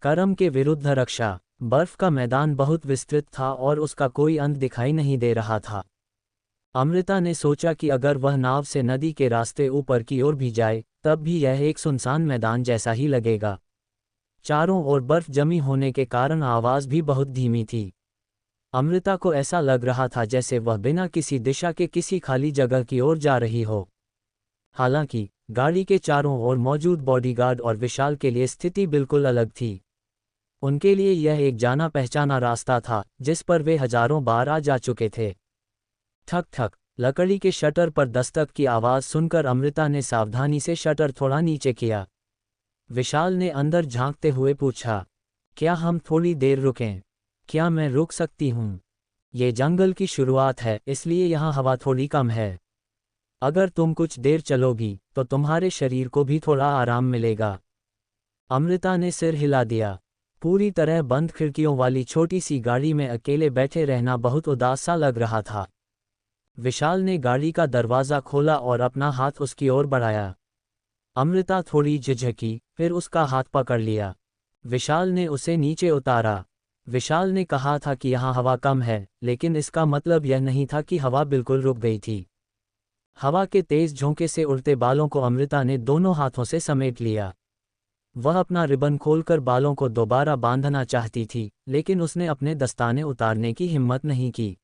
कर्म के विरुद्ध रक्षा। बर्फ का मैदान बहुत विस्तृत था और उसका कोई अंत दिखाई नहीं दे रहा था। अमृता ने सोचा कि अगर वह नाव से नदी के रास्ते ऊपर की ओर भी जाए तब भी यह एक सुनसान मैदान जैसा ही लगेगा। चारों ओर बर्फ जमी होने के कारण आवाज़ भी बहुत धीमी थी। अमृता को ऐसा लग रहा था जैसे वह बिना किसी दिशा के किसी खाली जगह की ओर जा रही हो। हालांकि गाड़ी के चारों ओर मौजूद बॉडीगार्ड और विशाल के लिए स्थिति बिल्कुल अलग थी। उनके लिए यह एक जाना पहचाना रास्ता था जिस पर वे हजारों बार आ जा चुके थे। ठक ठक, लकड़ी के शटर पर दस्तक की आवाज़ सुनकर अमृता ने सावधानी से शटर थोड़ा नीचे किया। विशाल ने अंदर झांकते हुए पूछा, क्या हम थोड़ी देर रुकें? क्या मैं रुक सकती हूँ? ये जंगल की शुरुआत है इसलिए यहाँ हवा थोड़ी कम है। अगर तुम कुछ देर चलोगी तो तुम्हारे शरीर को भी थोड़ा आराम मिलेगा। अमृता ने सिर हिला दिया। पूरी तरह बंद खिड़कियों वाली छोटी सी गाड़ी में अकेले बैठे रहना बहुत उदास सा लग रहा था। विशाल ने गाड़ी का दरवाज़ा खोला और अपना हाथ उसकी ओर बढ़ाया। अमृता थोड़ी झिझकी, फिर उसका हाथ पकड़ लिया। विशाल ने उसे नीचे उतारा। विशाल ने कहा था कि यहाँ हवा कम है, लेकिन इसका मतलब यह नहीं था कि हवा बिल्कुल रुक गई थी। हवा के तेज झोंके से उड़ते बालों को अमृता ने दोनों हाथों से समेट लिया। वह अपना रिबन खोलकर बालों को दोबारा बांधना चाहती थी, लेकिन उसने अपने दस्ताने उतारने की हिम्मत नहीं की।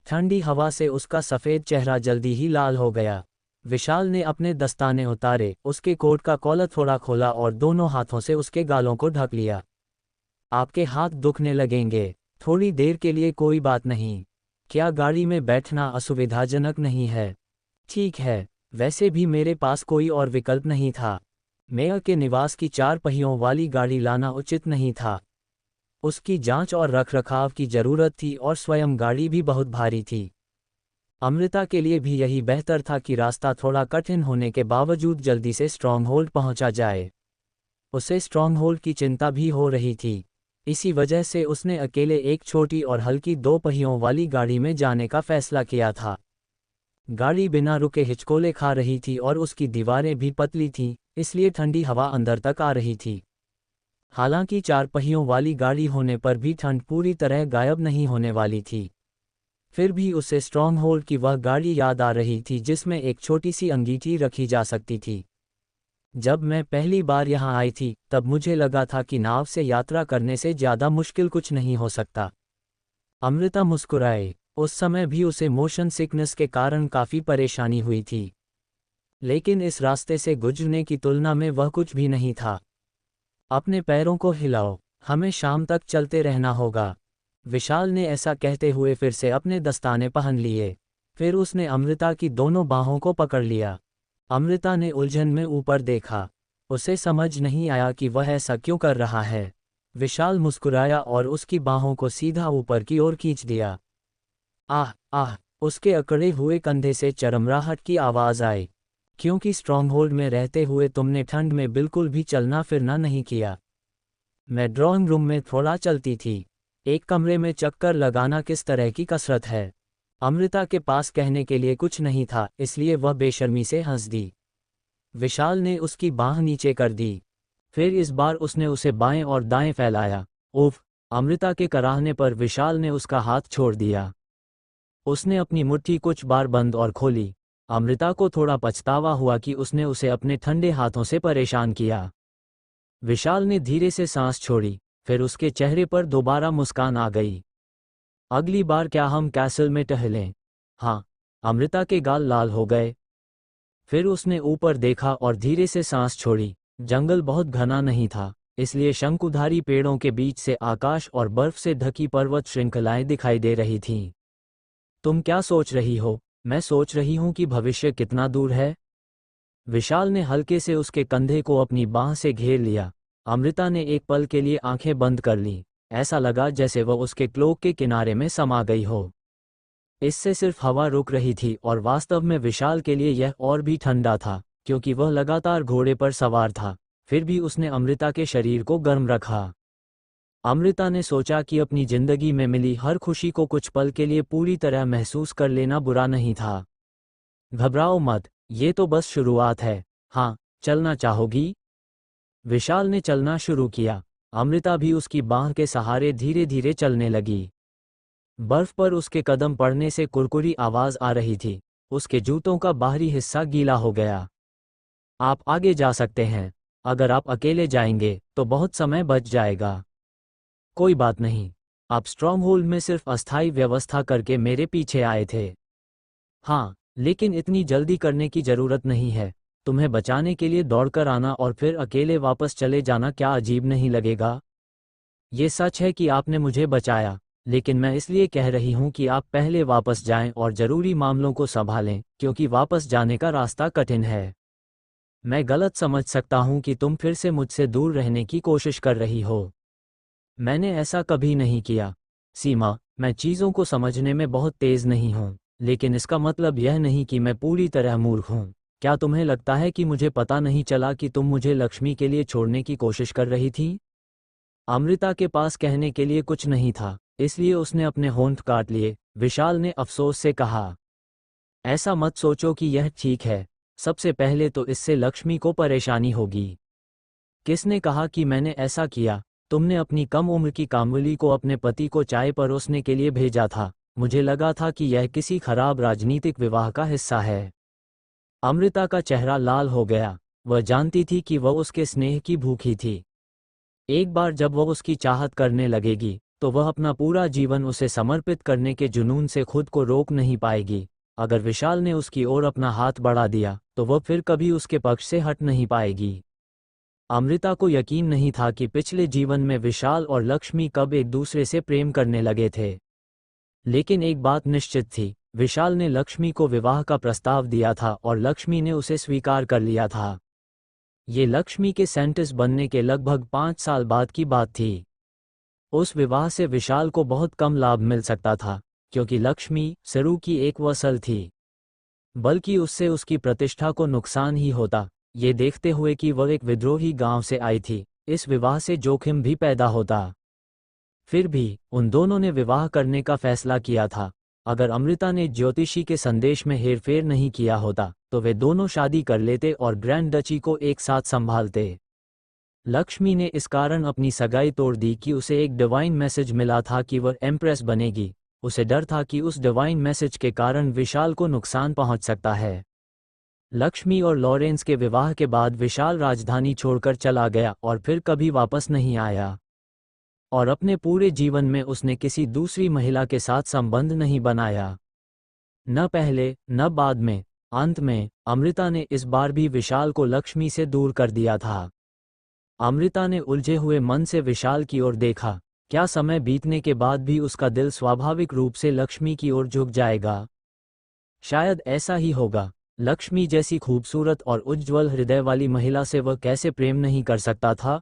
ठंडी हवा से उसका सफ़ेद चेहरा जल्दी ही लाल हो गया। विशाल ने अपने दस्ताने उतारे, उसके कोट का कॉलर थोड़ा खोला और दोनों हाथों से उसके गालों को ढक लिया। आपके हाथ दुखने लगेंगे। थोड़ी देर के लिए कोई बात नहीं। क्या गाड़ी में बैठना असुविधाजनक नहीं है? ठीक है, वैसे भी मेरे पास कोई और विकल्प नहीं था। मेयर के निवास की 4 पहियों वाली गाड़ी लाना उचित नहीं था। उसकी जांच और रखरखाव की जरूरत थी और स्वयं गाड़ी भी बहुत भारी थी। अमृता के लिए भी यही बेहतर था कि रास्ता थोड़ा कठिन होने के बावजूद जल्दी से स्ट्रॉन्गहोल्ड पहुंचा जाए। उसे स्ट्रॉन्गहोल्ड की चिंता भी हो रही थी। इसी वजह से उसने अकेले एक छोटी और हल्की 2 पहियों वाली गाड़ी में जाने का फैसला किया था। गाड़ी बिना रुके हिचकोले खा रही थी और उसकी दीवारें भी पतली थीं, इसलिए ठंडी हवा अंदर तक आ रही थी। हालांकि 4 पहियों वाली गाड़ी होने पर भी ठंड पूरी तरह गायब नहीं होने वाली थी। फिर भी उसे स्ट्रॉन्गहोल्ड की वह गाड़ी याद आ रही थी जिसमें एक छोटी सी अंगीठी रखी जा सकती थी। जब मैं पहली बार यहाँ आई थी तब मुझे लगा था कि नाव से यात्रा करने से ज़्यादा मुश्किल कुछ नहीं हो सकता। अमृता मुस्कुराए। उस समय भी उसे मोशन सिकनेस के कारण काफ़ी परेशानी हुई थी, लेकिन इस रास्ते से गुजरने की तुलना में वह कुछ भी नहीं था। अपने पैरों को हिलाओ, हमें शाम तक चलते रहना होगा। विशाल ने ऐसा कहते हुए फिर से अपने दस्ताने पहन लिए। फिर उसने अमृता की दोनों बाहों को पकड़ लिया। अमृता ने उलझन में ऊपर देखा। उसे समझ नहीं आया कि वह ऐसा क्यों कर रहा है। विशाल मुस्कुराया और उसकी बाहों को सीधा ऊपर की ओर खींच दिया। आह आह, उसके अकड़े हुए कंधे से चरमराहट की आवाज़ आई। क्योंकि स्ट्रॉन्गहोल्ड में रहते हुए तुमने ठंड में बिल्कुल भी चलना फिरना नहीं किया। मैं ड्राइंग रूम में थोड़ा चलती थी। एक कमरे में चक्कर लगाना किस तरह की कसरत है? अमृता के पास कहने के लिए कुछ नहीं था, इसलिए वह बेशर्मी से हंस दी। विशाल ने उसकी बाँह नीचे कर दी। फिर इस बार उसने उसे बाएं और दाएं फैलाया। उफ! अमृता के कराहने पर विशाल ने उसका हाथ छोड़ दिया। उसने अपनी मुट्ठी कुछ बार बंद और खोली। अमृता को थोड़ा पछतावा हुआ कि उसने उसे अपने ठंडे हाथों से परेशान किया। विशाल ने धीरे से सांस छोड़ी, फिर उसके चेहरे पर दोबारा मुस्कान आ गई। अगली बार क्या हम कैसल में टहलें? हाँ। अमृता के गाल लाल हो गए। फिर उसने ऊपर देखा और धीरे से सांस छोड़ी। जंगल बहुत घना नहीं था, इसलिए शंकुधारी पेड़ों के बीच से आकाश और बर्फ से ढकी पर्वत श्रृंखलाएं दिखाई दे रही थीं। तुम क्या सोच रही हो? मैं सोच रही हूं कि भविष्य कितना दूर है। विशाल ने हल्के से उसके कंधे को अपनी बांह से घेर लिया। अमृता ने एक पल के लिए आंखें बंद कर लीं। ऐसा लगा जैसे वह उसके क्लोक के किनारे में समा गई हो। इससे सिर्फ हवा रुक रही थी और वास्तव में विशाल के लिए यह और भी ठंडा था, क्योंकि वह लगातार घोड़े पर सवार था। फिर भी उसने अमृता के शरीर को गर्म रखा। अमृता ने सोचा कि अपनी जिंदगी में मिली हर खुशी को कुछ पल के लिए पूरी तरह महसूस कर लेना बुरा नहीं था। घबराओ मत, ये तो बस शुरुआत है। हाँ, चलना चाहोगी? विशाल ने चलना शुरू किया। अमृता भी उसकी बांह के सहारे धीरे धीरे चलने लगी। बर्फ पर उसके कदम पड़ने से कुरकुरी आवाज आ रही थी। उसके जूतों का बाहरी हिस्सा गीला हो गया। आप आगे जा सकते हैं। अगर आप अकेले जाएंगे तो बहुत समय बच जाएगा। कोई बात नहीं। आप स्ट्रॉन्गहोल्ड में सिर्फ अस्थायी व्यवस्था करके मेरे पीछे आए थे। हाँ, लेकिन इतनी जल्दी करने की जरूरत नहीं है। तुम्हें बचाने के लिए दौड़कर आना और फिर अकेले वापस चले जाना क्या अजीब नहीं लगेगा? ये सच है कि आपने मुझे बचाया, लेकिन मैं इसलिए कह रही हूं कि आप पहले वापस जाएं और जरूरी मामलों को संभालें, क्योंकि वापस जाने का रास्ता कठिन है। मैं गलत समझ सकता हूं कि तुम फिर से मुझसे दूर रहने की कोशिश कर रही हो। मैंने ऐसा कभी नहीं किया। सीमा, मैं चीज़ों को समझने में बहुत तेज नहीं हूं, लेकिन इसका मतलब यह नहीं कि मैं पूरी तरह मूर्ख हूं। क्या तुम्हें लगता है कि मुझे पता नहीं चला कि तुम मुझे लक्ष्मी के लिए छोड़ने की कोशिश कर रही थी? अमृता के पास कहने के लिए कुछ नहीं था, इसलिए उसने अपने होंठ काट लिए। विशाल ने अफसोस से कहा, ऐसा मत सोचो कि यह ठीक है। सबसे पहले तो इससे लक्ष्मी को परेशानी होगी। किसने कहा कि मैंने ऐसा किया? तुमने अपनी कम उम्र की कामवली को अपने पति को चाय परोसने के लिए भेजा था। मुझे लगा था कि यह किसी खराब राजनीतिक विवाह का हिस्सा है। अमृता का चेहरा लाल हो गया। वह जानती थी कि वह उसके स्नेह की भूखी थी। एक बार जब वह उसकी चाहत करने लगेगी, तो वह अपना पूरा जीवन उसे समर्पित करने के जुनून से खुद को रोक नहीं पाएगी। अगर विशाल ने उसकी ओर अपना हाथ बढ़ा दिया, तो वह फिर कभी उसके पक्ष से हट नहीं पाएगी। अमृता को यकीन नहीं था कि पिछले जीवन में विशाल और लक्ष्मी कब एक दूसरे से प्रेम करने लगे थे। लेकिन एक बात निश्चित थी, विशाल ने लक्ष्मी को विवाह का प्रस्ताव दिया था और लक्ष्मी ने उसे स्वीकार कर लिया था। ये लक्ष्मी के साइंटिस्ट बनने के लगभग 5 साल बाद की बात थी। उस विवाह से विशाल को बहुत कम लाभ मिल सकता था, क्योंकि लक्ष्मी सरू की एक वसल थी। बल्कि उससे उसकी प्रतिष्ठा को नुकसान ही होता, ये देखते हुए कि वह एक विद्रोही गांव से आई थी। इस विवाह से जोखिम भी पैदा होता। फिर भी उन दोनों ने विवाह करने का फैसला किया था। अगर अमृता ने ज्योतिषी के संदेश में हेरफेर नहीं किया होता, तो वे दोनों शादी कर लेते और ग्रैंड डची को एक साथ संभालते। लक्ष्मी ने इस कारण अपनी सगाई तोड़ दी कि उसे एक डिवाइन मैसेज मिला था कि वह एम्प्रेस बनेगी। उसे डर था कि उस डिवाइन मैसेज के कारण विशाल को नुकसान पहुंच सकता है। लक्ष्मी और लॉरेंस के विवाह के बाद विशाल राजधानी छोड़कर चला गया और फिर कभी वापस नहीं आया। और अपने पूरे जीवन में उसने किसी दूसरी महिला के साथ संबंध नहीं बनाया। न पहले न बाद में। अंत में अमृता ने इस बार भी विशाल को लक्ष्मी से दूर कर दिया था। अमृता ने उलझे हुए मन से विशाल की ओर देखा। क्या समय बीतने के बाद भी उसका दिल स्वाभाविक रूप से लक्ष्मी की ओर झुक जाएगा? शायद ऐसा ही होगा। लक्ष्मी जैसी खूबसूरत और उज्ज्वल हृदय वाली महिला से वह कैसे प्रेम नहीं कर सकता था?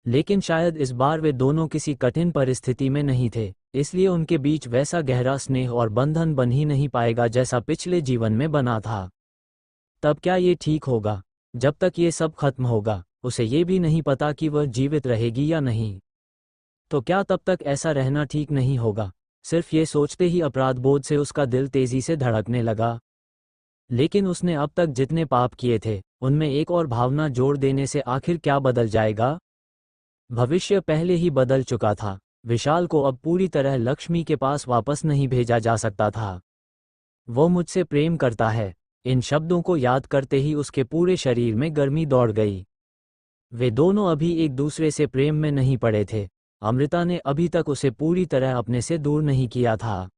लेकिन शायद इस बार वे दोनों किसी कठिन परिस्थिति में नहीं थे, इसलिए उनके बीच वैसा गहरा स्नेह और बंधन बन ही नहीं पाएगा जैसा पिछले जीवन में बना था। तब क्या ये ठीक होगा? जब तक ये सब खत्म होगा, उसे ये भी नहीं पता कि वह जीवित रहेगी या नहीं। तो क्या तब तक ऐसा रहना ठीक नहीं होगा? सिर्फ ये सोचते ही अपराधबोध से उसका दिल तेजी से धड़कने लगा। लेकिन उसने अब तक जितने पाप किए थे, उनमें एक और भावना जोड़ देने से आखिर क्या बदल जाएगा? भविष्य पहले ही बदल चुका था। विशाल को अब पूरी तरह लक्ष्मी के पास वापस नहीं भेजा जा सकता था। वो मुझसे प्रेम करता है। इन शब्दों को याद करते ही उसके पूरे शरीर में गर्मी दौड़ गई। वे दोनों अभी एक दूसरे से प्रेम में नहीं पड़े थे। अमृता ने अभी तक उसे पूरी तरह अपने से दूर नहीं किया था।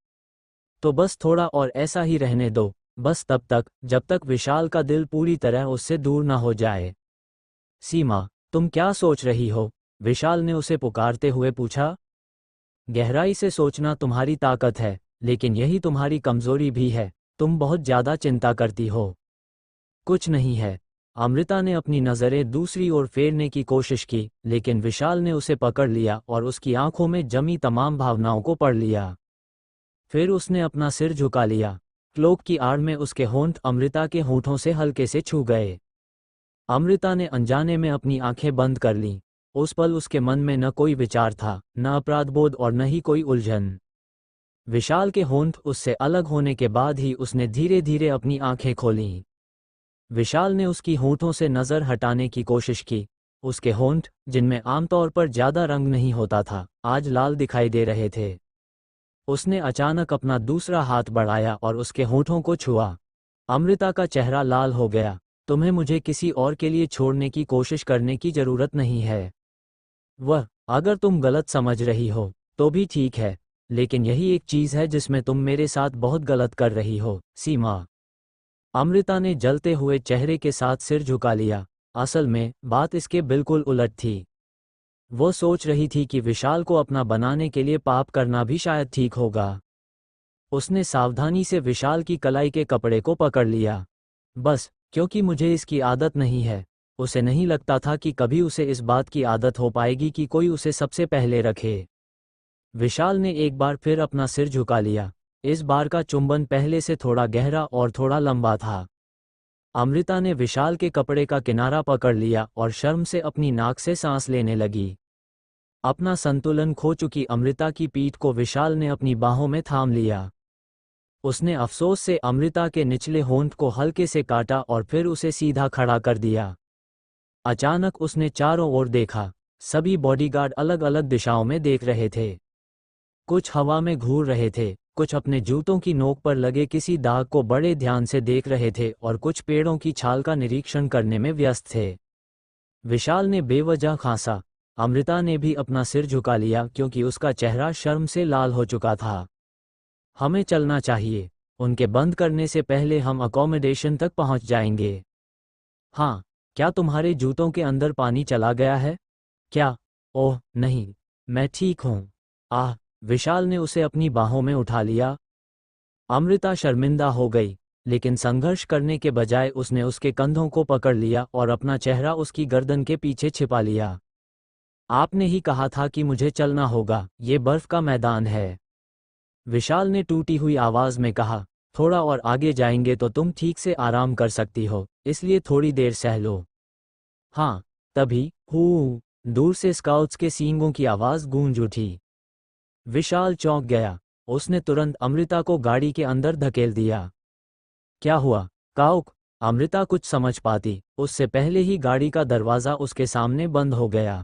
तो बस थोड़ा और ऐसा ही रहने दो, बस तब तक जब तक विशाल का दिल पूरी तरह उससे दूर न हो जाए। सीमा, तुम क्या सोच रही हो? विशाल ने उसे पुकारते हुए पूछा। गहराई से सोचना तुम्हारी ताकत है, लेकिन यही तुम्हारी कमजोरी भी है। तुम बहुत ज्यादा चिंता करती हो। कुछ नहीं है। अमृता ने अपनी नज़रें दूसरी ओर फेरने की कोशिश की, लेकिन विशाल ने उसे पकड़ लिया और उसकी आंखों में जमी तमाम भावनाओं को पढ़ लिया। फिर उसने अपना सिर झुका लिया। क्लोक की आड़ में उसके होंठ अमृता के होंठों से हल्के से छू गए। अमृता ने अनजाने में अपनी आंखें बंद कर लीं। उस पल उसके मन में न कोई विचार था, न अपराधबोध और न ही कोई उलझन। विशाल के होंठ उससे अलग होने के बाद ही उसने धीरे धीरे अपनी आंखें खोलीं। विशाल ने उसकी होंठों से नज़र हटाने की कोशिश की, उसके होंठ, जिनमें आमतौर पर ज्यादा रंग नहीं होता था, आज लाल दिखाई दे रहे थे। उसने अचानक अपना दूसरा हाथ बढ़ाया और उसके होंठों को छुआ। अमृता का चेहरा लाल हो गया। तुम्हें मुझे किसी और के लिए छोड़ने की कोशिश करने की जरूरत नहीं है। वह, अगर तुम गलत समझ रही हो तो भी ठीक है, लेकिन यही एक चीज है जिसमें तुम मेरे साथ बहुत गलत कर रही हो, सीमा। अमृता ने जलते हुए चेहरे के साथ सिर झुका लिया। असल में बात इसके बिल्कुल उलट थी। वो सोच रही थी कि विशाल को अपना बनाने के लिए पाप करना भी शायद ठीक होगा। उसने सावधानी से विशाल की कलाई के कपड़े को पकड़ लिया। बस, क्योंकि मुझे इसकी आदत नहीं है। उसे नहीं लगता था कि कभी उसे इस बात की आदत हो पाएगी कि कोई उसे सबसे पहले रखे। विशाल ने एक बार फिर अपना सिर झुका लिया। इस बार का चुंबन पहले से थोड़ा गहरा और थोड़ा लंबा था। अमृता ने विशाल के कपड़े का किनारा पकड़ लिया और शर्म से अपनी नाक से सांस लेने लगी। अपना संतुलन खो चुकी अमृता की पीठ को विशाल ने अपनी बाहों में थाम लिया। उसने अफसोस से अमृता के निचले होंठ को हल्के से काटा और फिर उसे सीधा खड़ा कर दिया। अचानक उसने चारों ओर देखा। सभी बॉडीगार्ड अलग अलग दिशाओं में देख रहे थे। कुछ हवा में घूर रहे थे, कुछ अपने जूतों की नोक पर लगे किसी दाग को बड़े ध्यान से देख रहे थे और कुछ पेड़ों की छाल का निरीक्षण करने में व्यस्त थे। विशाल ने बेवजह खांसा। अमृता ने भी अपना सिर झुका लिया क्योंकि उसका चेहरा शर्म से लाल हो चुका था। हमें चलना चाहिए। उनके बंद करने से पहले हम अकोमोडेशन तक पहुंच जाएंगे। हाँ, क्या तुम्हारे जूतों के अंदर पानी चला गया है? क्या? ओह नहीं, मैं ठीक हूँ। आह, विशाल ने उसे अपनी बाहों में उठा लिया। अमृता शर्मिंदा हो गई, लेकिन संघर्ष करने के बजाय उसने उसके कंधों को पकड़ लिया और अपना चेहरा उसकी गर्दन के पीछे छिपा लिया। आपने ही कहा था कि मुझे चलना होगा, ये बर्फ का मैदान है। विशाल ने टूटी हुई आवाज में कहा। थोड़ा और आगे जाएंगे तो तुम ठीक से आराम कर सकती हो, इसलिए थोड़ी देर सह लो। हाँ, तभी हू दूर से स्काउट्स के सींगों की आवाज गूंज उठी। विशाल चौंक गया। उसने तुरंत अमृता को गाड़ी के अंदर धकेल दिया। क्या हुआ, काउक? अमृता कुछ समझ पाती उससे पहले ही गाड़ी का दरवाजा उसके सामने बंद हो गया।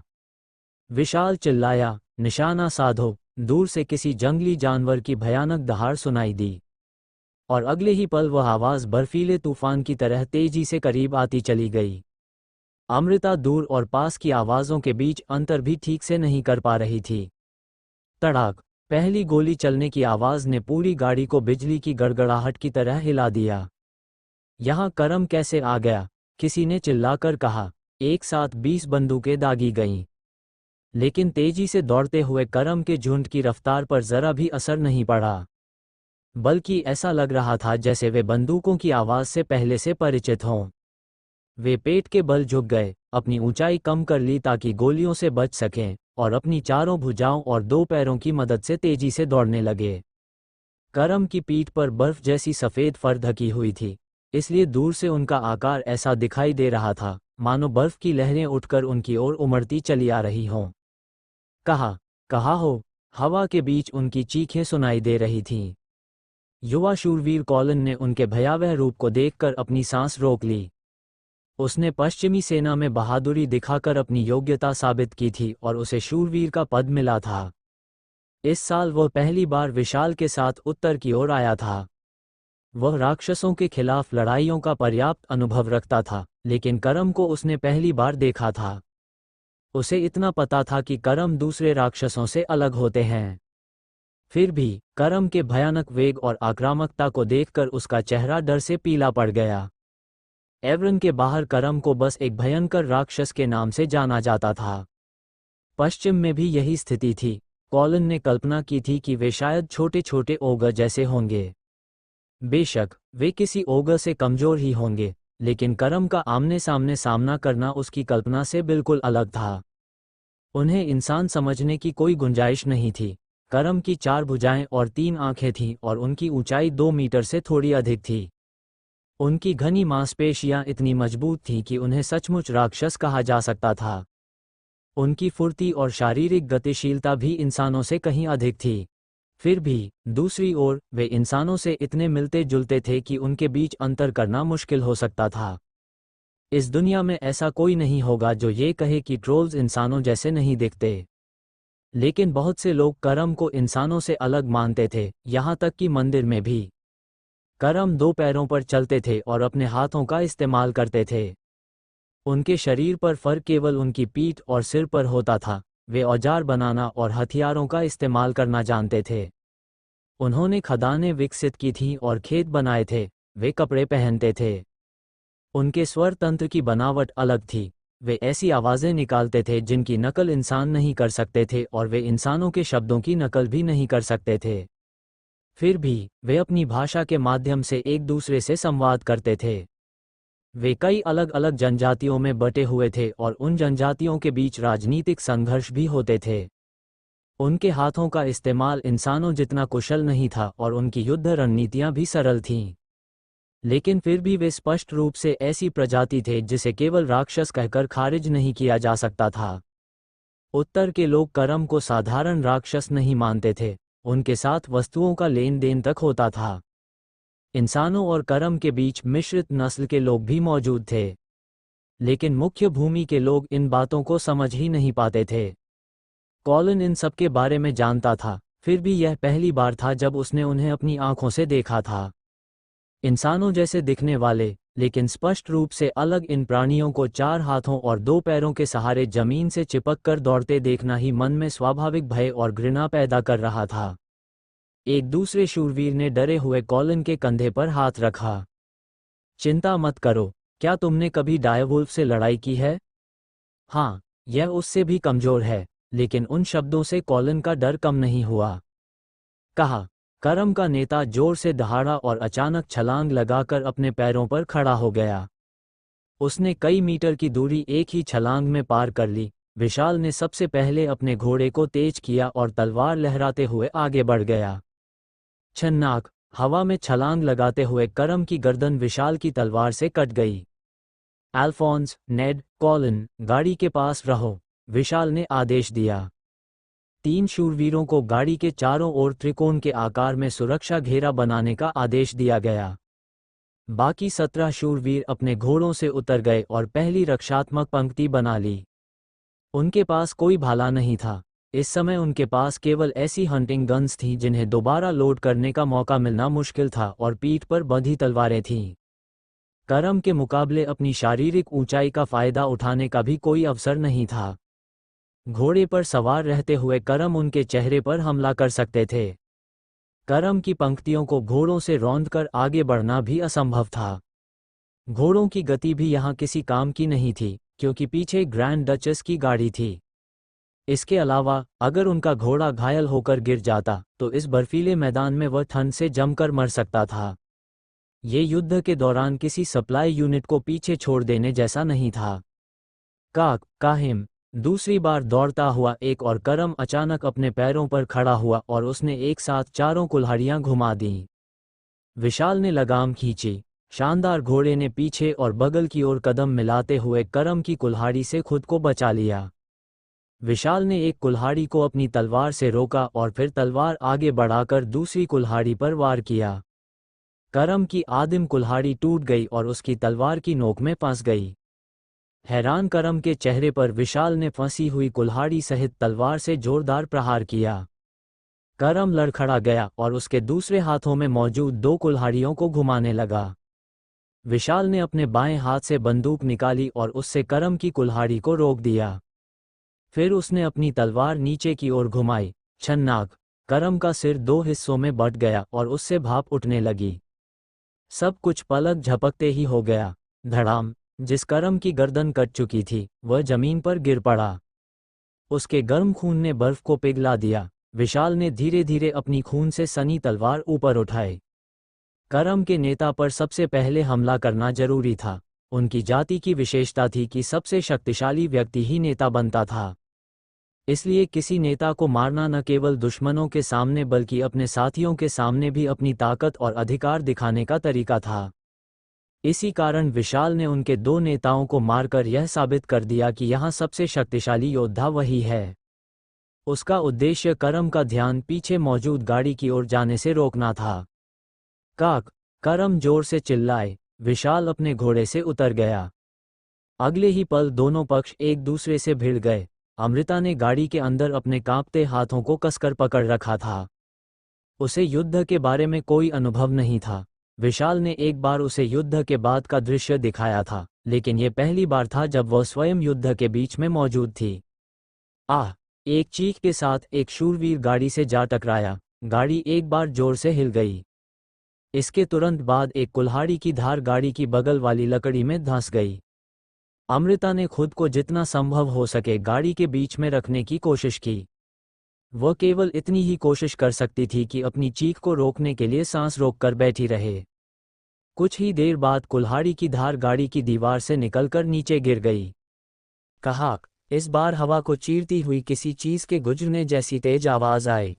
विशाल चिल्लाया, निशाना साधो। दूर से किसी जंगली जानवर की भयानक दहाड़ सुनाई दी, और अगले ही पल वह आवाज बर्फीले तूफान की तरह तेजी से करीब आती चली गई। अमृता दूर और पास की आवाजों के बीच अंतर भी ठीक से नहीं कर पा रही थी। तड़ाक! पहली गोली चलने की आवाज ने पूरी गाड़ी को बिजली की गड़गड़ाहट की तरह हिला दिया। यहाँ करम कैसे आ गया? किसी ने चिल्लाकर कहा। एक साथ 20 बंदूकें दागी गईं। लेकिन तेजी से दौड़ते हुए करम के झुंड की रफ्तार पर जरा भी असर नहीं पड़ा, बल्कि ऐसा लग रहा था जैसे वे बंदूकों की आवाज से पहले से परिचित हों। वे पेट के बल झुक गए, अपनी ऊंचाई कम कर ली ताकि गोलियों से बच सकें, और अपनी चारों भुजाओं और दो पैरों की मदद से तेजी से दौड़ने लगे। करम की पीठ पर बर्फ जैसी सफेद फर ढकी हुई थी, इसलिए दूर से उनका आकार ऐसा दिखाई दे रहा था मानो बर्फ की लहरें उठकर उनकी ओर उमड़ती चली आ रही हों। कहा हो, हवा के बीच उनकी चीखें सुनाई दे रही थीं। युवा शूरवीर कॉलिन ने उनके भयावह रूप को देखकर अपनी सांस रोक ली। उसने पश्चिमी सेना में बहादुरी दिखाकर अपनी योग्यता साबित की थी और उसे शूरवीर का पद मिला था। इस साल वह पहली बार विशाल के साथ उत्तर की ओर आया था। वह राक्षसों के खिलाफ लड़ाइयों का पर्याप्त अनुभव रखता था, लेकिन करम को उसने पहली बार देखा था। उसे इतना पता था कि करम दूसरे राक्षसों से अलग होते हैं। फिर भी करम के भयानक वेग और आक्रामकता को देखकर उसका चेहरा डर से पीला पड़ गया। एवरन के बाहर करम को बस एक भयंकर राक्षस के नाम से जाना जाता था। पश्चिम में भी यही स्थिति थी। कॉलिन ने कल्पना की थी कि वे शायद छोटे छोटे ओगर जैसे होंगे। बेशक वे किसी ओगर से कमजोर ही होंगे, लेकिन करम का आमने सामने सामना करना उसकी कल्पना से बिल्कुल अलग था। उन्हें इंसान समझने की कोई गुंजाइश नहीं थी। करम की 4 भुजाएं और 3 आंखें थीं और उनकी ऊंचाई 2 मीटर से थोड़ी अधिक थी। उनकी घनी मांसपेशियां इतनी मजबूत थीं कि उन्हें सचमुच राक्षस कहा जा सकता था। उनकी फुर्ती और शारीरिक गतिशीलता भी इंसानों से कहीं अधिक थी। फिर भी दूसरी ओर वे इंसानों से इतने मिलते जुलते थे कि उनके बीच अंतर करना मुश्किल हो सकता था। इस दुनिया में ऐसा कोई नहीं होगा जो ये कहे कि ट्रोल्स इंसानों जैसे नहीं दिखते। लेकिन बहुत से लोग करम को इंसानों से अलग मानते थे, यहाँ तक कि मंदिर में भी। करम 2 पैरों पर चलते थे और अपने हाथों का इस्तेमाल करते थे। उनके शरीर पर फर्क केवल उनकी पीठ और सिर पर होता था। वे औजार बनाना और हथियारों का इस्तेमाल करना जानते थे। उन्होंने खदानें विकसित की थीं और खेत बनाए थे। वे कपड़े पहनते थे। उनके स्वर तंत्र की बनावट अलग थी। वे ऐसी आवाज़ें निकालते थे जिनकी नकल इंसान नहीं कर सकते थे, और वे इंसानों के शब्दों की नकल भी नहीं कर सकते थे। फिर भी वे अपनी भाषा के माध्यम से एक दूसरे से संवाद करते थे। वे कई अलग अलग जनजातियों में बटे हुए थे और उन जनजातियों के बीच राजनीतिक संघर्ष भी होते थे। उनके हाथों का इस्तेमाल इंसानों जितना कुशल नहीं था और उनकी युद्ध रणनीतियां भी सरल थीं। लेकिन फिर भी वे स्पष्ट रूप से ऐसी प्रजाति थे जिसे केवल राक्षस कहकर खारिज नहीं किया जा सकता था। उत्तर के लोग करम को साधारण राक्षस नहीं मानते थे। उनके साथ वस्तुओं का लेन देन तक होता था। इंसानों और करम के बीच मिश्रित नस्ल के लोग भी मौजूद थे। लेकिन मुख्य भूमि के लोग इन बातों को समझ ही नहीं पाते थे। कॉलिन इन सब के बारे में जानता था, फिर भी यह पहली बार था जब उसने उन्हें अपनी आंखों से देखा था। इंसानों जैसे दिखने वाले, लेकिन स्पष्ट रूप से अलग इन प्राणियों को 4 हाथों और 2 पैरों के सहारे जमीन से चिपक कर दौड़ते देखना ही मन में स्वाभाविक भय और घृणा पैदा कर रहा था। एक दूसरे शूरवीर ने डरे हुए कॉलिन के कंधे पर हाथ रखा। चिंता मत करो, क्या तुमने कभी डायवुल्फ से लड़ाई की है? हाँ, यह उससे भी कमजोर है। लेकिन उन शब्दों से कॉलिन का डर कम नहीं हुआ। कहा। करम का नेता जोर से दहाड़ा और अचानक छलांग लगाकर अपने पैरों पर खड़ा हो गया। उसने कई मीटर की दूरी एक ही छलांग में पार कर ली। विशाल ने सबसे पहले अपने घोड़े को तेज किया और तलवार लहराते हुए आगे बढ़ गया। छन्नाक, हवा में छलांग लगाते हुए करम की गर्दन विशाल की तलवार से कट गई। अल्फोंस, नेड, कॉलिन, गाड़ी के पास रहो, विशाल ने आदेश दिया। 3 शूरवीरों को गाड़ी के चारों ओर त्रिकोण के आकार में सुरक्षा घेरा बनाने का आदेश दिया गया। बाकी 17 शूरवीर अपने घोड़ों से उतर गए और पहली रक्षात्मक पंक्ति बना ली। उनके पास कोई भाला नहीं था। इस समय उनके पास केवल ऐसी हंटिंग गन्स थीं जिन्हें दोबारा लोड करने का मौका मिलना मुश्किल था, और पीठ पर बंधी तलवारें थीं। करम के मुकाबले अपनी शारीरिक ऊंचाई का फायदा उठाने का भी कोई अवसर नहीं था। घोड़े पर सवार रहते हुए करम उनके चेहरे पर हमला कर सकते थे। करम की पंक्तियों को घोड़ों से रौंदकर आगे बढ़ना भी असंभव था। घोड़ों की गति भी यहाँ किसी काम की नहीं थी, क्योंकि पीछे ग्रैंड डचेस की गाड़ी थी। इसके अलावा अगर उनका घोड़ा घायल होकर गिर जाता तो इस बर्फीले मैदान में वह ठंड से जमकर मर सकता था। ये युद्ध के दौरान किसी सप्लाई यूनिट को पीछे छोड़ देने जैसा नहीं था। काहिम दूसरी बार दौड़ता हुआ एक और करम अचानक अपने पैरों पर खड़ा हुआ और उसने एक साथ चारों कुल्हाड़ियां घुमा दीं। विशाल ने लगाम खींची। शानदार घोड़े ने पीछे और बगल की ओर कदम मिलाते हुए करम की कुल्हाड़ी से खुद को बचा लिया। विशाल ने एक कुल्हाड़ी को अपनी तलवार से रोका और फिर तलवार आगे बढ़ाकर दूसरी कुल्हाड़ी पर वार किया। करम की आदिम कुल्हाड़ी टूट गई और उसकी तलवार की नोक में फंस गई। हैरान करम के चेहरे पर विशाल ने फंसी हुई कुल्हाड़ी सहित तलवार से जोरदार प्रहार किया। करम लड़खड़ा गया और उसके दूसरे हाथों में मौजूद 2 कुल्हाड़ियों को घुमाने लगा। विशाल ने अपने बाएं हाथ से बंदूक निकाली और उससे करम की कुल्हाड़ी को रोक दिया। फिर उसने अपनी तलवार नीचे की ओर घुमाई। छन्नाक, करम का सिर 2 हिस्सों में बंट गया और उससे भाप उठने लगी। सब कुछ पलक झपकते ही हो गया। धड़ाम, जिस करम की गर्दन कट चुकी थी वह जमीन पर गिर पड़ा। उसके गर्म खून ने बर्फ को पिघला दिया। विशाल ने धीरे धीरे अपनी खून से सनी तलवार ऊपर उठाई। करम के नेता पर सबसे पहले हमला करना जरूरी था। उनकी जाति की विशेषता थी कि सबसे शक्तिशाली व्यक्ति ही नेता बनता था। इसलिए किसी नेता को मारना न केवल दुश्मनों के सामने बल्कि अपने साथियों के सामने भी अपनी ताकत और अधिकार दिखाने का तरीका था। इसी कारण विशाल ने उनके 2 नेताओं को मारकर यह साबित कर दिया कि यहाँ सबसे शक्तिशाली योद्धा वही है। उसका उद्देश्य करम का ध्यान पीछे मौजूद गाड़ी की ओर जाने से रोकना था। करम जोर से चिल्लाए। विशाल अपने घोड़े से उतर गया। अगले ही पल दोनों पक्ष एक दूसरे से भिड़ गए। अमृता ने गाड़ी के अंदर अपने कांपते हाथों को कसकर पकड़ रखा था। उसे युद्ध के बारे में कोई अनुभव नहीं था। विशाल ने एक बार उसे युद्ध के बाद का दृश्य दिखाया था, लेकिन ये पहली बार था जब वह स्वयं युद्ध के बीच में मौजूद थी। आह! एक चीख के साथ एक शूरवीर गाड़ी से जा टकराया। गाड़ी एक बार जोर से हिल गई। इसके तुरंत बाद एक कुल्हाड़ी की धार गाड़ी की बगल वाली लकड़ी में धंस गई। अमृता ने खुद को जितना संभव हो सके गाड़ी के बीच में रखने की कोशिश की। वह केवल इतनी ही कोशिश कर सकती थी कि अपनी चीख को रोकने के लिए सांस रोककर बैठी रहे। कुछ ही देर बाद कुल्हाड़ी की धार गाड़ी की दीवार से निकलकर नीचे गिर गई। कहाक! इस बार हवा को चीरती हुई किसी चीज के गुजरने जैसी तेज आवाज आई।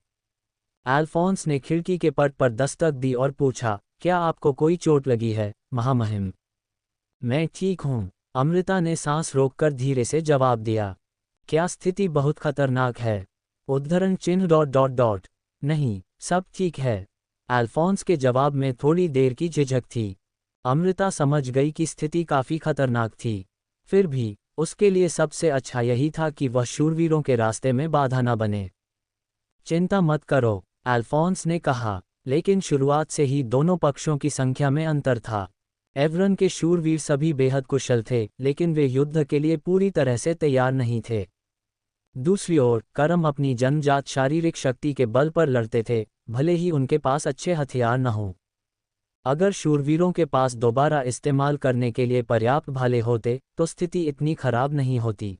अल्फोंस ने खिड़की के पट पर दस्तक दी और पूछा, क्या आपको कोई चोट लगी है, महामहिम? मैं ठीक हूँ, अमृता ने सांस रोककर धीरे से जवाब दिया। क्या स्थिति बहुत खतरनाक है? उद्धरण चिन्ह ... नहीं, सब ठीक है। अल्फोंस के जवाब में थोड़ी देर की झिझक थी। अमृता समझ गई कि स्थिति काफी खतरनाक थी। फिर भी उसके लिए सबसे अच्छा यही था कि वह शूरवीरों के रास्ते में बाधा न बने। चिंता मत करो, अल्फोंस ने कहा, लेकिन शुरुआत से ही दोनों पक्षों की संख्या में अंतर था। एवरन के शूरवीर सभी बेहद कुशल थे, लेकिन वे युद्ध के लिए पूरी तरह से तैयार नहीं थे। दूसरी ओर करम अपनी जन्मजात शारीरिक शक्ति के बल पर लड़ते थे, भले ही उनके पास अच्छे हथियार न हों। अगर शूरवीरों के पास दोबारा इस्तेमाल करने के लिए पर्याप्त भाले होते तो स्थिति इतनी खराब नहीं होती।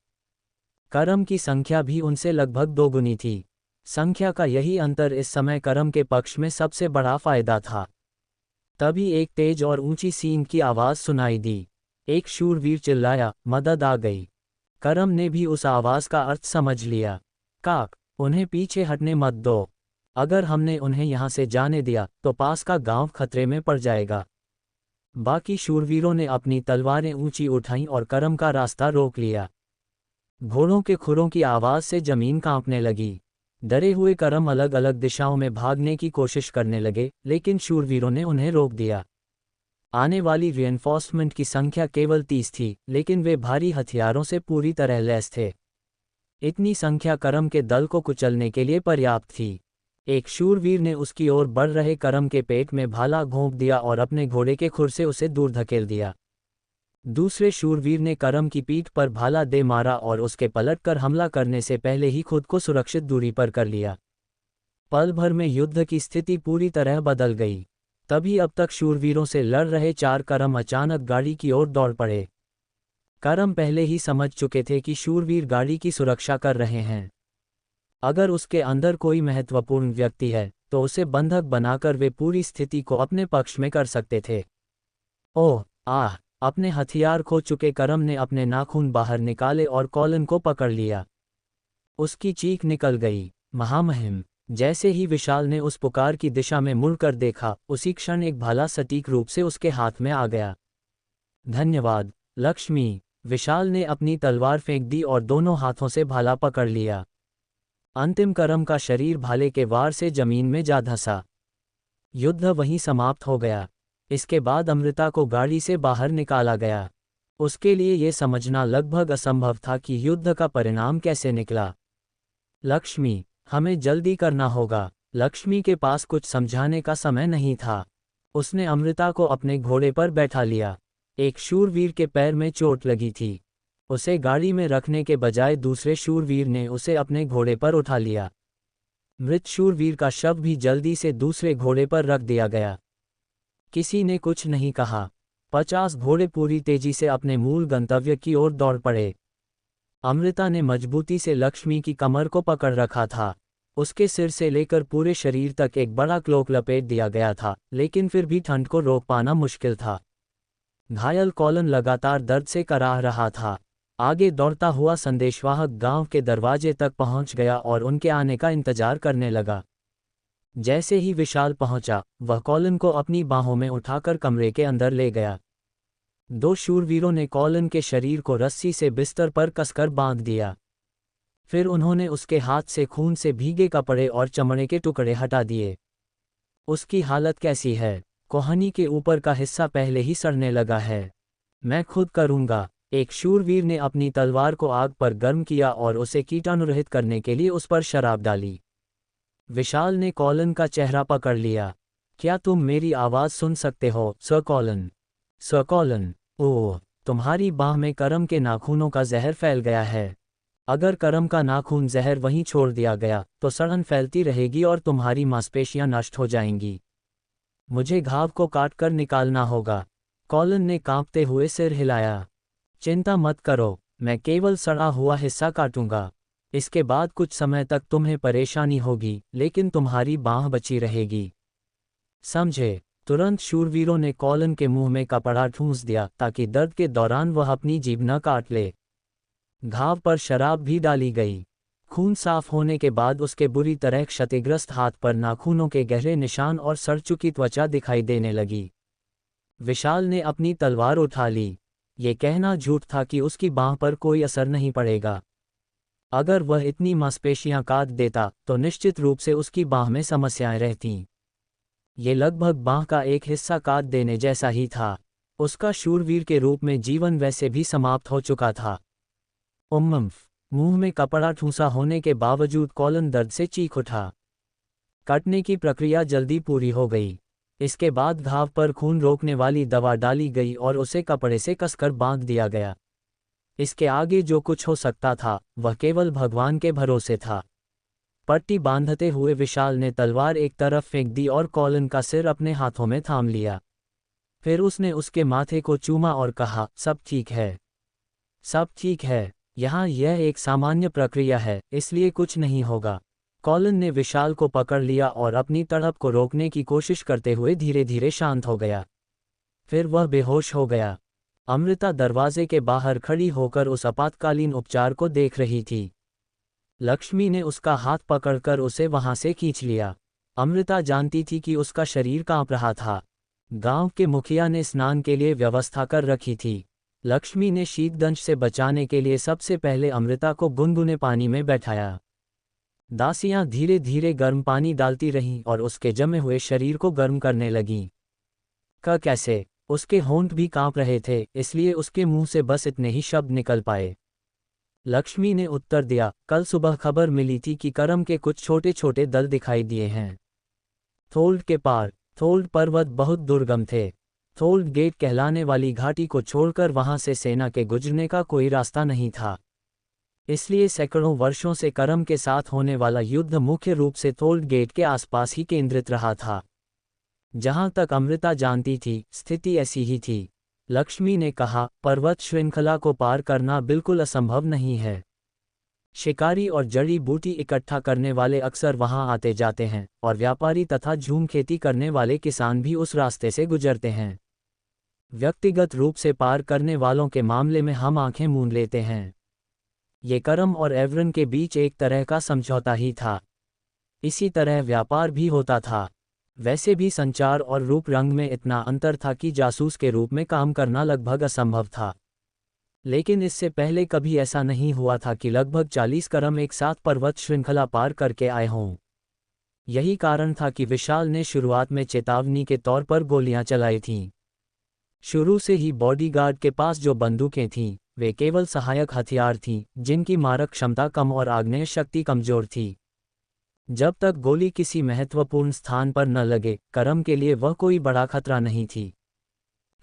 करम की संख्या भी उनसे लगभग दोगुनी थी। संख्या का यही अंतर इस समय करम के पक्ष में सबसे बड़ा फायदा था। तभी एक तेज और ऊंची सींग की आवाज सुनाई दी। एक शूरवीर चिल्लाया, मदद आ गई। करम ने भी उस आवाज का अर्थ समझ लिया। काक! उन्हें पीछे हटने मत दो। अगर हमने उन्हें यहां से जाने दिया तो पास का गांव खतरे में पड़ जाएगा। बाकी शूरवीरों ने अपनी तलवारें ऊंची उठाईं और करम का रास्ता रोक लिया। घोड़ों के खुरों की आवाज से जमीन कांपने लगी। डरे हुए करम अलग अलग दिशाओं में भागने की कोशिश करने लगे, लेकिन शूरवीरों ने उन्हें रोक दिया। आने वाली रिएंफोर्समेंट की संख्या केवल 30 थी, लेकिन वे भारी हथियारों से पूरी तरह लैस थे। इतनी संख्या करम के दल को कुचलने के लिए पर्याप्त थी। एक शूरवीर ने उसकी ओर बढ़ रहे करम के पेट में भाला घोंप दिया और अपने घोड़े के खुर से उसे दूर धकेल दिया। दूसरे शूरवीर ने करम की पीठ पर भाला दे मारा और उसके पलटकर हमला करने से पहले ही खुद को सुरक्षित दूरी पर कर लिया। पल भर में युद्ध की स्थिति पूरी तरह बदल गई। तभी अब तक शूरवीरों से लड़ रहे 4 करम अचानक गाड़ी की ओर दौड़ पड़े। करम पहले ही समझ चुके थे कि शूरवीर गाड़ी की सुरक्षा कर रहे हैं। अगर उसके अंदर कोई महत्वपूर्ण व्यक्ति है तो उसे बंधक बनाकर वे पूरी स्थिति को अपने पक्ष में कर सकते थे। ओह आह! अपने हथियार खो चुके करम ने अपने नाखून बाहर निकाले और कॉलिन को पकड़ लिया। उसकी चीख निकल गई, महामहिम! जैसे ही विशाल ने उस पुकार की दिशा में मुड़कर देखा, उसी क्षण एक भाला सटीक रूप से उसके हाथ में आ गया। धन्यवाद, लक्ष्मी! विशाल ने अपनी तलवार फेंक दी और दोनों हाथों से भाला पकड़ लिया। अंतिम करम का शरीर भाले के वार से जमीन में जा धंसा। युद्ध वहीं समाप्त हो गया। इसके बाद अमृता को गाड़ी से बाहर निकाला गया। उसके लिए यह समझना लगभग असंभव था कि युद्ध का परिणाम कैसे निकला। लक्ष्मी, हमें जल्दी करना होगा। लक्ष्मी के पास कुछ समझाने का समय नहीं था। उसने अमृता को अपने घोड़े पर बैठा लिया। एक शूरवीर के पैर में चोट लगी थी। उसे गाड़ी में रखने के बजाय दूसरे शूरवीर ने उसे अपने घोड़े पर उठा लिया। मृत शूरवीर का शव भी जल्दी से दूसरे घोड़े पर रख दिया गया। किसी ने कुछ नहीं कहा। 50 घोड़े पूरी तेजी से अपने मूल गंतव्य की ओर दौड़ पड़े। अमृता ने मजबूती से लक्ष्मी की कमर को पकड़ रखा था। उसके सिर से लेकर पूरे शरीर तक एक बड़ा क्लोक लपेट दिया गया था, लेकिन फिर भी ठंड को रोक पाना मुश्किल था। घायल कॉलन लगातार दर्द से कराह रहा था। आगे दौड़ता हुआ संदेशवाहक गांव के दरवाजे तक पहुंच गया और उनके आने का इंतजार करने लगा। जैसे ही विशाल पहुंचा, वह कॉलन को अपनी बाहों में उठाकर कमरे के अंदर ले गया। 2 शूरवीरों ने कॉलन के शरीर को रस्सी से बिस्तर पर कसकर बांध दिया। फिर उन्होंने उसके हाथ से खून से भीगे कपड़े और चमड़े के टुकड़े हटा दिए। उसकी हालत कैसी है? कोहनी के ऊपर का हिस्सा पहले ही सड़ने लगा है। मैं खुद करूंगा, एक शूरवीर ने अपनी तलवार को आग पर गर्म किया और उसे कीटाणुरहित करने के लिए उस पर शराब डाली। विशाल ने कॉलन का चेहरा पकड़ लिया। क्या तुम मेरी आवाज़ सुन सकते हो, सर कॉलन? सर कॉलन, ओह, तुम्हारी बाह में करम के नाखूनों का जहर फैल गया है। अगर करम का नाखून जहर वहीं छोड़ दिया गया तो सड़न फैलती रहेगी और तुम्हारी मांसपेशियां नष्ट हो जाएंगी। मुझे घाव को काट कर निकालना होगा। कॉलन ने कांपते हुए सिर हिलाया। चिंता मत करो, मैं केवल सड़ा हुआ हिस्सा काटूंगा। इसके बाद कुछ समय तक तुम्हें परेशानी होगी, लेकिन तुम्हारी बाँह बची रहेगी। समझे? तुरंत शूरवीरों ने कॉलन के मुंह में कपड़ा ठूंस दिया ताकि दर्द के दौरान वह अपनी जीभ न काट ले। घाव पर शराब भी डाली गई। खून साफ होने के बाद उसके बुरी तरह क्षतिग्रस्त हाथ पर नाखूनों के गहरे निशान और सड़ चुकी त्वचा दिखाई देने लगी। विशाल ने अपनी तलवार उठा ली। ये कहना झूठ था कि उसकी बाँह पर कोई असर नहीं पड़ेगा। अगर वह इतनी मांसपेशियां काट देता तो निश्चित रूप से उसकी बाँह में समस्याएं रहतीं। ये लगभग बाँह का एक हिस्सा काट देने जैसा ही था। उसका शूरवीर के रूप में जीवन वैसे भी समाप्त हो चुका था। उम्मफ! मुंह में कपड़ा ठूंसा होने के बावजूद कॉलन दर्द से चीख उठा। कटने की प्रक्रिया जल्दी पूरी हो गई। इसके बाद घाव पर खून रोकने वाली दवा डाली गई और उसे कपड़े से कसकर बांध दिया गया। इसके आगे जो कुछ हो सकता था वह केवल भगवान के भरोसे था। पट्टी बांधते हुए विशाल ने तलवार एक तरफ फेंक दी और कॉलन का सिर अपने हाथों में थाम लिया। फिर उसने उसके माथे को चूमा और कहा, सब ठीक है, सब ठीक है। यहाँ यह एक सामान्य प्रक्रिया है, इसलिए कुछ नहीं होगा। कॉलन ने विशाल को पकड़ लिया और अपनी तड़प को रोकने की कोशिश करते हुए धीरे धीरे शांत हो गया। फिर वह बेहोश हो गया। अमृता दरवाजे के बाहर खड़ी होकर उस आपातकालीन उपचार को देख रही थी। लक्ष्मी ने उसका हाथ पकड़कर उसे वहां से खींच लिया। अमृता जानती थी कि उसका शरीर कांप रहा था। गांव के मुखिया ने स्नान के लिए व्यवस्था कर रखी थी। लक्ष्मी ने शीतदंश से बचाने के लिए सबसे पहले अमृता को गुनगुने पानी में बैठाया। दासियां धीरे धीरे गर्म पानी डालती रहीं और उसके जमे हुए शरीर को गर्म करने लगीं। कैसे? उसके होंठ भी कांप रहे थे, इसलिए उसके मुंह से बस इतने ही शब्द निकल पाए। लक्ष्मी ने उत्तर दिया, कल सुबह खबर मिली थी कि करम के कुछ छोटे छोटे दल दिखाई दिए हैं। थोल्ड के पार। थोल्ड पर्वत बहुत दुर्गम थे। थोल्ड गेट कहलाने वाली घाटी को छोड़कर वहां से सेना के गुजरने का कोई रास्ता नहीं था। इसलिए सैकड़ों वर्षों से करम के साथ होने वाला युद्ध मुख्य रूप से थोल्ड गेट के आसपास ही केंद्रित रहा था। जहां तक अमृता जानती थी, स्थिति ऐसी ही थी। लक्ष्मी ने कहा, पर्वत श्रृंखला को पार करना बिल्कुल असंभव नहीं है। शिकारी और जड़ी बूटी इकट्ठा करने वाले अक्सर वहां आते जाते हैं और व्यापारी तथा झूम खेती करने वाले किसान भी उस रास्ते से गुजरते हैं। व्यक्तिगत रूप से पार करने वालों के मामले में हम आंखें मूंद लेते हैं। ये करम और एवरन के बीच एक तरह का समझौता ही था। इसी तरह व्यापार भी होता था। वैसे भी संचार और रूप रंग में इतना अंतर था कि जासूस के रूप में काम करना लगभग असंभव था। लेकिन इससे पहले कभी ऐसा नहीं हुआ था कि लगभग 40 करम एक साथ पर्वत श्रृंखला पार करके आए हों। यही कारण था कि विशाल ने शुरुआत में चेतावनी के तौर पर गोलियां चलाई थीं। शुरू से ही बॉडीगार्ड के पास जो बंदूकें थीं, वे केवल सहायक हथियार थीं, जिनकी मारक क्षमता कम और आग्नेय शक्ति कमजोर थी। जब तक गोली किसी महत्वपूर्ण स्थान पर न लगे, करम के लिए वह कोई बड़ा खतरा नहीं थी।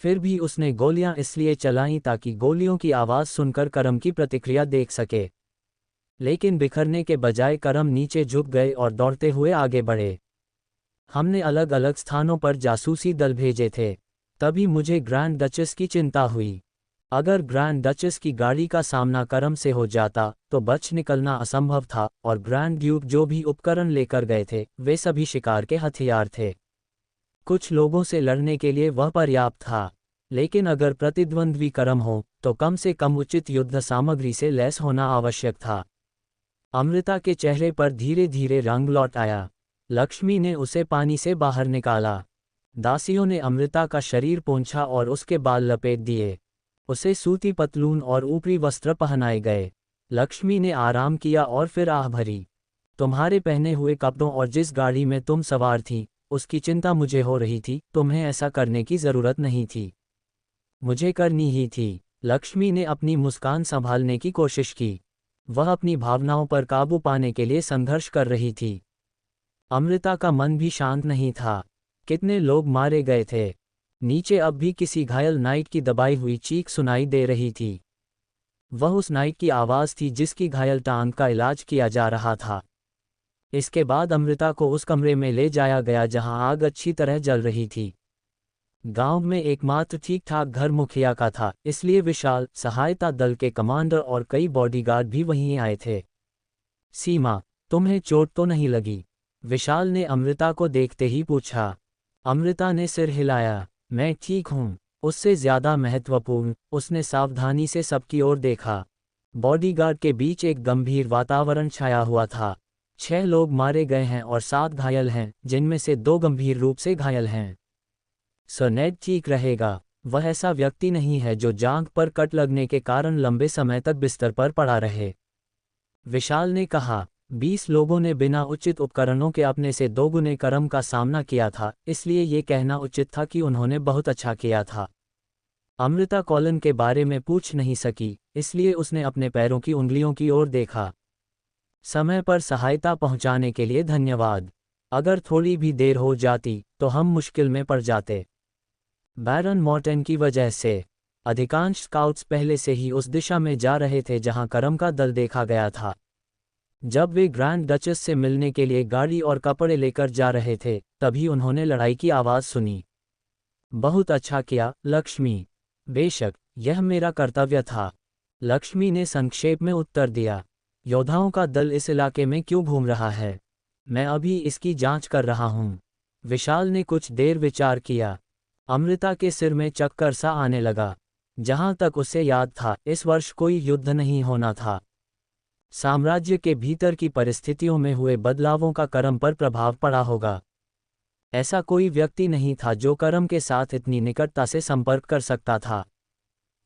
फिर भी उसने गोलियां इसलिए चलाईं ताकि गोलियों की आवाज़ सुनकर करम की प्रतिक्रिया देख सके। लेकिन बिखरने के बजाय करम नीचे झुक गए और दौड़ते हुए आगे बढ़े। हमने अलग अलग स्थानों पर जासूसी दल भेजे थे। तभी मुझे ग्रैंड डचेस की चिंता हुई। अगर ग्रैंड डचेस की गाड़ी का सामना करम से हो जाता तो बच निकलना असंभव था, और ग्रैंड ड्यूक जो भी उपकरण लेकर गए थे वे सभी शिकार के हथियार थे। कुछ लोगों से लड़ने के लिए वह पर्याप्त था, लेकिन अगर प्रतिद्वंद्वी करम हो तो कम से कम उचित युद्ध सामग्री से लैस होना आवश्यक था। अमृता के चेहरे पर धीरे धीरे रंग लौट आया। लक्ष्मी ने उसे पानी से बाहर निकाला। दासियों ने अमृता का शरीर पोंछा और उसके बाल लपेट दिए। उसे सूती पतलून और ऊपरी वस्त्र पहनाए गए। लक्ष्मी ने आराम किया और फिर आह भरी। तुम्हारे पहने हुए कपड़ों और जिस गाड़ी में तुम सवार थी, उसकी चिंता मुझे हो रही थी। तुम्हें ऐसा करने की जरूरत नहीं थी, मुझे करनी ही थी। लक्ष्मी ने अपनी मुस्कान संभालने की कोशिश की। वह अपनी भावनाओं पर काबू पाने के लिए संघर्ष कर रही थी। अमृता का मन भी शांत नहीं था। कितने लोग मारे गए थे। नीचे अब भी किसी घायल नाइट की दबाई हुई चीख सुनाई दे रही थी। वह उस नाइट की आवाज़ थी जिसकी घायल टांग का इलाज किया जा रहा था। इसके बाद अमृता को उस कमरे में ले जाया गया जहां आग अच्छी तरह जल रही थी। गांव में एकमात्र ठीक ठाक घर मुखिया का था, इसलिए विशाल, सहायता दल के कमांडर और कई बॉडीगार्ड भी वहीं आए थे। सीमा, तुम्हें चोट तो नहीं लगी? विशाल ने अमृता को देखते ही पूछा। अमृता ने सिर हिलाया। मैं ठीक हूँ। उससे ज्यादा महत्वपूर्ण, उसने सावधानी से सबकी ओर देखा। बॉडीगार्ड के बीच एक गंभीर वातावरण छाया हुआ था। 6 लोग मारे गए हैं और 7 घायल हैं, जिनमें से 2 गंभीर रूप से घायल हैं। सर नेड ठीक रहेगा। वह ऐसा व्यक्ति नहीं है जो जांघ पर कट लगने के कारण लंबे समय तक बिस्तर पर पड़ा रहे, विशाल ने कहा। 20 लोगों ने बिना उचित उपकरणों के अपने से 2 गुने कर्म का सामना किया था, इसलिए ये कहना उचित था कि उन्होंने बहुत अच्छा किया था। अमृता कॉलन के बारे में पूछ नहीं सकी, इसलिए उसने अपने पैरों की उंगलियों की ओर देखा। समय पर सहायता पहुंचाने के लिए धन्यवाद। अगर थोड़ी भी देर हो जाती तो हम मुश्किल में पड़ जाते। बैरन मॉर्टन की वजह से अधिकांश स्काउट्स पहले से ही उस दिशा में जा रहे थे जहां कर्म का दल देखा गया था। जब वे ग्रैंड डचेस से मिलने के लिए गाड़ी और कपड़े लेकर जा रहे थे, तभी उन्होंने लड़ाई की आवाज़ सुनी। बहुत अच्छा किया, लक्ष्मी। बेशक, यह मेरा कर्तव्य था, लक्ष्मी ने संक्षेप में उत्तर दिया। योद्धाओं का दल इस इलाके में क्यों घूम रहा है? मैं अभी इसकी जांच कर रहा हूं। विशाल ने कुछ देर विचार किया। अमृता के सिर में चक्कर सा आने लगा। जहां तक उसे याद था, इस वर्ष कोई युद्ध नहीं होना था। साम्राज्य के भीतर की परिस्थितियों में हुए बदलावों का कर्म पर प्रभाव पड़ा होगा। ऐसा कोई व्यक्ति नहीं था जो कर्म के साथ इतनी निकटता से संपर्क कर सकता था।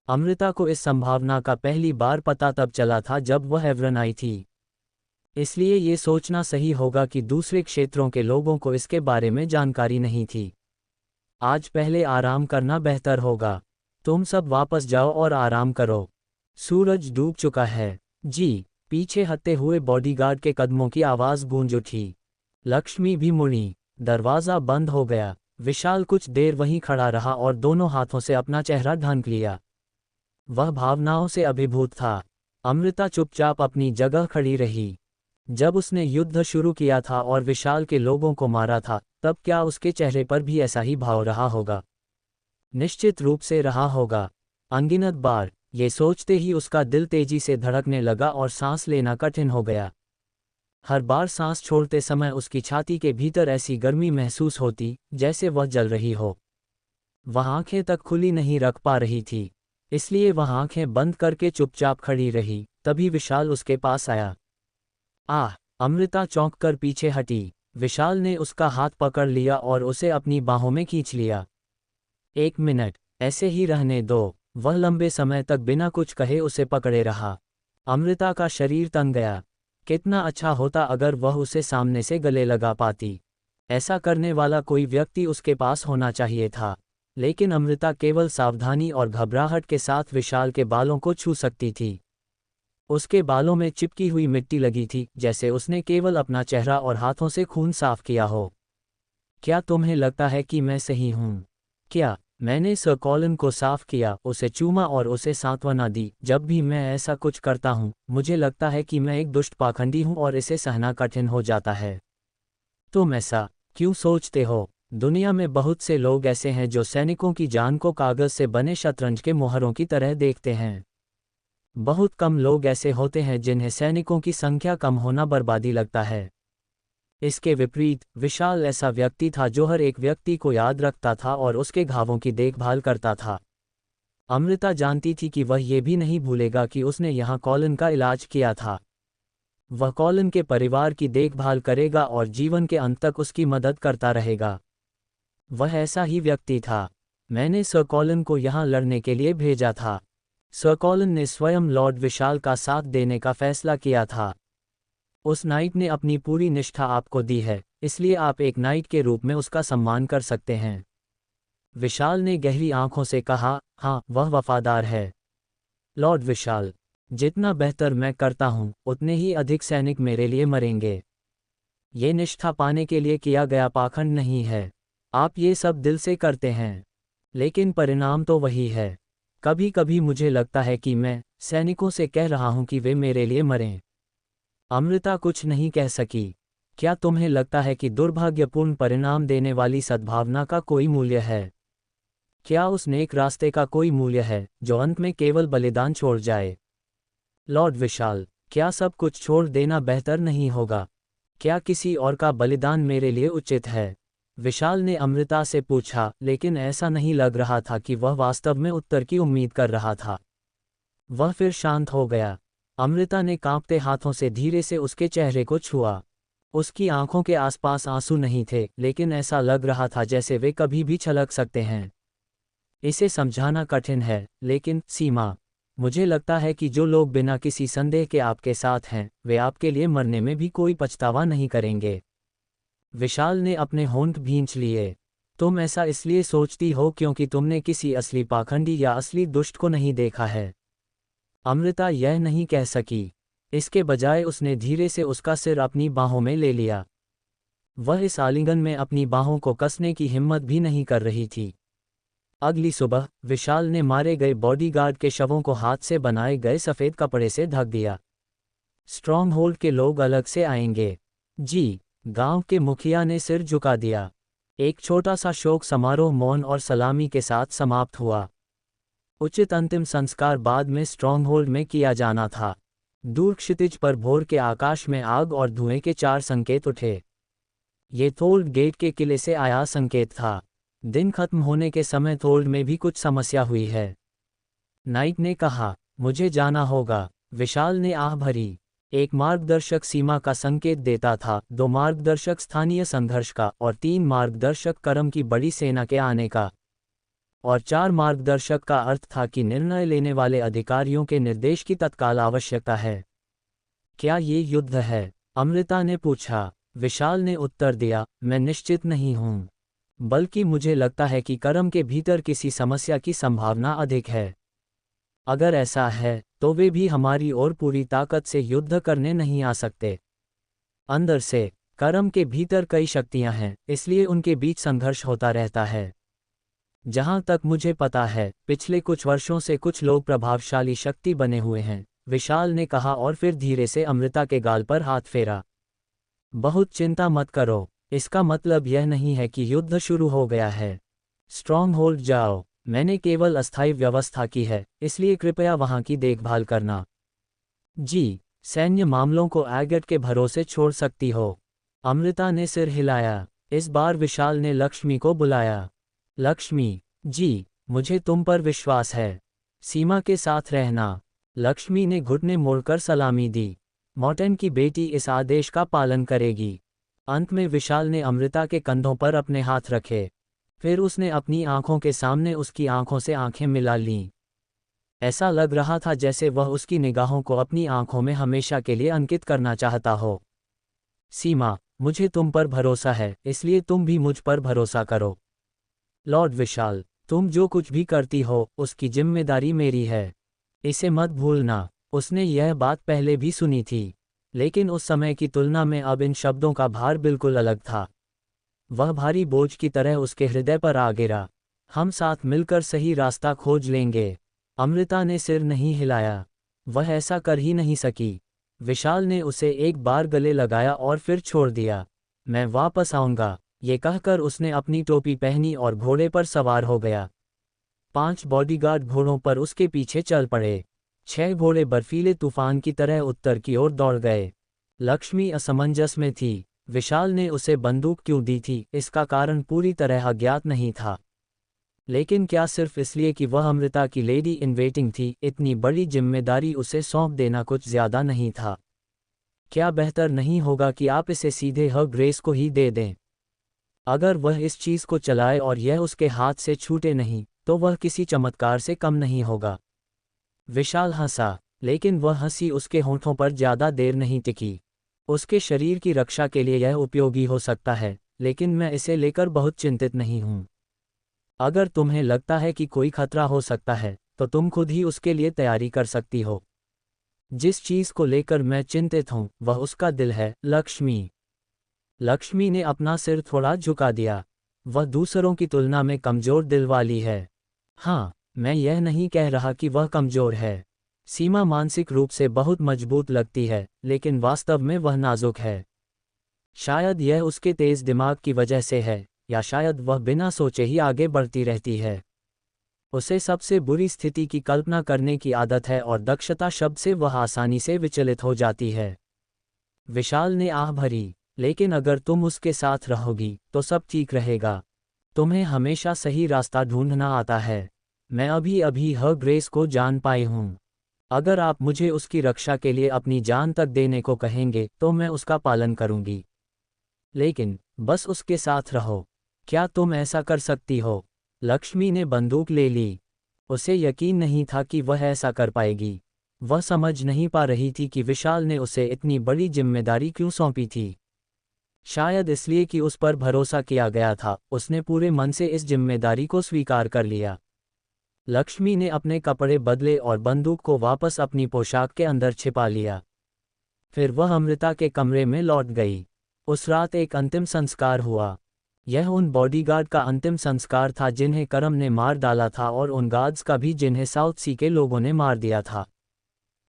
अमृता को इस संभावना का पहली बार पता तब चला था जब वह एवरन आई थी। इसलिए ये सोचना सही होगा कि दूसरे क्षेत्रों के लोगों को इसके बारे में जानकारी नहीं थी। आज पहले आराम करना बेहतर होगा। तुम सब वापस जाओ और आराम करो। सूरज डूब चुका है। जी। पीछे हटते हुए बॉडीगार्ड के कदमों की आवाज़ गूंज उठी। लक्ष्मी भी मुड़ी। दरवाज़ा बंद हो गया। विशाल कुछ देर वहीं खड़ा रहा और दोनों हाथों से अपना चेहरा ढांक लिया। वह भावनाओं से अभिभूत था। अमृता चुपचाप अपनी जगह खड़ी रही। जब उसने युद्ध शुरू किया था और विशाल के लोगों को मारा था, तब क्या उसके चेहरे पर भी ऐसा ही भाव रहा होगा? निश्चित रूप से रहा होगा। अनगिनत बार ये सोचते ही उसका दिल तेजी से धड़कने लगा और सांस लेना कठिन हो गया। हर बार सांस छोड़ते समय उसकी छाती के भीतर ऐसी गर्मी महसूस होती जैसे वह जल रही हो। वह आंखें तक खुली नहीं रख पा रही थी, इसलिए वह आंखें बंद करके चुपचाप खड़ी रही। तभी विशाल उसके पास आया। आह! अमृता चौंक कर पीछे हटी। विशाल ने उसका हाथ पकड़ लिया और उसे अपनी बाहों में खींच लिया। 1 मिनट, ऐसे ही रहने दो। वह लंबे समय तक बिना कुछ कहे उसे पकड़े रहा। अमृता का शरीर तंग गया। कितना अच्छा होता अगर वह उसे सामने से गले लगा पाती। ऐसा करने वाला कोई व्यक्ति उसके पास होना चाहिए था, लेकिन अमृता केवल सावधानी और घबराहट के साथ विशाल के बालों को छू सकती थी। उसके बालों में चिपकी हुई मिट्टी लगी थी, जैसे उसने केवल अपना चेहरा और हाथों से खून साफ किया हो। क्या तुम्हें लगता है कि मैं सही हूँ? क्या? मैंने सर कॉलन को साफ किया, उसे चूमा और उसे सांत्वना दी। जब भी मैं ऐसा कुछ करता हूँ, मुझे लगता है कि मैं एक दुष्ट पाखंडी हूँ और इसे सहना कठिन हो जाता है। तुम ऐसा क्यों सोचते हो? दुनिया में बहुत से लोग ऐसे हैं जो सैनिकों की जान को कागज से बने शतरंज के मोहरों की तरह देखते हैं। बहुत कम लोग ऐसे होते हैं जिन्हें सैनिकों की संख्या कम होना बर्बादी लगता है। इसके विपरीत, विशाल ऐसा व्यक्ति था जो हर एक व्यक्ति को याद रखता था और उसके घावों की देखभाल करता था। अमृता जानती थी कि वह ये भी नहीं भूलेगा कि उसने यहाँ कॉलन का इलाज किया था। वह कॉलन के परिवार की देखभाल करेगा और जीवन के अंत तक उसकी मदद करता रहेगा। वह ऐसा ही व्यक्ति था। मैंने सर कॉलन को यहाँ लड़ने के लिए भेजा था। सर कॉलन ने स्वयं लॉर्ड विशाल का साथ देने का फैसला किया था। उस नाइट ने अपनी पूरी निष्ठा आपको दी है, इसलिए आप एक नाइट के रूप में उसका सम्मान कर सकते हैं। विशाल ने गहरी आंखों से कहा, हाँ, वह वफादार है। लॉर्ड विशाल, जितना बेहतर मैं करता हूँ उतने ही अधिक सैनिक मेरे लिए मरेंगे। ये निष्ठा पाने के लिए किया गया पाखंड नहीं है। आप ये सब दिल से करते हैं, लेकिन परिणाम तो वही है। कभी कभी मुझे लगता है कि मैं सैनिकों से कह रहा हूं कि वे मेरे लिए मरें। अमृता कुछ नहीं कह सकी। क्या तुम्हें लगता है कि दुर्भाग्यपूर्ण परिणाम देने वाली सद्भावना का कोई मूल्य है? क्या उस नेक रास्ते का कोई मूल्य है जो अंत में केवल बलिदान छोड़ जाए? लॉर्ड विशाल, क्या सब कुछ छोड़ देना बेहतर नहीं होगा? क्या किसी और का बलिदान मेरे लिए उचित है? विशाल ने अमृता से पूछा, लेकिन ऐसा नहीं लग रहा था कि वह वास्तव में उत्तर की उम्मीद कर रहा था। वह फिर शांत हो गया। अमृता ने कांपते हाथों से धीरे से उसके चेहरे को छुआ। उसकी आंखों के आसपास आंसू नहीं थे, लेकिन ऐसा लग रहा था जैसे वे कभी भी छलक सकते हैं। इसे समझाना कठिन है, लेकिन सीमा, मुझे लगता है कि जो लोग बिना किसी संदेह के आपके साथ हैं, वे आपके लिए मरने में भी कोई पछतावा नहीं करेंगे। विशाल ने अपने होंठ भींच लिए। तुम ऐसा इसलिए सोचती हो क्योंकि तुमने किसी असली पाखंडी या असली दुष्ट को नहीं देखा है। अमृता यह नहीं कह सकी। इसके बजाय उसने धीरे से उसका सिर अपनी बाहों में ले लिया। वह इस आलिंगन में अपनी बाहों को कसने की हिम्मत भी नहीं कर रही थी। अगली सुबह विशाल ने मारे गए बॉडीगार्ड के शवों को हाथ से बनाए गए सफ़ेद कपड़े से ढक दिया। स्ट्रॉन्ग होल्ड के लोग अलग से आएंगे। जी, गांव के मुखिया ने सिर झुका दिया। एक छोटा सा शोक समारोह मौन और सलामी के साथ समाप्त हुआ। उचित अंतिम संस्कार बाद में स्ट्रॉन्गहोल्ड में किया जाना था। दूर क्षितिज पर भोर के आकाश में आग और धुएं के 4 संकेत उठे। ये थोल्ड गेट के किले से आया संकेत था। दिन खत्म होने के समय थोल्ड में भी कुछ समस्या हुई है। नाइट ने कहा, मुझे जाना होगा। विशाल ने आह भरी। एक मार्गदर्शक सीमा का संकेत देता था, 2 मार्गदर्शक स्थानीय संघर्ष का, और 3 मार्गदर्शक कर्म की बड़ी सेना के आने का, और 4 मार्गदर्शक का अर्थ था कि निर्णय लेने वाले अधिकारियों के निर्देश की तत्काल आवश्यकता है। क्या ये युद्ध है? अमृता ने पूछा। विशाल ने उत्तर दिया, मैं निश्चित नहीं हूँ, बल्कि मुझे लगता है कि कर्म के भीतर किसी समस्या की संभावना अधिक है। अगर ऐसा है तो वे भी हमारी ओर पूरी ताकत से युद्ध करने नहीं आ सकते। अंदर से कर्म के भीतर कई शक्तियां हैं, इसलिए उनके बीच संघर्ष होता रहता है। जहां तक मुझे पता है, पिछले कुछ वर्षों से कुछ लोग प्रभावशाली शक्ति बने हुए हैं, विशाल ने कहा और फिर धीरे से अमृता के गाल पर हाथ फेरा। बहुत चिंता मत करो, इसका मतलब यह नहीं है कि युद्ध शुरू हो गया है। स्ट्रॉन्ग होल्ड जाओ। मैंने केवल अस्थायी व्यवस्था की है, इसलिए कृपया वहां की देखभाल करना। जी, सैन्य मामलों को एगेट के भरोसे छोड़ सकती हो। अमृता ने सिर हिलाया। इस बार विशाल ने लक्ष्मी को बुलाया। लक्ष्मी, जी, मुझे तुम पर विश्वास है। सीमा के साथ रहना। लक्ष्मी ने घुटने मोड़कर सलामी दी। मॉर्टन की बेटी इस आदेश का पालन करेगी। अंत में विशाल ने अमृता के कंधों पर अपने हाथ रखे। फिर उसने अपनी आंखों के सामने उसकी आंखों से आंखें मिला लीं। ऐसा लग रहा था जैसे वह उसकी निगाहों को अपनी आंखों में हमेशा के लिए अंकित करना चाहता हो। सीमा, मुझे तुम पर भरोसा है, इसलिए तुम भी मुझ पर भरोसा करो। लॉर्ड विशाल, तुम जो कुछ भी करती हो, उसकी जिम्मेदारी मेरी है। इसे मत भूलना। उसने यह बात पहले भी सुनी थी, लेकिन उस समय की तुलना में अब इन शब्दों का भार बिल्कुल अलग था। वह भारी बोझ की तरह उसके हृदय पर आ गिरा। हम साथ मिलकर सही रास्ता खोज लेंगे। अमृता ने सिर नहीं हिलाया। वह ऐसा कर ही नहीं सकी। विशाल ने उसे एक बार गले लगाया और फिर छोड़ दिया। मैं वापस आऊंगा, ये कहकर उसने अपनी टोपी पहनी और घोड़े पर सवार हो गया। 5 बॉडीगार्ड घोड़ों पर उसके पीछे चल पड़े। 6 घोड़े बर्फीले तूफान की तरह उत्तर की ओर दौड़ गए। लक्ष्मी असमंजस में थी। विशाल ने उसे बंदूक क्यों दी थी, इसका कारण पूरी तरह अज्ञात नहीं था। लेकिन क्या सिर्फ इसलिए कि वह अमृता की लेडी इन वेटिंग थी, इतनी बड़ी जिम्मेदारी उसे सौंप देना कुछ ज्यादा नहीं था? क्या बेहतर नहीं होगा कि आप इसे सीधे हर ग्रेस को ही दे दें? अगर वह इस चीज को चलाए और यह उसके हाथ से छूटे नहीं, तो वह किसी चमत्कार से कम नहीं होगा। विशाल हंसा, लेकिन वह हंसी उसके होंठों पर ज्यादा देर नहीं टिकी। उसके शरीर की रक्षा के लिए यह उपयोगी हो सकता है, लेकिन मैं इसे लेकर बहुत चिंतित नहीं हूं। अगर तुम्हें लगता है कि कोई खतरा हो सकता है, तो तुम खुद ही उसके लिए तैयारी कर सकती हो। जिस चीज को लेकर मैं चिंतित हूं वह उसका दिल है, लक्ष्मी। लक्ष्मी ने अपना सिर थोड़ा झुका दिया। वह दूसरों की तुलना में कमजोर दिल वाली है। हाँ, मैं यह नहीं कह रहा कि वह कमजोर है। सीमा मानसिक रूप से बहुत मजबूत लगती है, लेकिन वास्तव में वह नाजुक है। शायद यह उसके तेज दिमाग की वजह से है, या शायद वह बिना सोचे ही आगे बढ़ती रहती है। उसे सबसे बुरी स्थिति की कल्पना करने की आदत है और दक्षता शब्द से वह आसानी से विचलित हो जाती है। विशाल ने आह भरी, लेकिन अगर तुम उसके साथ रहोगी तो सब ठीक रहेगा। तुम्हें हमेशा सही रास्ता ढूंढना आता है। मैं अभी अभी हर ग्रेस को जान पाई हूँ। अगर आप मुझे उसकी रक्षा के लिए अपनी जान तक देने को कहेंगे तो मैं उसका पालन करूंगी। लेकिन बस उसके साथ रहो। क्या तुम ऐसा कर सकती हो? लक्ष्मी ने बंदूक ले ली। उसे यकीन नहीं था कि वह ऐसा कर पाएगी। वह समझ नहीं पा रही थी कि विशाल ने उसे इतनी बड़ी जिम्मेदारी क्यों सौंपी थी। शायद इसलिए कि उस पर भरोसा किया गया था, उसने पूरे मन से इस जिम्मेदारी को स्वीकार कर लिया। लक्ष्मी ने अपने कपड़े बदले और बंदूक को वापस अपनी पोशाक के अंदर छिपा लिया। फिर वह अमृता के कमरे में लौट गई। उस रात एक अंतिम संस्कार हुआ। यह उन बॉडीगार्ड का अंतिम संस्कार था जिन्हें करम ने मार डाला था, और उन गार्ड्स का भी जिन्हें साउथ सी के लोगों ने मार दिया था।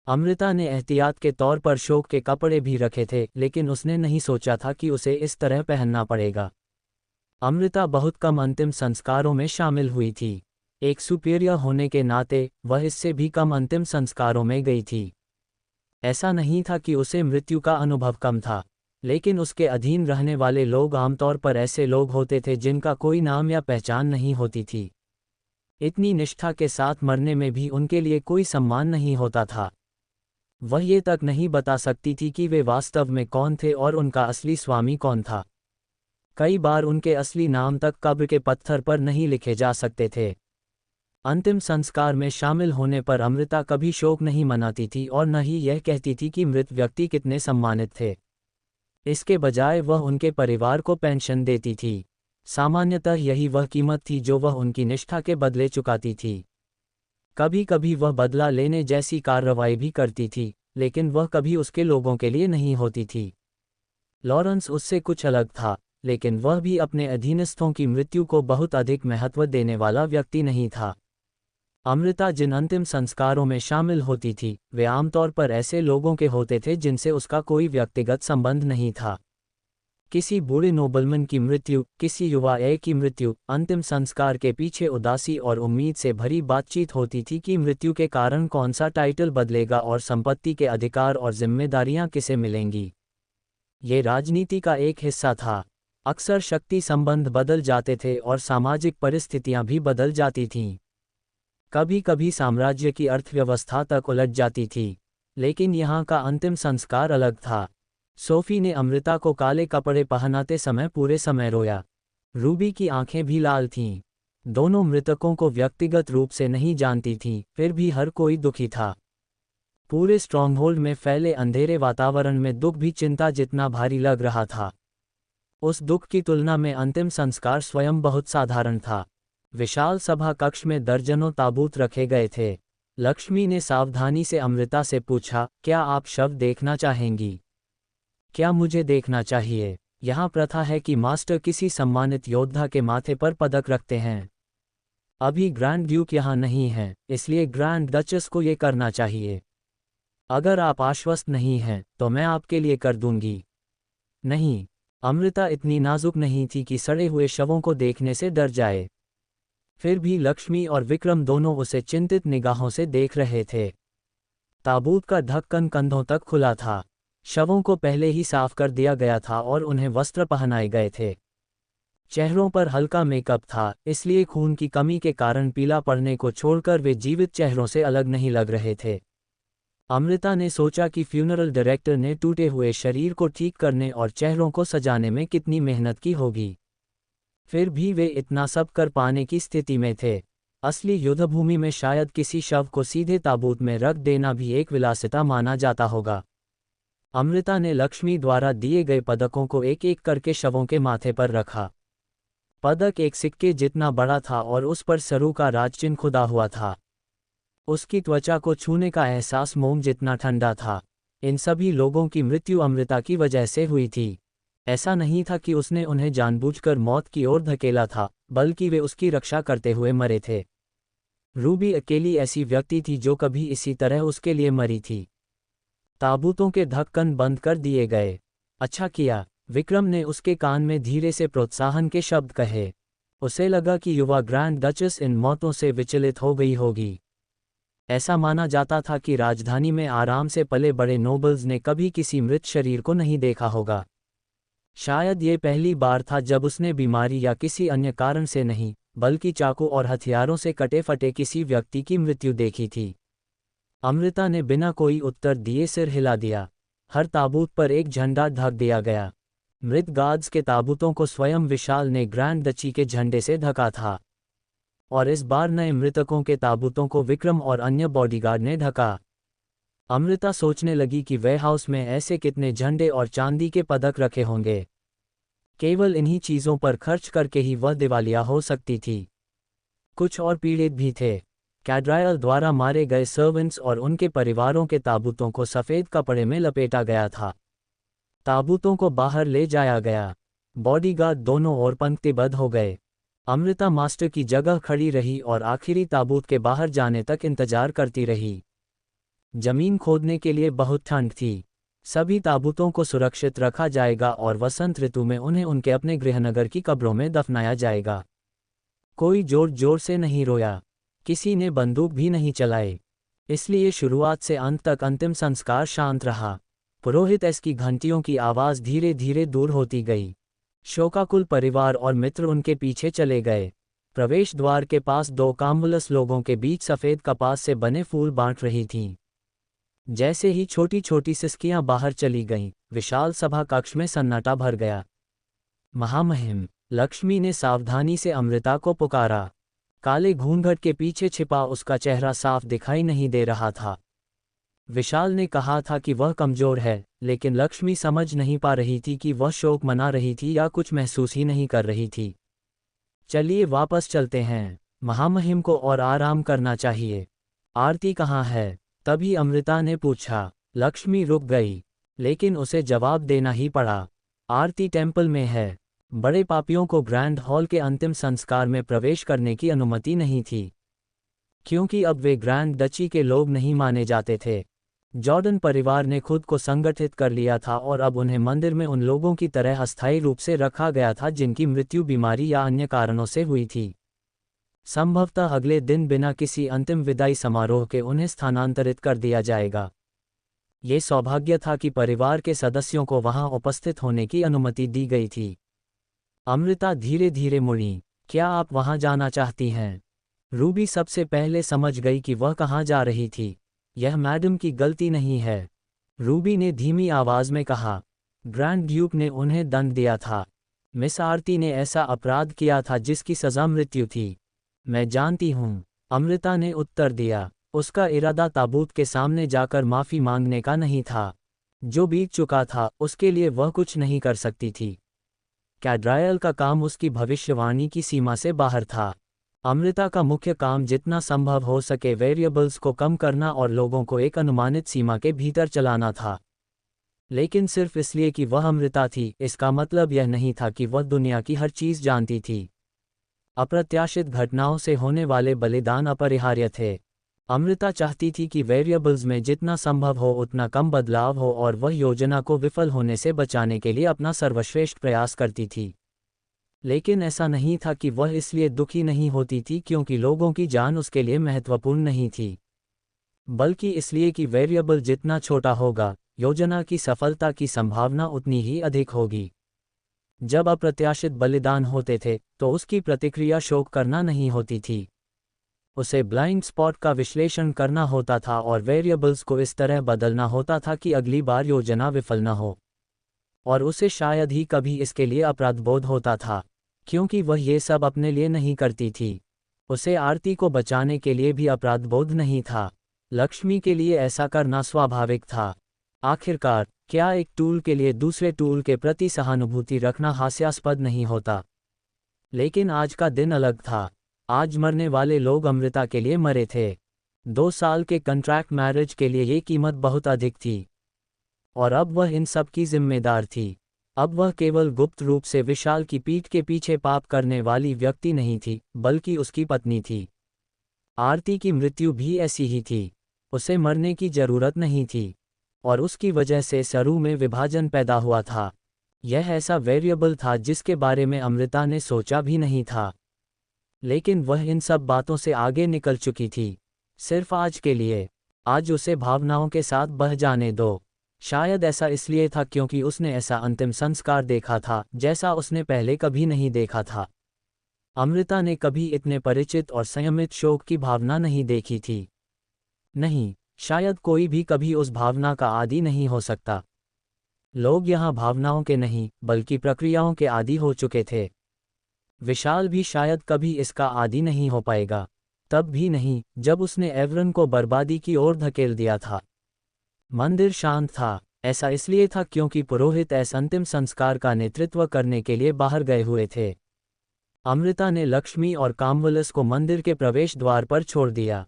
अमृता ने एहतियात के तौर पर शोक के कपड़े भी रखे थे, लेकिन उसने नहीं सोचा था कि उसे इस तरह पहनना पड़ेगा। अमृता बहुत कम अंतिम संस्कारों में शामिल हुई थी। एक सुपीरियर होने के नाते वह इससे भी कम अंतिम संस्कारों में गई थी। ऐसा नहीं था कि उसे मृत्यु का अनुभव कम था, लेकिन उसके अधीन रहने वाले लोग आमतौर पर ऐसे लोग होते थे जिनका कोई नाम या पहचान नहीं होती थी। इतनी निष्ठा के साथ मरने में भी उनके लिए कोई सम्मान नहीं होता था। वह ये तक नहीं बता सकती थी कि वे वास्तव में कौन थे और उनका असली स्वामी कौन था। कई बार उनके असली नाम तक कब्र के पत्थर पर नहीं लिखे जा सकते थे। अंतिम संस्कार में शामिल होने पर अमृता कभी शोक नहीं मनाती थी और न ही यह कहती थी कि मृत व्यक्ति कितने सम्मानित थे। इसके बजाय वह उनके परिवार को पेंशन देती थी। सामान्यतः यही वह कीमत थी जो वह उनकी निष्ठा के बदले चुकाती थी। कभी कभी वह बदला लेने जैसी कार्रवाई भी करती थी, लेकिन वह कभी उसके लोगों के लिए नहीं होती थी। लॉरेंस उससे कुछ अलग था, लेकिन वह भी अपने अधीनस्थों की मृत्यु को बहुत अधिक महत्व देने वाला व्यक्ति नहीं था। अमृता जिन अंतिम संस्कारों में शामिल होती थी, वे आमतौर पर ऐसे लोगों के होते थे जिनसे उसका कोई व्यक्तिगत संबंध नहीं था। किसी बूढ़े नोबलमैन की मृत्यु, किसी युवा ए की मृत्यु। अंतिम संस्कार के पीछे उदासी और उम्मीद से भरी बातचीत होती थी कि मृत्यु के कारण कौन सा टाइटल बदलेगा और संपत्ति के अधिकार और जिम्मेदारियां किसे मिलेंगी। ये राजनीति का एक हिस्सा था। अक्सर शक्ति संबंध बदल जाते थे और सामाजिक परिस्थितियां भी बदल जाती थीं। कभी कभी साम्राज्य की अर्थव्यवस्था तक उलझ जाती थी, लेकिन यहाँ का अंतिम संस्कार अलग था। सोफी ने अमृता को काले कपड़े पहनाते समय पूरे समय रोया। रूबी की आंखें भी लाल थीं। दोनों मृतकों को व्यक्तिगत रूप से नहीं जानती थीं, फिर भी हर कोई दुखी था। पूरे स्ट्रॉन्गहोल्ड में फैले अंधेरे वातावरण में दुख भी चिंता जितना भारी लग रहा था। उस दुख की तुलना में अंतिम संस्कार स्वयं बहुत साधारण था। विशाल सभा कक्ष में दर्जनों ताबूत रखे गए थे। लक्ष्मी ने सावधानी से अमृता से पूछा, क्या आप शव देखना चाहेंगी? क्या मुझे देखना चाहिए? यहाँ प्रथा है कि मास्टर किसी सम्मानित योद्धा के माथे पर पदक रखते हैं। अभी ग्रैंड ड्यूक यहाँ नहीं है, इसलिए ग्रैंड डचेस को ये करना चाहिए। अगर आप आश्वस्त नहीं हैं तो मैं आपके लिए कर दूंगी। नहीं, अमृता इतनी नाजुक नहीं थी कि सड़े हुए शवों को देखने से डर जाए। फिर भी लक्ष्मी और विक्रम दोनों उसे चिंतित निगाहों से देख रहे थे। ताबूत का ढक्कन कंधों तक खुला था। शवों को पहले ही साफ कर दिया गया था और उन्हें वस्त्र पहनाए गए थे। चेहरों पर हल्का मेकअप था, इसलिए खून की कमी के कारण पीला पड़ने को छोड़कर वे जीवित चेहरों से अलग नहीं लग रहे थे। अमृता ने सोचा कि फ्यूनरल डायरेक्टर ने टूटे हुए शरीर को ठीक करने और चेहरों को सजाने में कितनी मेहनत की होगी। फिर भी वे इतना सब कर पाने की स्थिति में थे। असली युद्धभूमि में शायद किसी शव को सीधे ताबूत में रख देना भी एक विलासिता माना जाता होगा। अमृता ने लक्ष्मी द्वारा दिए गए पदकों को एक एक करके शवों के माथे पर रखा। पदक एक सिक्के जितना बड़ा था और उस पर सरू का राजचिन्ह खुदा हुआ था। उसकी त्वचा को छूने का एहसास मोम जितना ठंडा था। इन सभी लोगों की मृत्यु अमृता की वजह से हुई थी। ऐसा नहीं था कि उसने उन्हें जानबूझकर मौत की ओर धकेला था, बल्कि वे उसकी रक्षा करते हुए मरे थे। रूबी अकेली ऐसी व्यक्ति थी जो कभी इसी तरह उसके लिए मरी थी। ताबूतों के ढक्कन बंद कर दिए गए। अच्छा किया, विक्रम ने उसके कान में धीरे से प्रोत्साहन के शब्द कहे। उसे लगा कि युवा ग्रैंड डचेस इन मौतों से विचलित हो गई होगी। ऐसा माना जाता था कि राजधानी में आराम से पले बड़े नोबल्स ने कभी किसी मृत शरीर को नहीं देखा होगा। शायद ये पहली बार था जब उसने बीमारी या किसी अन्य कारण से नहीं, बल्कि चाकू और हथियारों से कटे फटे किसी व्यक्ति की मृत्यु देखी थी। अमृता ने बिना कोई उत्तर दिए सिर हिला दिया। हर ताबूत पर एक झंडा ढक दिया गया। मृत गार्ड्स के ताबूतों को स्वयं विशाल ने ग्रैंड डची के झंडे से ढका था, और इस बार नए मृतकों के ताबूतों को विक्रम और अन्य बॉडीगार्ड ने ढका। अमृता सोचने लगी कि वेयरहाउस में ऐसे कितने झंडे और चांदी के पदक रखे होंगे। केवल इन्हीं चीज़ों पर खर्च करके ही वह दिवालिया हो सकती थी। कुछ और पीड़ित भी थे। कैड्रायल द्वारा मारे गए सर्वेंट्स और उनके परिवारों के ताबूतों को सफ़ेद कपड़े में लपेटा गया था। ताबूतों को बाहर ले जाया गया। बॉडीगार्ड दोनों ओर पंक्तिबद्ध हो गए। अमृता मास्टर की जगह खड़ी रही और आखिरी ताबूत के बाहर जाने तक इंतजार करती रही। जमीन खोदने के लिए बहुत ठंड थी। सभी ताबूतों को सुरक्षित रखा जाएगा और वसंत ऋतु में उन्हें उनके अपने गृहनगर की कब्रों में दफनाया जाएगा। कोई जोर जोर से नहीं रोया, किसी ने बंदूक भी नहीं चलाए। इसलिए शुरुआत से अंत तक अंतिम संस्कार शांत रहा। पुरोहित एस की घंटियों की आवाज़ धीरे धीरे दूर होती गई। शोकाकुल परिवार और मित्र उनके पीछे चले गए। प्रवेश द्वार के पास दो काम्बुलस लोगों के बीच सफ़ेद कपास से बने फूल बांट रही थीं। जैसे ही छोटी छोटी सिसकियां बाहर चली गईं, विशाल सभा कक्ष में सन्नाटा भर गया। महामहिम, लक्ष्मी ने सावधानी से अमृता को पुकारा। काले घूंघट के पीछे छिपा उसका चेहरा साफ दिखाई नहीं दे रहा था। विशाल ने कहा था कि वह कमज़ोर है, लेकिन लक्ष्मी समझ नहीं पा रही थी कि वह शोक मना रही थी या कुछ महसूस ही नहीं कर रही थी। चलिए वापस चलते हैं, महामहिम को और आराम करना चाहिए। आरती कहाँ है? तभी अमृता ने पूछा। लक्ष्मी रुक गई, लेकिन उसे जवाब देना ही पड़ा। आरती टेंपल में है। बड़े पापियों को ग्रैंड हॉल के अंतिम संस्कार में प्रवेश करने की अनुमति नहीं थी, क्योंकि अब वे ग्रैंड डची के लोग नहीं माने जाते थे। जॉर्डन परिवार ने खुद को संगठित कर लिया था और अब उन्हें मंदिर में उन लोगों की तरह अस्थायी रूप से रखा गया था जिनकी मृत्यु बीमारी या अन्य कारणों से हुई थी। संभवतः अगले दिन बिना किसी अंतिम विदाई समारोह के उन्हें स्थानांतरित कर दिया जाएगा। ये सौभाग्य था कि परिवार के सदस्यों को वहां उपस्थित होने की अनुमति दी गई थी। अमृता धीरे धीरे मुड़ी। क्या आप वहां जाना चाहती हैं? रूबी सबसे पहले समझ गई कि वह कहाँ जा रही थी। यह मैडम की गलती नहीं है, रूबी ने धीमी आवाज में कहा। ग्रैंड ड्यूक ने उन्हें दंड दिया था। मिस आरती ने ऐसा अपराध किया था जिसकी सजा मृत्यु थी। मैं जानती हूँ, अमृता ने उत्तर दिया। उसका इरादा ताबूत के सामने जाकर माफ़ी मांगने का नहीं था। जो बीत चुका था उसके लिए वह कुछ नहीं कर सकती थी। कैड्रायल का काम उसकी भविष्यवाणी की सीमा से बाहर था। अमृता का मुख्य काम जितना संभव हो सके वेरिएबल्स को कम करना और लोगों को एक अनुमानित सीमा के भीतर चलाना था। लेकिन सिर्फ इसलिए कि वह अमृता थी, इसका मतलब यह नहीं था कि वह दुनिया की हर चीज़ जानती थी। अप्रत्याशित घटनाओं से होने वाले बलिदान अपरिहार्य थे। अमृता चाहती थी कि वेरिएबल्स में जितना संभव हो उतना कम बदलाव हो और वह योजना को विफल होने से बचाने के लिए अपना सर्वश्रेष्ठ प्रयास करती थी। लेकिन ऐसा नहीं था कि वह इसलिए दुखी नहीं होती थी क्योंकि लोगों की जान उसके लिए महत्वपूर्ण नहीं थी, बल्कि इसलिए कि वेरिएबल जितना छोटा होगा, योजना की सफलता की संभावना उतनी ही अधिक होगी। जब अप्रत्याशित बलिदान होते थे तो उसकी प्रतिक्रिया शोक करना नहीं होती थी। उसे ब्लाइंड स्पॉट का विश्लेषण करना होता था और वेरिएबल्स को इस तरह बदलना होता था कि अगली बार योजना विफल न हो। और उसे शायद ही कभी इसके लिए अपराधबोध होता था, क्योंकि वह ये सब अपने लिए नहीं करती थी। उसे आरती को बचाने के लिए भी अपराधबोध नहीं था। लक्ष्मी के लिए ऐसा करना स्वाभाविक था। आखिरकार, क्या एक टूल के लिए दूसरे टूल के प्रति सहानुभूति रखना हास्यास्पद नहीं होता? लेकिन आज का दिन अलग था। आज मरने वाले लोग अमृता के लिए मरे थे। 2 साल के कॉन्ट्रैक्ट मैरिज के लिए ये कीमत बहुत अधिक थी। और अब वह इन सब की जिम्मेदार थी। अब वह केवल गुप्त रूप से विशाल की पीठ के पीछे पाप करने वाली व्यक्ति नहीं थी, बल्कि उसकी पत्नी थी। आरती की मृत्यु भी ऐसी ही थी। उसे मरने की जरूरत नहीं थी, और उसकी वजह से सरू में विभाजन पैदा हुआ था। यह ऐसा वेरिएबल था जिसके बारे में अमृता ने सोचा भी नहीं था। लेकिन वह इन सब बातों से आगे निकल चुकी थी, सिर्फ आज के लिए। आज उसे भावनाओं के साथ बह जाने दो। शायद ऐसा इसलिए था क्योंकि उसने ऐसा अंतिम संस्कार देखा था जैसा उसने पहले कभी नहीं देखा था। अमृता ने कभी इतने परिचित और संयमित शोक की भावना नहीं देखी थी। नहीं, शायद कोई भी कभी उस भावना का आदी नहीं हो सकता। लोग यहाँ भावनाओं के नहीं, बल्कि प्रक्रियाओं के आदी हो चुके थे। विशाल भी शायद कभी इसका आदी नहीं हो पाएगा, तब भी नहीं जब उसने एवरन को बर्बादी की ओर धकेल दिया था। मंदिर शांत था। ऐसा इसलिए था क्योंकि पुरोहित ऐसा अंतिम संस्कार का नेतृत्व करने के लिए बाहर गए हुए थे। अमृता ने लक्ष्मी और कामवलस को मंदिर के प्रवेश द्वार पर छोड़ दिया।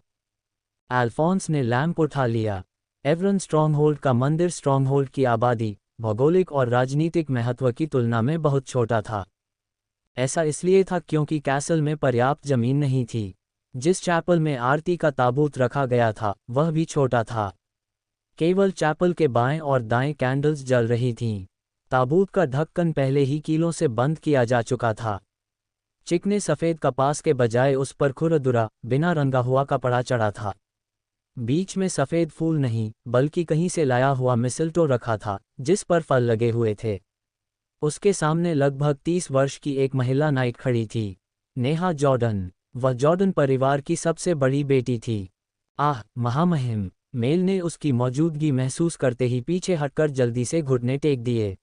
अल्फोंस ने लैंप उठा लिया। एवरन स्ट्रॉन्गहोल्ड का मंदिर स्ट्रॉन्गहोल्ड की आबादी, भौगोलिक और राजनीतिक महत्व की तुलना में बहुत छोटा था। ऐसा इसलिए था क्योंकि कैसल में पर्याप्त जमीन नहीं थी। जिस चैपल में आरती का ताबूत रखा गया था वह भी छोटा था। केवल चैपल के बाएं और दाएं कैंडल्स जल रही थीं। ताबूत का ढक्कन पहले ही कीलों से बंद किया जा चुका था। चिकने सफ़ेद कपास के बजाय उस पर खुरदुरा, बिना रंगा हुआ कपड़ा चढ़ा था। बीच में सफ़ेद फूल नहीं, बल्कि कहीं से लाया हुआ मिसलटो रखा था, जिस पर फल लगे हुए थे। उसके सामने लगभग 30 वर्ष की एक महिला नाइट खड़ी थी, नेहा जॉर्डन। वह जॉर्डन परिवार की सबसे बड़ी बेटी थी। आह, महामहिम! मेल ने उसकी मौजूदगी महसूस करते ही पीछे हटकर जल्दी से घुटने टेक दिए।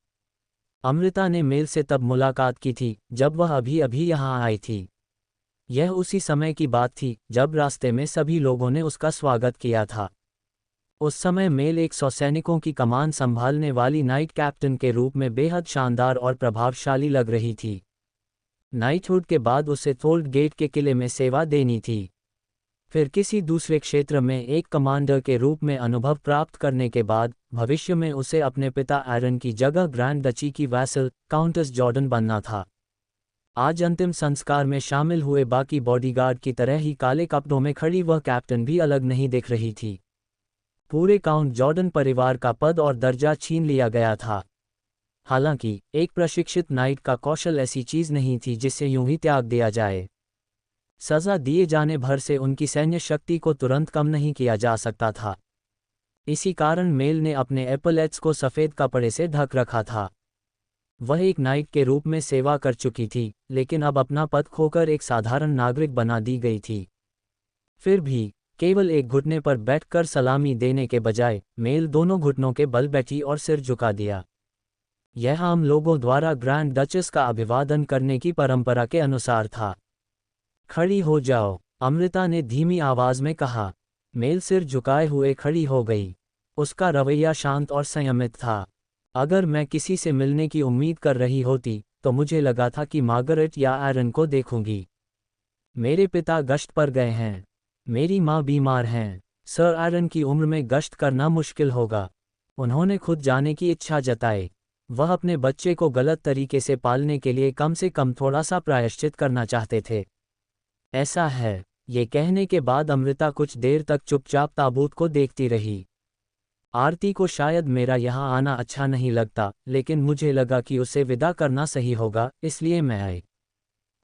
अमृता ने मेल से तब मुलाकात की थी जब वह अभी अभी यहाँ आई थी। यह उसी समय की बात थी जब रास्ते में सभी लोगों ने उसका स्वागत किया था। उस समय मेल 100 सैनिकों की कमान संभालने वाली नाइट कैप्टन के रूप में बेहद शानदार और प्रभावशाली लग रही थी। नाइटहुड के बाद उसे थोल्ड गेट के किले में सेवा देनी थी। फिर किसी दूसरे क्षेत्र में एक कमांडर के रूप में अनुभव प्राप्त करने के बाद भविष्य में उसे अपने पिता एरन की जगह ग्रैंड डची की वैसल काउंटेस जॉर्डन बनना था। आज अंतिम संस्कार में शामिल हुए बाकी बॉडीगार्ड की तरह ही काले कपड़ों में खड़ी वह कैप्टन भी अलग नहीं दिख रही थी। पूरे काउंट जॉर्डन परिवार का पद और दर्जा छीन लिया गया था। हालांकि एक प्रशिक्षित नाइट का कौशल ऐसी चीज नहीं थी जिसे यूं ही त्याग दिया जाए। सजा दिए जाने भर से उनकी सैन्य शक्ति को तुरंत कम नहीं किया जा सकता था। इसी कारण मेल ने अपने एपलेट्स को सफ़ेद कपड़े से ढक रखा था। वह एक नाइट के रूप में सेवा कर चुकी थी, लेकिन अब अपना पद खोकर एक साधारण नागरिक बना दी गई थी। फिर भी केवल एक घुटने पर बैठकर सलामी देने के बजाय मेल दोनों घुटनों के बल बैठी और सिर झुका दिया। यह आम लोगों द्वारा ग्रैंड डचेस का अभिवादन करने की परंपरा के अनुसार था। खड़ी हो जाओ, अमृता ने धीमी आवाज में कहा। मेल सिर झुकाए हुए खड़ी हो गई। उसका रवैया शांत और संयमित था। अगर मैं किसी से मिलने की उम्मीद कर रही होती तो मुझे लगा था कि मार्गरेट या एरन को देखूंगी। मेरे पिता गश्त पर गए हैं। मेरी माँ बीमार हैं। सर एरन की उम्र में गश्त करना मुश्किल होगा। उन्होंने खुद जाने की इच्छा जताई। वह अपने बच्चे को गलत तरीके से पालने के लिए कम से कम थोड़ा सा प्रायश्चित करना चाहते थे। ऐसा है। ये कहने के बाद अमृता कुछ देर तक चुपचाप ताबूत को देखती रही। आरती को शायद मेरा यहाँ आना अच्छा नहीं लगता, लेकिन मुझे लगा कि उसे विदा करना सही होगा, इसलिए मैं आई।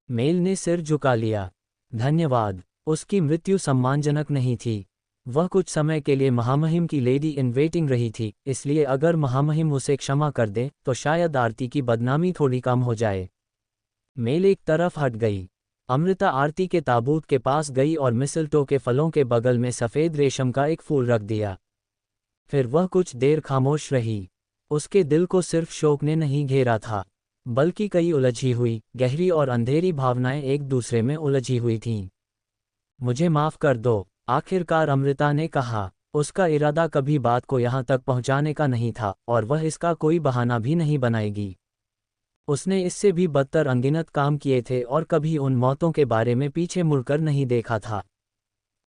मेल ने सिर झुका लिया। धन्यवाद। उसकी मृत्यु सम्मानजनक नहीं थी। वह कुछ समय के लिए महामहिम की लेडी इन वेटिंग रही थी, इसलिए अगर महामहिम उसे क्षमा कर दे तो शायद आरती की बदनामी थोड़ी कम हो जाए। मेल एक तरफ हट गई। अमृता आरती के ताबूत के पास गई और मिसलटो के फलों के बगल में सफ़ेद रेशम का एक फूल रख दिया। फिर वह कुछ देर खामोश रही। उसके दिल को सिर्फ शोक ने नहीं घेरा था, बल्कि कई उलझी हुई, गहरी और अंधेरी भावनाएं एक दूसरे में उलझी हुई थीं। मुझे माफ़ कर दो, आखिरकार अमृता ने कहा। उसका इरादा कभी बात को यहाँ तक पहुँचाने का नहीं था और वह इसका कोई बहाना भी नहीं बनाएगी। उसने इससे भी बदतर अनगिनत काम किए थे और कभी उन मौतों के बारे में पीछे मुड़कर नहीं देखा था।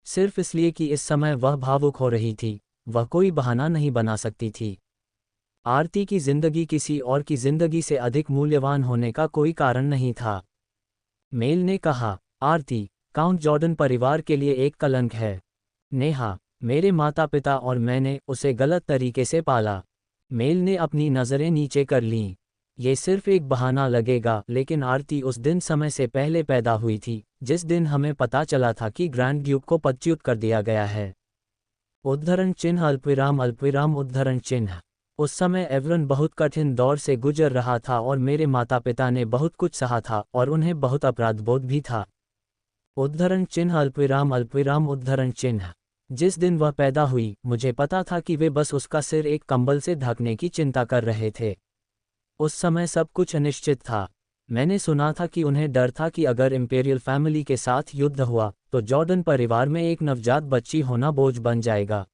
सिर्फ इसलिए कि इस समय वह भावुक हो रही थी, वह कोई बहाना नहीं बना सकती थी। आरती की जिंदगी किसी और की जिंदगी से अधिक मूल्यवान होने का कोई कारण नहीं था। मेल ने कहा, आरती, काउंट जॉर्डन परिवार के लिए एक कलंक है। नेहा, मेरे माता पिता और मैंने उसे गलत तरीके से पाला। मेल ने अपनी नज़रें नीचे कर लीं। ये सिर्फ एक बहाना लगेगा, लेकिन आरती उस दिन समय से पहले पैदा हुई थी जिस दिन हमें पता चला था कि ग्रैंड ड्यूक को पदच्युत कर दिया गया है। उद्धरण चिन्ह अल्पविराम अल्पविराम उद्धरण चिन्ह। उस समय एवरन बहुत कठिन दौर से गुजर रहा था और मेरे माता पिता ने बहुत कुछ सहा था और उन्हें बहुत अपराधबोध भी था। उद्धरण चिन्ह अल्पविराम उद्धरण चिन्ह। जिस दिन वह पैदा हुई, मुझे पता था कि वे बस उसका सिर एक कंबल से ढकने की चिंता कर रहे थे। उस समय सब कुछ अनिश्चित था। मैंने सुना था कि उन्हें डर था कि अगर इंपीरियल फैमिली के साथ युद्ध हुआ तो जॉर्डन परिवार में एक नवजात बच्ची होना बोझ बन जाएगा।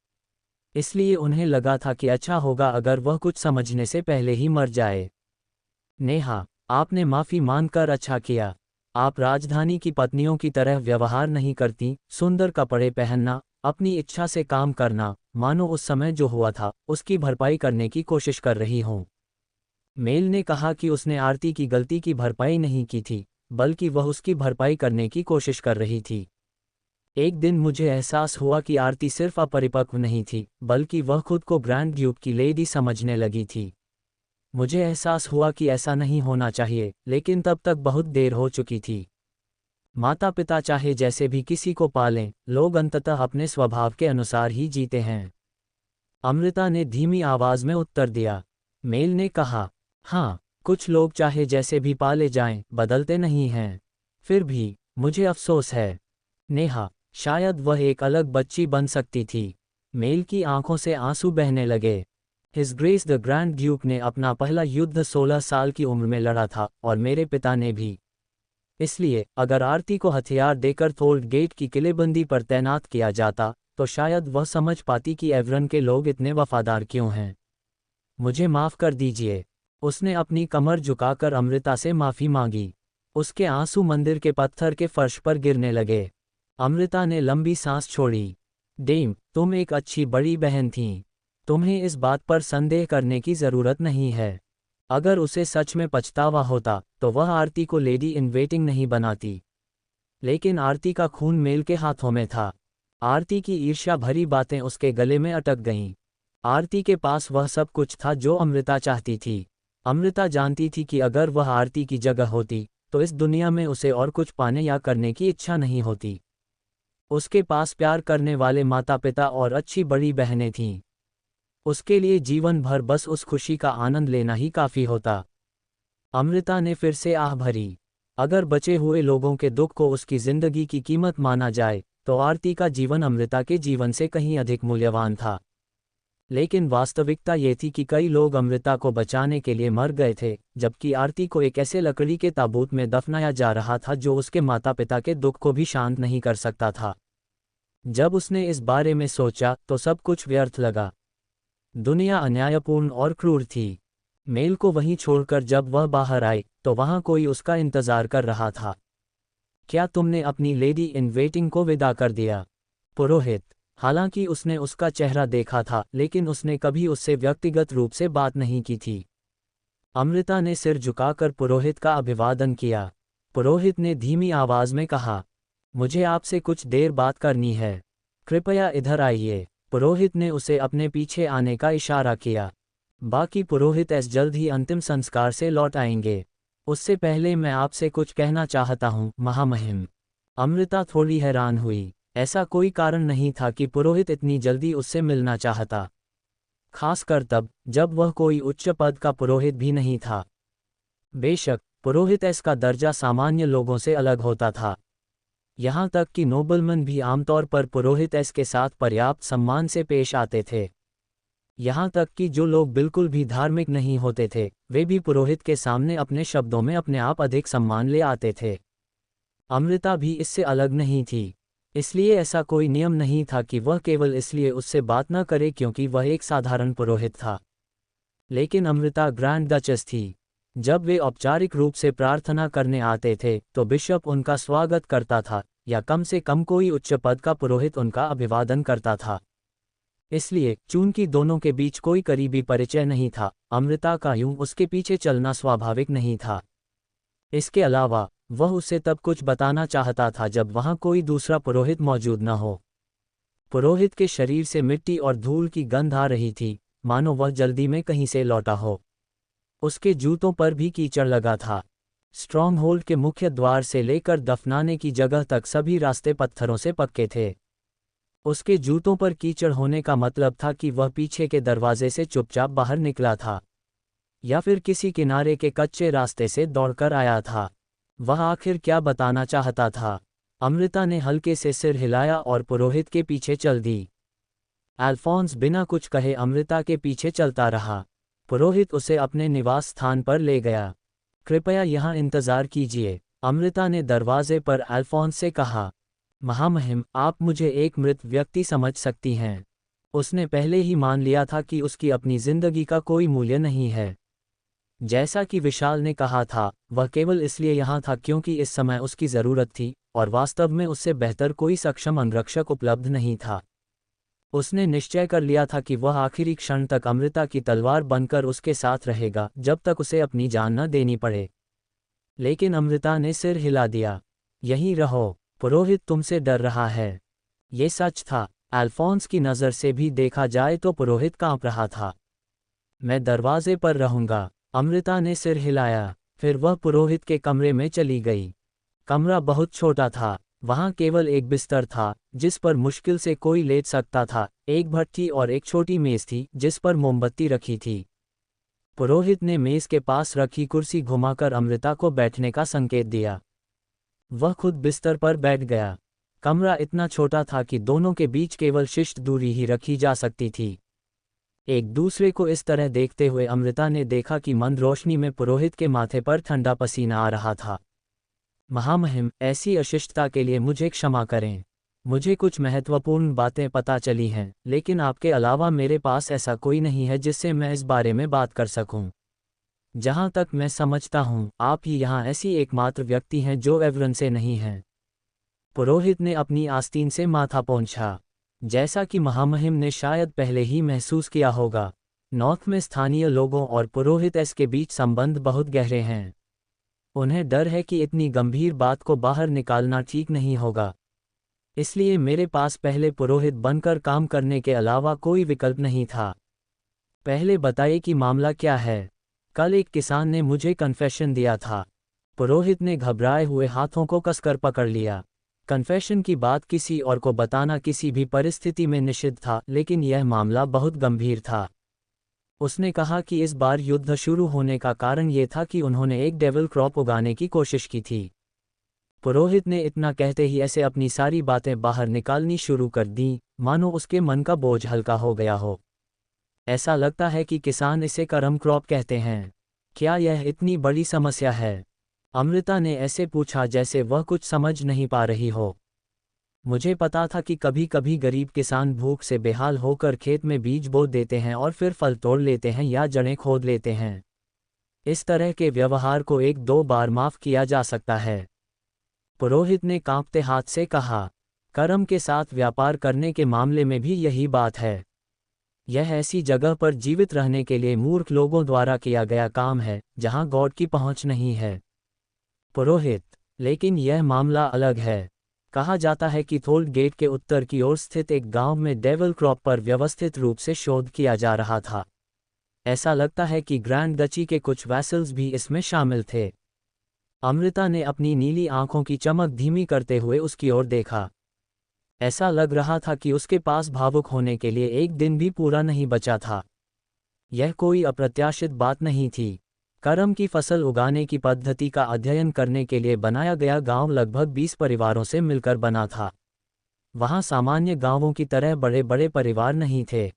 इसलिए उन्हें लगा था कि अच्छा होगा अगर वह कुछ समझने से पहले ही मर जाए। नेहा, आपने माफ़ी मांगकर अच्छा किया। आप राजधानी की पत्नियों की तरह व्यवहार नहीं करती, सुंदर कपड़े पहनना, अपनी इच्छा से काम करना, मानो उस समय जो हुआ था उसकी भरपाई करने की कोशिश कर रही हों। मेल ने कहा कि उसने आरती की गलती की भरपाई नहीं की थी, बल्कि वह उसकी भरपाई करने की कोशिश कर रही थी। एक दिन मुझे एहसास हुआ कि आरती सिर्फ अपरिपक्व नहीं थी, बल्कि वह खुद को ग्रैंड ड्यूक की लेडी समझने लगी थी। मुझे एहसास हुआ कि ऐसा नहीं होना चाहिए, लेकिन तब तक बहुत देर हो चुकी थी। माता पिता चाहे जैसे भी किसी को पालें, लोग अंततः अपने स्वभाव के अनुसार ही जीते हैं। अमृता ने धीमी आवाज में उत्तर दिया। मेल ने कहा, हाँ, कुछ लोग चाहे जैसे भी पाले जाएं, बदलते नहीं हैं। फिर भी मुझे अफसोस है। नेहा, शायद वह एक अलग बच्ची बन सकती थी। मेल की आंखों से आंसू बहने लगे। His grace the grand Duke ने अपना पहला युद्ध 16 साल की उम्र में लड़ा था और मेरे पिता ने भी। इसलिए अगर आरती को हथियार देकर थोल्ड गेट की किलेबंदी पर तैनात किया जाता तो शायद वह समझ पाती कि एवरन के लोग इतने वफादार क्यों हैं। मुझे माफ़ कर दीजिए। उसने अपनी कमर झुकाकर अमृता से माफ़ी मांगी। उसके आंसू मंदिर के पत्थर के फर्श पर गिरने लगे। अमृता ने लंबी सांस छोड़ी। डेम, तुम एक अच्छी बड़ी बहन थीं। तुम्हें इस बात पर संदेह करने की ज़रूरत नहीं है। अगर उसे सच में पछतावा होता तो वह आरती को लेडी इन वेटिंग नहीं बनाती। लेकिन आरती का खून मेल के हाथों में था। आरती की ईर्ष्या भरी बातें उसके गले में अटक गईं। आरती के पास वह सब कुछ था जो अमृता चाहती थी। अमृता जानती थी कि अगर वह आरती की जगह होती तो इस दुनिया में उसे और कुछ पाने या करने की इच्छा नहीं होती। उसके पास प्यार करने वाले माता पिता और अच्छी बड़ी बहनें थीं। उसके लिए जीवन भर बस उस खुशी का आनंद लेना ही काफ़ी होता। अमृता ने फिर से आह भरी। अगर बचे हुए लोगों के दुख को उसकी जिंदगी की कीमत माना जाए तो आरती का जीवन अमृता के जीवन से कहीं अधिक मूल्यवान था। लेकिन वास्तविकता ये थी कि कई लोग अमृता को बचाने के लिए मर गए थे, जबकि आरती को एक ऐसे लकड़ी के ताबूत में दफनाया जा रहा था जो उसके माता पिता के दुख को भी शांत नहीं कर सकता था। जब उसने इस बारे में सोचा तो सब कुछ व्यर्थ लगा। दुनिया अन्यायपूर्ण और क्रूर थी। मेल को वहीं छोड़कर जब वह बाहर आई तो वहां कोई उसका इंतजार कर रहा था। क्या तुमने अपनी लेडी इन वेटिंग को विदा कर दिया? पुरोहित। हालांकि उसने उसका चेहरा देखा था, लेकिन उसने कभी उससे व्यक्तिगत रूप से बात नहीं की थी। अमृता ने सिर झुकाकर पुरोहित का अभिवादन किया। पुरोहित ने धीमी आवाज में कहा, मुझे आपसे कुछ देर बात करनी है। कृपया इधर आइए। पुरोहित ने उसे अपने पीछे आने का इशारा किया। बाकी पुरोहित जल्द ही अंतिम संस्कार से लौट आएंगे। उससे पहले मैं आपसे कुछ कहना चाहता हूँ, महामहिम। अमृता थोड़ी हैरान हुई। ऐसा कोई कारण नहीं था कि पुरोहित इतनी जल्दी उससे मिलना चाहता, खासकर तब जब वह कोई उच्च पद का पुरोहित भी नहीं था। बेशक पुरोहित का दर्जा सामान्य लोगों से अलग होता था। यहाँ तक कि नोबलमैन भी आमतौर पर पुरोहित के साथ पर्याप्त सम्मान से पेश आते थे। यहाँ तक कि जो लोग बिल्कुल भी धार्मिक नहीं होते थे, वे भी पुरोहित के सामने अपने शब्दों में अपने आप अधिक सम्मान ले आते थे। अमृता भी इससे अलग नहीं थी। इसलिए ऐसा कोई नियम नहीं था कि वह केवल इसलिए उससे बात न करे क्योंकि वह एक साधारण पुरोहित था। लेकिन अमृता ग्रैंड डचेस थी। जब वे औपचारिक रूप से प्रार्थना करने आते थे तो बिशप उनका स्वागत करता था, या कम से कम कोई उच्च पद का पुरोहित उनका अभिवादन करता था। इसलिए चूंकि दोनों के बीच कोई करीबी परिचय नहीं था, अमृता का यूं उसके पीछे चलना स्वाभाविक नहीं था। इसके अलावा वह उसे तब कुछ बताना चाहता था जब वहां कोई दूसरा पुरोहित मौजूद न हो। पुरोहित के शरीर से मिट्टी और धूल की गंध आ रही थी, मानो वह जल्दी में कहीं से लौटा हो। उसके जूतों पर भी कीचड़ लगा था। स्ट्रॉन्ग होल्ड के मुख्य द्वार से लेकर दफनाने की जगह तक सभी रास्ते पत्थरों से पक्के थे। उसके जूतों पर कीचड़ होने का मतलब था कि वह पीछे के दरवाजे से चुपचाप बाहर निकला था, या फिर किसी किनारे के कच्चे रास्ते से दौड़कर आया था। वह आखिर क्या बताना चाहता था? अमृता ने हल्के से सिर हिलाया और पुरोहित के पीछे चल दी। अल्फोंस बिना कुछ कहे अमृता के पीछे चलता रहा। पुरोहित उसे अपने निवास स्थान पर ले गया। कृपया यहाँ इंतजार कीजिए, अमृता ने दरवाजे पर अल्फोंस से कहा। महामहिम, आप मुझे एक मृत व्यक्ति समझ सकती हैं। उसने पहले ही मान लिया था कि उसकी अपनी जिंदगी का कोई मूल्य नहीं है। जैसा कि विशाल ने कहा था, वह केवल इसलिए यहाँ था क्योंकि इस समय उसकी ज़रूरत थी, और वास्तव में उससे बेहतर कोई सक्षम अंगरक्षक उपलब्ध नहीं था। उसने निश्चय कर लिया था कि वह आखिरी क्षण तक अमृता की तलवार बनकर उसके साथ रहेगा, जब तक उसे अपनी जान न देनी पड़े। लेकिन अमृता ने सिर हिला दिया। यहीं रहो, पुरोहित तुमसे डर रहा है। ये सच था। अल्फोंस की नज़र से भी देखा जाए तो पुरोहित कांप रहा था। मैं दरवाजे पर रहूंगा, अमृता ने सिर हिलाया। फिर वह पुरोहित के कमरे में चली गई। कमरा बहुत छोटा था। वहां केवल एक बिस्तर था, जिस पर मुश्किल से कोई लेट सकता था, एक भट्ठी और एक छोटी मेज थी जिस पर मोमबत्ती रखी थी। पुरोहित ने मेज के पास रखी कुर्सी घुमाकर अमृता को बैठने का संकेत दिया। वह खुद बिस्तर पर बैठ गया। कमरा इतना छोटा था कि दोनों के बीच केवल शिष्ट दूरी ही रखी जा सकती थी। एक दूसरे को इस तरह देखते हुए अमृता ने देखा कि मंद रोशनी में पुरोहित के माथे पर ठंडा पसीना आ रहा था। महामहिम, ऐसी अशिष्टता के लिए मुझे क्षमा करें। मुझे कुछ महत्वपूर्ण बातें पता चली हैं, लेकिन आपके अलावा मेरे पास ऐसा कोई नहीं है जिससे मैं इस बारे में बात कर सकूं। जहां तक मैं समझता हूं, आप ही यहाँ ऐसी एकमात्र व्यक्ति हैं जो एवरन से नहीं हैं। पुरोहित ने अपनी आस्तीन से माथा पोंछा। जैसा कि महामहिम ने शायद पहले ही महसूस किया होगा, नॉर्थ में स्थानीय लोगों और पुरोहित एस के बीच संबंध बहुत गहरे हैं। उन्हें डर है कि इतनी गंभीर बात को बाहर निकालना ठीक नहीं होगा। इसलिए मेरे पास पहले पुरोहित बनकर काम करने के अलावा कोई विकल्प नहीं था। पहले बताइए कि मामला क्या है। कल एक किसान ने मुझे कन्फेशन दिया था। पुरोहित ने घबराए हुए हाथों को कसकर पकड़ लिया। कन्फेशन की बात किसी और को बताना किसी भी परिस्थिति में निषिद्ध था, लेकिन यह मामला बहुत गंभीर था। उसने कहा कि इस बार युद्ध शुरू होने का कारण ये था कि उन्होंने एक डेविल क्रॉप उगाने की कोशिश की थी। पुरोहित ने इतना कहते ही ऐसे अपनी सारी बातें बाहर निकालनी शुरू कर दी, मानो उसके मन का बोझ हल्का हो गया हो। ऐसा लगता है कि किसान इसे करम क्रॉप कहते हैं। क्या यह इतनी बड़ी समस्या है? अमृता ने ऐसे पूछा जैसे वह कुछ समझ नहीं पा रही हो। मुझे पता था कि कभी कभी गरीब किसान भूख से बेहाल होकर खेत में बीज बो देते हैं और फिर फल तोड़ लेते हैं या जड़ें खोद लेते हैं। इस तरह के व्यवहार को एक दो बार माफ किया जा सकता है। पुरोहित ने कांपते हाथ से कहा। कर्म के साथ व्यापार करने के मामले में भी यही बात है। यह ऐसी जगह पर जीवित रहने के लिए मूर्ख लोगों द्वारा किया गया काम है, जहां गॉड की पहुंच नहीं है। पुरोहित, लेकिन यह मामला अलग है। कहा जाता है कि थोल्ड गेट के उत्तर की ओर स्थित एक गांव में डेविल क्रॉप पर व्यवस्थित रूप से शोध किया जा रहा था। ऐसा लगता है कि ग्रैंड डची के कुछ वैसल्स भी इसमें शामिल थे। अमृता ने अपनी नीली आंखों की चमक धीमी करते हुए उसकी ओर देखा। ऐसा लग रहा था कि उसके पास भावुक होने के लिए एक दिन भी पूरा नहीं बचा था। यह कोई अप्रत्याशित बात नहीं थी। करम की फसल उगाने की पद्धति का अध्ययन करने के लिए बनाया गया गांव लगभग 20 परिवारों से मिलकर बना था। वहां सामान्य गांवों की तरह बड़े बड़े परिवार नहीं थे।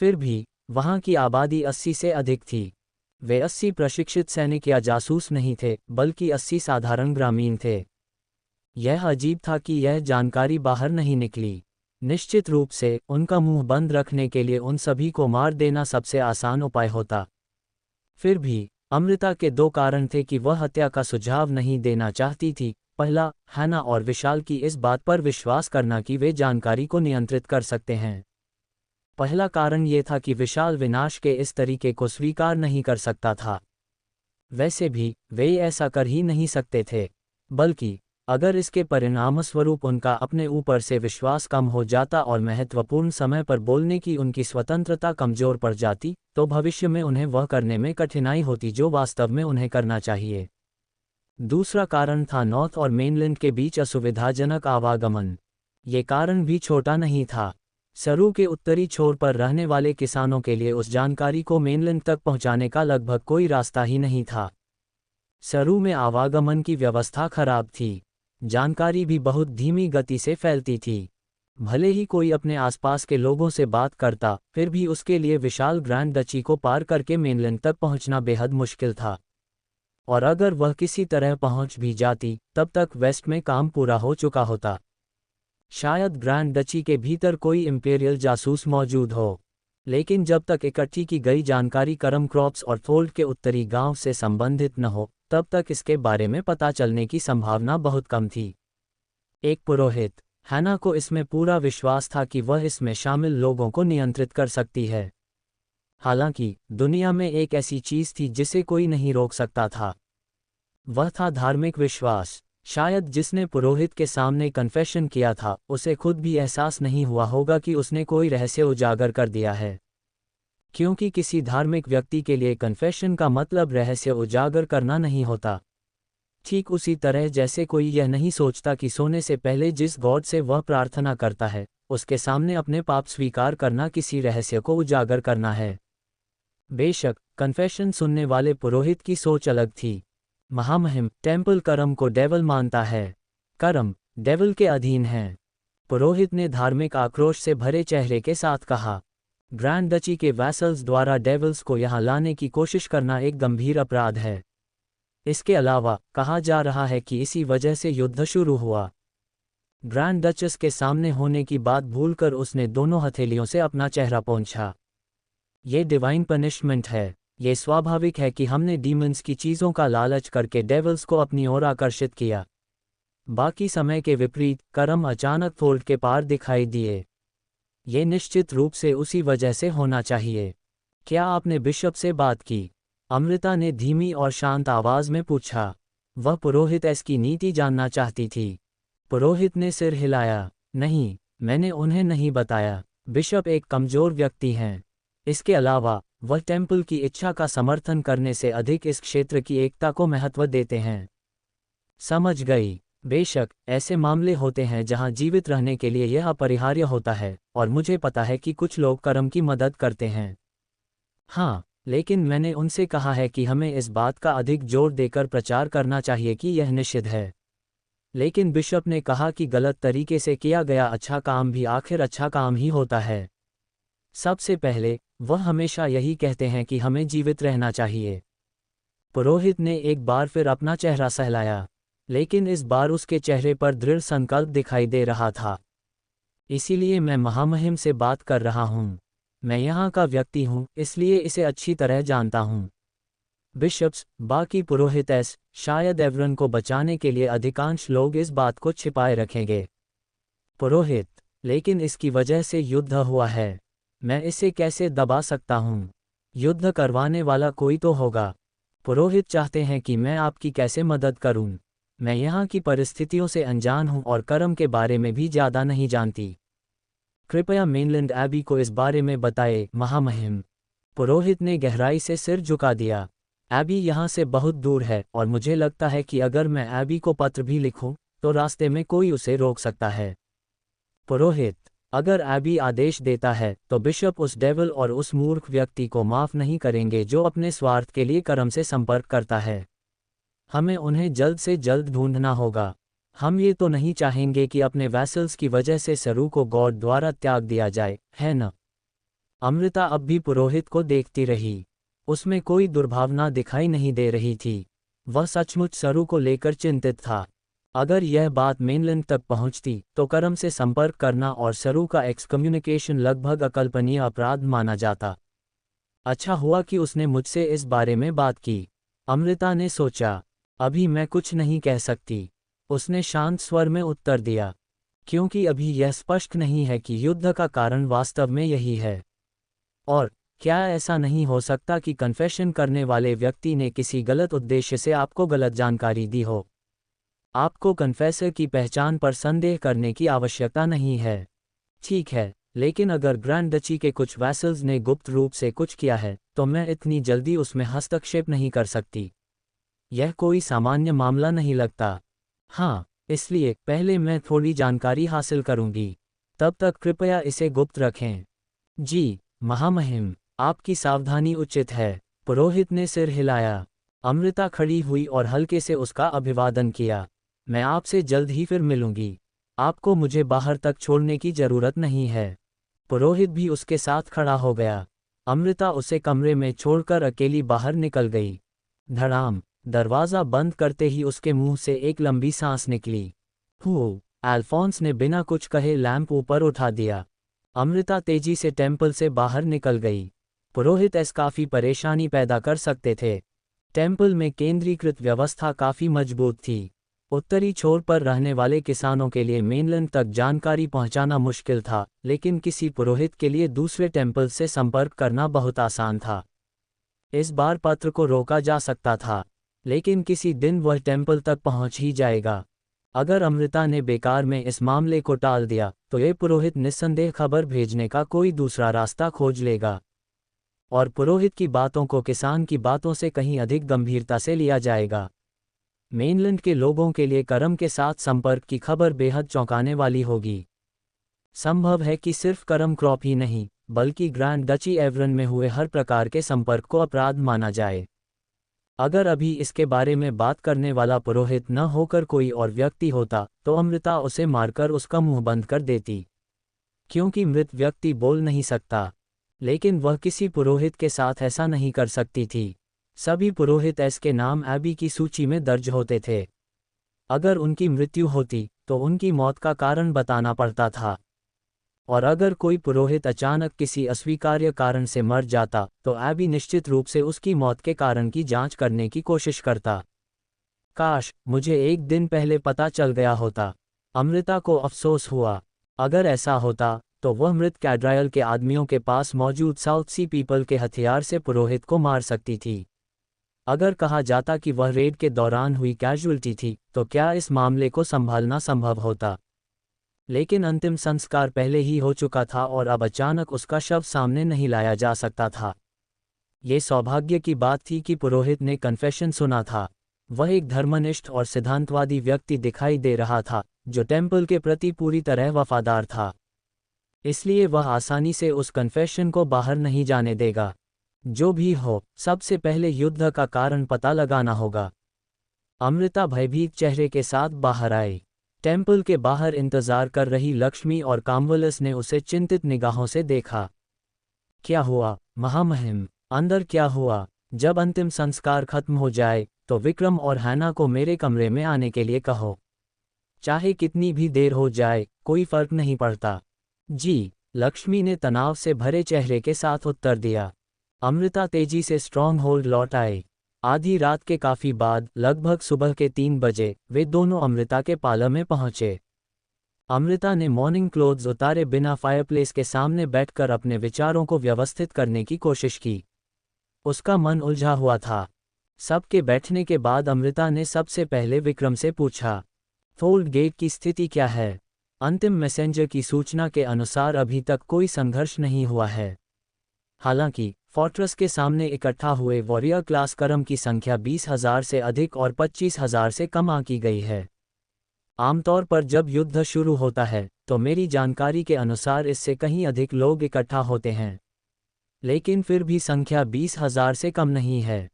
फिर भी वहां की आबादी 80 से अधिक थी। वे 80 प्रशिक्षित सैनिक या जासूस नहीं थे, बल्कि 80 साधारण ग्रामीण थे। यह अजीब था कि यह जानकारी बाहर नहीं निकली। निश्चित रूप से उनका मुंह बंद रखने के लिए उन सभी को मार देना सबसे आसान उपाय होता। फिर भी अमृता के दो कारण थे कि वह हत्या का सुझाव नहीं देना चाहती थी। पहला, हैना और विशाल की इस बात पर विश्वास करना कि वे जानकारी को नियंत्रित कर सकते हैं। पहला कारण ये था कि विशाल विनाश के इस तरीके को स्वीकार नहीं कर सकता था। वैसे भी, वे ऐसा कर ही नहीं सकते थे। बल्कि, अगर इसके परिणामस्वरूप उनका अपने ऊपर से विश्वास कम हो जाता और महत्वपूर्ण समय पर बोलने की उनकी स्वतंत्रता कमजोर पड़ जाती, तो भविष्य में उन्हें वह करने में कठिनाई होती जो वास्तव में उन्हें करना चाहिए। दूसरा कारण था नॉर्थ और मेनलैंड के बीच असुविधाजनक आवागमन। ये कारण भी छोटा नहीं था। सरू के उत्तरी छोर पर रहने वाले किसानों के लिए उस जानकारी को मेनलैंड तक पहुंचाने का लगभग कोई रास्ता ही नहीं था। सरू में आवागमन की व्यवस्था खराब थी। जानकारी भी बहुत धीमी गति से फैलती थी। भले ही कोई अपने आसपास के लोगों से बात करता, फिर भी उसके लिए विशाल ग्रैंड डची को पार करके मेनलैंड तक पहुंचना बेहद मुश्किल था। और अगर वह किसी तरह पहुंच भी जाती, तब तक वेस्ट में काम पूरा हो चुका होता। शायद ग्रैंड डची के भीतर कोई इंपीरियल जासूस मौजूद हो, लेकिन जब तक इकट्ठी की गई जानकारी करम क्रॉप्स और थोल्ड के उत्तरी गांव से संबंधित न हो, तब तक इसके बारे में पता चलने की संभावना बहुत कम थी। एक पुरोहित, हैना को इसमें पूरा विश्वास था कि वह इसमें शामिल लोगों को नियंत्रित कर सकती है। हालांकि, दुनिया में एक ऐसी चीज थी जिसे कोई नहीं रोक सकता था। वह था धार्मिक विश्वास। शायद जिसने पुरोहित के सामने कन्फेशन किया था, उसे खुद भी एहसास नहीं हुआ होगा कि उसने कोई रहस्य उजागर कर दिया है। क्योंकि किसी धार्मिक व्यक्ति के लिए कन्फेशन का मतलब रहस्य उजागर करना नहीं होता। ठीक उसी तरह जैसे कोई यह नहीं सोचता कि सोने से पहले जिस गॉड से वह प्रार्थना करता है, उसके सामने अपने पाप स्वीकार करना किसी रहस्य को उजागर करना है। बेशक, कन्फेशन सुनने वाले पुरोहित की सोच अलग थी। महामहिम टेम्पल करम को डेविल मानता है। करम डेविल के अधीन है। पुरोहित ने धार्मिक आक्रोश से भरे चेहरे के साथ कहा, ग्रैंड डची के वैसल्स द्वारा डेविल्स को यहां लाने की कोशिश करना एक गंभीर अपराध है। इसके अलावा, कहा जा रहा है कि इसी वजह से युद्ध शुरू हुआ। ग्रैंड डचेस के सामने होने की बात भूलकर उसने दोनों हथेलियों से अपना चेहरा पोंछा। ये डिवाइन पनिशमेंट है। ये स्वाभाविक है कि हमने डीमंस की चीज़ों का लालच करके डेविल्स को अपनी ओर आकर्षित किया। बाकी समय के विपरीत, करम अचानक थोल्ड के पार दिखाई दिए। ये निश्चित रूप से उसी वजह से होना चाहिए। क्या आपने बिशप से बात की? अमृता ने धीमी और शांत आवाज में पूछा। वह पुरोहित की नीति जानना चाहती थी। पुरोहित ने सिर हिलाया। नहीं, मैंने उन्हें नहीं बताया। बिशप एक कमजोर व्यक्ति हैं। इसके अलावा, वह टेम्पल की इच्छा का समर्थन करने से अधिक इस क्षेत्र की एकता को महत्व देते हैं। समझ गई। बेशक, ऐसे मामले होते हैं जहां जीवित रहने के लिए यह अपरिहार्य होता है, और मुझे पता है कि कुछ लोग करम की मदद करते हैं। हाँ, लेकिन मैंने उनसे कहा है कि हमें इस बात का अधिक जोर देकर प्रचार करना चाहिए कि यह निषिद्ध है। लेकिन बिशप ने कहा कि गलत तरीके से किया गया अच्छा काम भी आखिर अच्छा काम ही होता है। सबसे पहले, वह हमेशा यही कहते हैं कि हमें जीवित रहना चाहिए। पुरोहित ने एक बार फिर अपना चेहरा सहलाया, लेकिन इस बार उसके चेहरे पर दृढ़ संकल्प दिखाई दे रहा था। इसीलिए मैं महामहिम से बात कर रहा हूँ। मैं यहाँ का व्यक्ति हूँ, इसलिए इसे अच्छी तरह जानता हूँ। बिशप्स, बाकी पुरोहित शायद एवरन को बचाने के लिए अधिकांश लोग इस बात को छिपाए रखेंगे। पुरोहित, लेकिन इसकी वजह से युद्ध हुआ है। मैं इसे कैसे दबा सकता हूँ? युद्ध करवाने वाला कोई तो होगा। पुरोहित चाहते हैं कि मैं आपकी कैसे मदद करूँ? मैं यहाँ की परिस्थितियों से अनजान हूँ और करम के बारे में भी ज़्यादा नहीं जानती। कृपया मेनलैंड एबी को इस बारे में बताएं, महामहिम। पुरोहित ने गहराई से सिर झुका दिया। एबी यहाँ से बहुत दूर है, और मुझे लगता है कि अगर मैं एबी को पत्र भी लिखूं, तो रास्ते में कोई उसे रोक सकता है। पुरोहित, अगर एबी आदेश देता है, तो बिशप उस डेविल और उस मूर्ख व्यक्ति को माफ नहीं करेंगे जो अपने स्वार्थ के लिए करम से संपर्क करता है। हमें उन्हें जल्द से जल्द ढूंढना होगा। हम ये तो नहीं चाहेंगे कि अपने वैसल्स की वजह से सरू को गॉड द्वारा त्याग दिया जाए, है न? अमृता अब भी पुरोहित को देखती रही। उसमें कोई दुर्भावना दिखाई नहीं दे रही थी। वह सचमुच सरू को लेकर चिंतित था। अगर यह बात मेनलैंड तक पहुंचती, तो करम से संपर्क करना और सरू का एक्सकम्युनिकेशन लगभग अकल्पनीय अपराध माना जाता। अच्छा हुआ कि उसने मुझसे इस बारे में बात की। अमृता ने सोचा। अभी मैं कुछ नहीं कह सकती। उसने शांत स्वर में उत्तर दिया, क्योंकि अभी यह स्पष्ट नहीं है कि युद्ध का कारण वास्तव में यही है। और क्या ऐसा नहीं हो सकता कि कन्फेशन करने वाले व्यक्ति ने किसी गलत उद्देश्य से आपको गलत जानकारी दी हो? आपको कन्फेसर की पहचान पर संदेह करने की आवश्यकता नहीं है। ठीक है, लेकिन अगर ग्रैंड डची के कुछ वैसल्स ने गुप्त रूप से कुछ किया है, तो मैं इतनी जल्दी उसमें हस्तक्षेप नहीं कर सकती। यह कोई सामान्य मामला नहीं लगता। हाँ, इसलिए पहले मैं थोड़ी जानकारी हासिल करूंगी। तब तक कृपया इसे गुप्त रखें। जी, महामहिम, आपकी सावधानी उचित है। पुरोहित ने सिर हिलाया। अमृता खड़ी हुई और हल्के से उसका अभिवादन किया। मैं आपसे जल्द ही फिर मिलूंगी। आपको मुझे बाहर तक छोड़ने की जरूरत नहीं है। पुरोहित भी उसके साथ खड़ा हो गया। अमृता उसे कमरे में छोड़कर अकेली बाहर निकल गई। धड़ाम, दरवाज़ा बंद करते ही उसके मुंह से एक लंबी सांस निकली। अल्फोंस ने बिना कुछ कहे लैंप ऊपर उठा दिया। अमृता तेजी से टेम्पल से बाहर निकल गई। पुरोहित काफी परेशानी पैदा कर सकते थे। टेम्पल में केंद्रीकृत व्यवस्था काफी मजबूत थी। उत्तरी छोर पर रहने वाले किसानों के लिए मेनलैंड तक जानकारी पहुंचाना मुश्किल था, लेकिन किसी पुरोहित के लिए दूसरे टेम्पल से संपर्क करना बहुत आसान था। इस बार पत्र को रोका जा सकता था, लेकिन किसी दिन वह टेम्पल तक पहुंच ही जाएगा। अगर अमृता ने बेकार में इस मामले को टाल दिया, तो ये पुरोहित निस्संदेह खबर भेजने का कोई दूसरा रास्ता खोज लेगा, और पुरोहित की बातों को किसान की बातों से कहीं अधिक गंभीरता से लिया जाएगा। मेनलैंड के लोगों के लिए करम के साथ संपर्क की खबर बेहद चौंकाने वाली होगी। संभव है कि सिर्फ करम क्रॉप ही नहीं, बल्कि ग्रैंड डची एवरन में हुए हर प्रकार के संपर्क को अपराध माना जाए। अगर अभी इसके बारे में बात करने वाला पुरोहित न होकर कोई और व्यक्ति होता, तो अमृता उसे मारकर उसका मुंह बंद कर देती, क्योंकि मृत व्यक्ति बोल नहीं सकता। लेकिन वह किसी पुरोहित के साथ ऐसा नहीं कर सकती थी। सभी पुरोहित के नाम एबी की सूची में दर्ज होते थे। अगर उनकी मृत्यु होती, तो उनकी मौत का कारण बताना पड़ता था। और अगर कोई पुरोहित अचानक किसी अस्वीकार्य कारण से मर जाता, तो एबी निश्चित रूप से उसकी मौत के कारण की जांच करने की कोशिश करता। काश मुझे एक दिन पहले पता चल गया होता, अमृता को अफसोस हुआ। अगर ऐसा होता, तो वह मृत कैड्रायल के आदमियों के पास मौजूद साउथ सी पीपल के हथियार से पुरोहित को मार सकती थी। अगर कहा जाता कि वह रेड के दौरान हुई कैजुअल्टी थी, तो क्या इस मामले को संभालना संभव होता? लेकिन अंतिम संस्कार पहले ही हो चुका था और अब अचानक उसका शव सामने नहीं लाया जा सकता था। ये सौभाग्य की बात थी कि पुरोहित ने कन्फेशन सुना था। वह एक धर्मनिष्ठ और सिद्धांतवादी व्यक्ति दिखाई दे रहा था, जो टेम्पल के प्रति पूरी तरह वफादार था। इसलिए वह आसानी से उस कन्फेशन को बाहर नहीं जाने देगा। जो भी हो, सबसे पहले युद्ध का कारण पता लगाना होगा। अमृता भयभीत चेहरे के साथ बाहर आई। टेम्पल के बाहर इंतजार कर रही लक्ष्मी और कामवलस ने उसे चिंतित निगाहों से देखा। क्या हुआ महामहिम? अंदर क्या हुआ? जब अंतिम संस्कार खत्म हो जाए, तो विक्रम और हैना को मेरे कमरे में आने के लिए कहो। चाहे कितनी भी देर हो जाए, कोई फर्क नहीं पड़ता। जी, लक्ष्मी ने तनाव से भरे चेहरे के साथ उत्तर दिया। अमृता तेजी से स्ट्रॉन्ग होल्ड लौट आई। आधी रात के काफी बाद, लगभग सुबह के 3 बजे, वे दोनों अमृता के पार्लर में पहुंचे। अमृता ने मॉर्निंग क्लोथ्स उतारे बिना फायरप्लेस के सामने बैठकर अपने विचारों को व्यवस्थित करने की कोशिश की। उसका मन उलझा हुआ था। सबके बैठने के बाद अमृता ने सबसे पहले विक्रम से पूछा, थोल्ड गेट की स्थिति क्या है? अंतिम मैसेंजर की सूचना के अनुसार अभी तक कोई संघर्ष नहीं हुआ है। हालांकि फोर्ट्रेस के सामने इकट्ठा हुए वॉरियर क्लास करम की संख्या 20,000 से अधिक और 25,000 से कम आंकी गई है। आमतौर पर जब युद्ध शुरू होता है, तो मेरी जानकारी के अनुसार इससे कहीं अधिक लोग इकट्ठा होते हैं, लेकिन फिर भी संख्या 20,000 से कम नहीं है,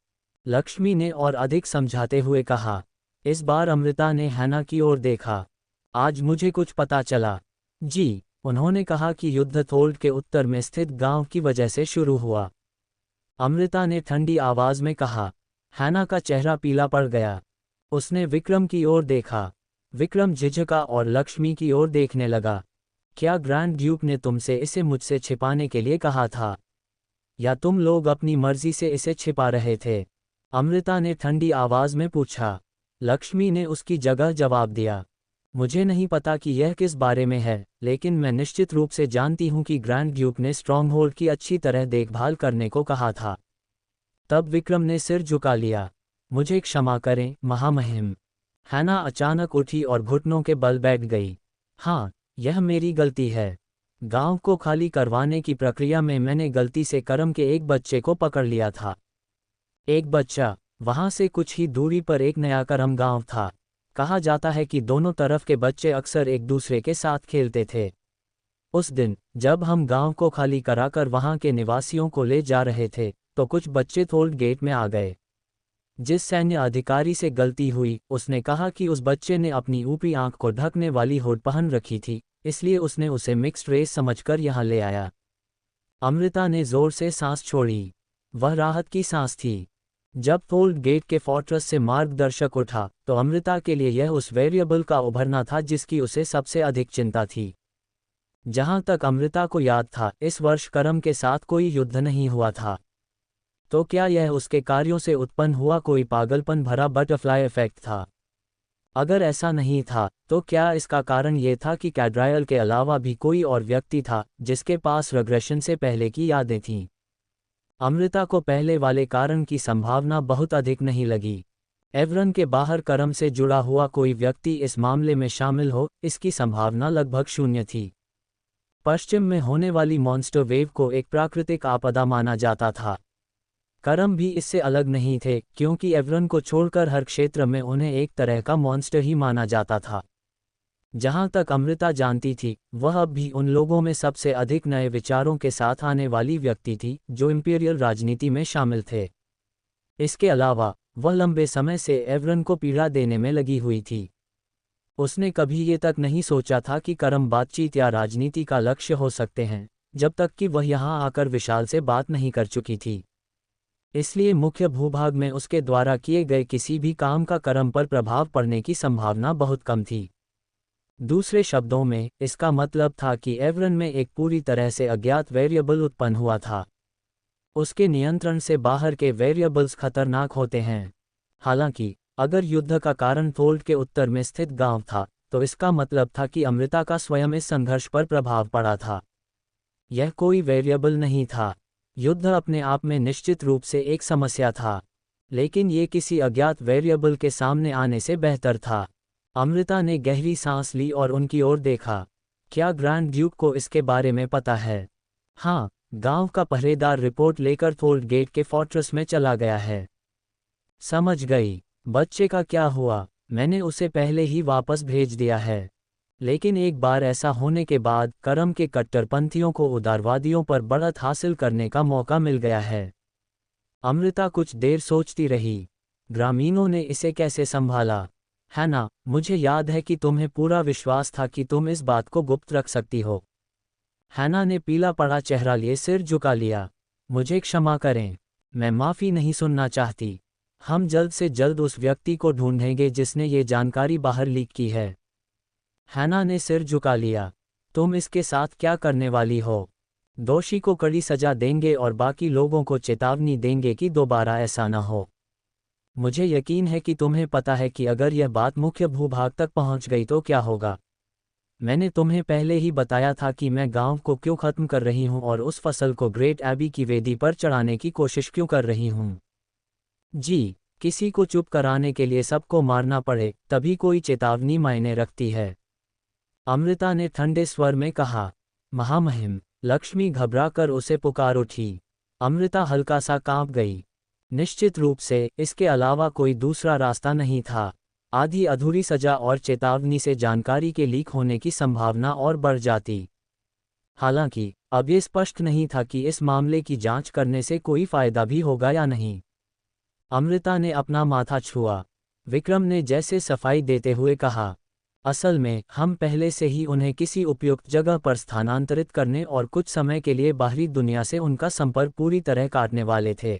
लक्ष्मी ने और अधिक समझाते हुए कहा। इस बार अमृता ने हैना की ओर देखा। आज मुझे कुछ पता चला। जी, उन्होंने कहा कि युद्ध थोल्ड के उत्तर में स्थित गांव की वजह से शुरू हुआ। अमृता ने ठंडी आवाज में कहा। हैना का चेहरा पीला पड़ गया। उसने विक्रम की ओर देखा। विक्रम झिझका और लक्ष्मी की ओर देखने लगा। क्या ग्रैंड ड्यूक ने तुमसे इसे मुझसे छिपाने के लिए कहा था, या तुम लोग अपनी मर्जी से इसे छिपा रहे थे? अमृता ने ठंडी आवाज में पूछा। लक्ष्मी ने उसकी जगह जवाब दिया, मुझे नहीं पता कि यह किस बारे में है, लेकिन मैं निश्चित रूप से जानती हूँ कि ग्रैंड ड्यूक ने स्ट्रॉन्गहोल्ड की अच्छी तरह देखभाल करने को कहा था। तब विक्रम ने सिर झुका लिया। मुझे क्षमा करें, महामहिम। हैना अचानक उठी और घुटनों के बल बैठ गई। हाँ, यह मेरी गलती है। गांव को खाली करवाने की प्रक्रिया में मैंने गलती से करम के एक बच्चे को पकड़ लिया था। एक बच्चा? वहां से कुछ ही दूरी पर एक नया करम गांव था। कहा जाता है कि दोनों तरफ के बच्चे अक्सर एक दूसरे के साथ खेलते थे। उस दिन जब हम गांव को खाली कराकर वहां के निवासियों को ले जा रहे थे, तो कुछ बच्चे थोल्ड गेट में आ गए। जिस सैन्य अधिकारी से गलती हुई, उसने कहा कि उस बच्चे ने अपनी ऊपरी आंख को ढकने वाली हुड पहन रखी थी, इसलिए उसने उसे मिक्स्ड रेस समझकर यहाँ ले आया। अमृता ने जोर से सांस छोड़ी। वह राहत की सांस थी। जब थोल्ड गेट के फोर्ट्रेस से मार्गदर्शक उठा, तो अमृता के लिए यह उस वेरिएबल का उभरना था जिसकी उसे सबसे अधिक चिंता थी। जहां तक अमृता को याद था, इस वर्ष करम के साथ कोई युद्ध नहीं हुआ था। तो क्या यह उसके कार्यों से उत्पन्न हुआ कोई पागलपन भरा बटरफ्लाई इफेक्ट था? अगर ऐसा नहीं था, तो क्या इसका कारण ये था कि कैड्रायल के अलावा भी कोई और व्यक्ति था जिसके पास रिग्रेशन से पहले की यादें थीं? अमृता को पहले वाले कारण की संभावना बहुत अधिक नहीं लगी। एवरन के बाहर करम से जुड़ा हुआ कोई व्यक्ति इस मामले में शामिल हो, इसकी संभावना लगभग शून्य थी। पश्चिम में होने वाली मॉन्स्टर वेव को एक प्राकृतिक आपदा माना जाता था। करम भी इससे अलग नहीं थे, क्योंकि एवरन को छोड़कर हर क्षेत्र में उन्हें एक तरह का मॉन्स्टर ही माना जाता था। जहां तक अमृता जानती थी, वह अब भी उन लोगों में सबसे अधिक नए विचारों के साथ आने वाली व्यक्ति थी जो इंपीरियल राजनीति में शामिल थे। इसके अलावा वह लंबे समय से एवरन को पीड़ा देने में लगी हुई थी। उसने कभी ये तक नहीं सोचा था कि करम बातचीत या राजनीति का लक्ष्य हो सकते हैं, जब तक कि वह यहाँ आकर विशाल से बात नहीं कर चुकी थी। इसलिए मुख्य भूभाग में उसके द्वारा किए गए किसी भी काम का करम पर प्रभाव पड़ने की संभावना बहुत कम थी। दूसरे शब्दों में, इसका मतलब था कि एवरन में एक पूरी तरह से अज्ञात वेरिएबल उत्पन्न हुआ था। उसके नियंत्रण से बाहर के वेरिएबल्स खतरनाक होते हैं। हालांकि अगर युद्ध का कारण थोल्ड के उत्तर में स्थित गांव था, तो इसका मतलब था कि अमृता का स्वयं इस संघर्ष पर प्रभाव पड़ा था। यह कोई वेरिएबल नहीं था। युद्ध अपने आप में निश्चित रूप से एक समस्या था, लेकिन ये किसी अज्ञात वेरिएबल के सामने आने से बेहतर था। अमृता ने गहरी सांस ली और उनकी ओर देखा। क्या ग्रैंड ड्यूक को इसके बारे में पता है? हाँ, गांव का पहरेदार रिपोर्ट लेकर थोल्ड गेट के फोर्ट्रेस में चला गया है। समझ गई। बच्चे का क्या हुआ? मैंने उसे पहले ही वापस भेज दिया है। लेकिन एक बार ऐसा होने के बाद करम के कट्टरपंथियों को उदारवादियों पर बढ़त हासिल करने का मौका मिल गया है। अमृता कुछ देर सोचती रही। ग्रामीणों ने इसे कैसे संभाला? हैना, मुझे याद है कि तुम्हें पूरा विश्वास था कि तुम इस बात को गुप्त रख सकती हो। हैना ने पीला पड़ा चेहरा लिए सिर झुका लिया। मुझे क्षमा करें, मैं माफ़ी नहीं सुनना चाहती। हम जल्द से जल्द उस व्यक्ति को ढूंढेंगे जिसने ये जानकारी बाहर लीक की है। हैना ने सिर झुका लिया। तुम इसके साथ क्या करने वाली हो? दोषी को कड़ी सजा देंगे और बाकी लोगों को चेतावनी देंगे कि दोबारा ऐसा न हो। मुझे यकीन है कि तुम्हें पता है कि अगर यह बात मुख्य भूभाग तक पहुंच गई तो क्या होगा। मैंने तुम्हें पहले ही बताया था कि मैं गांव को क्यों खत्म कर रही हूं और उस फसल को ग्रेट एबी की वेदी पर चढ़ाने की कोशिश क्यों कर रही हूं। जी, किसी को चुप कराने के लिए सबको मारना पड़े, तभी कोई चेतावनी मायने रखती है। अमृता ने ठंडे स्वर में कहा। महामहिम। लक्ष्मी घबराकर उसे पुकार उठी। अमृता हल्का सा कांप गई। निश्चित रूप से इसके अलावा कोई दूसरा रास्ता नहीं था। आधी अधूरी सजा और चेतावनी से जानकारी के लीक होने की संभावना और बढ़ जाती। हालांकि अब ये स्पष्ट नहीं था कि इस मामले की जांच करने से कोई फायदा भी होगा या नहीं। अमृता ने अपना माथा छुआ। विक्रम ने जैसे सफाई देते हुए कहा, असल में हम पहले से ही उन्हें किसी उपयुक्त जगह पर स्थानांतरित करने और कुछ समय के लिए बाहरी दुनिया से उनका संपर्क पूरी तरह काटने वाले थे।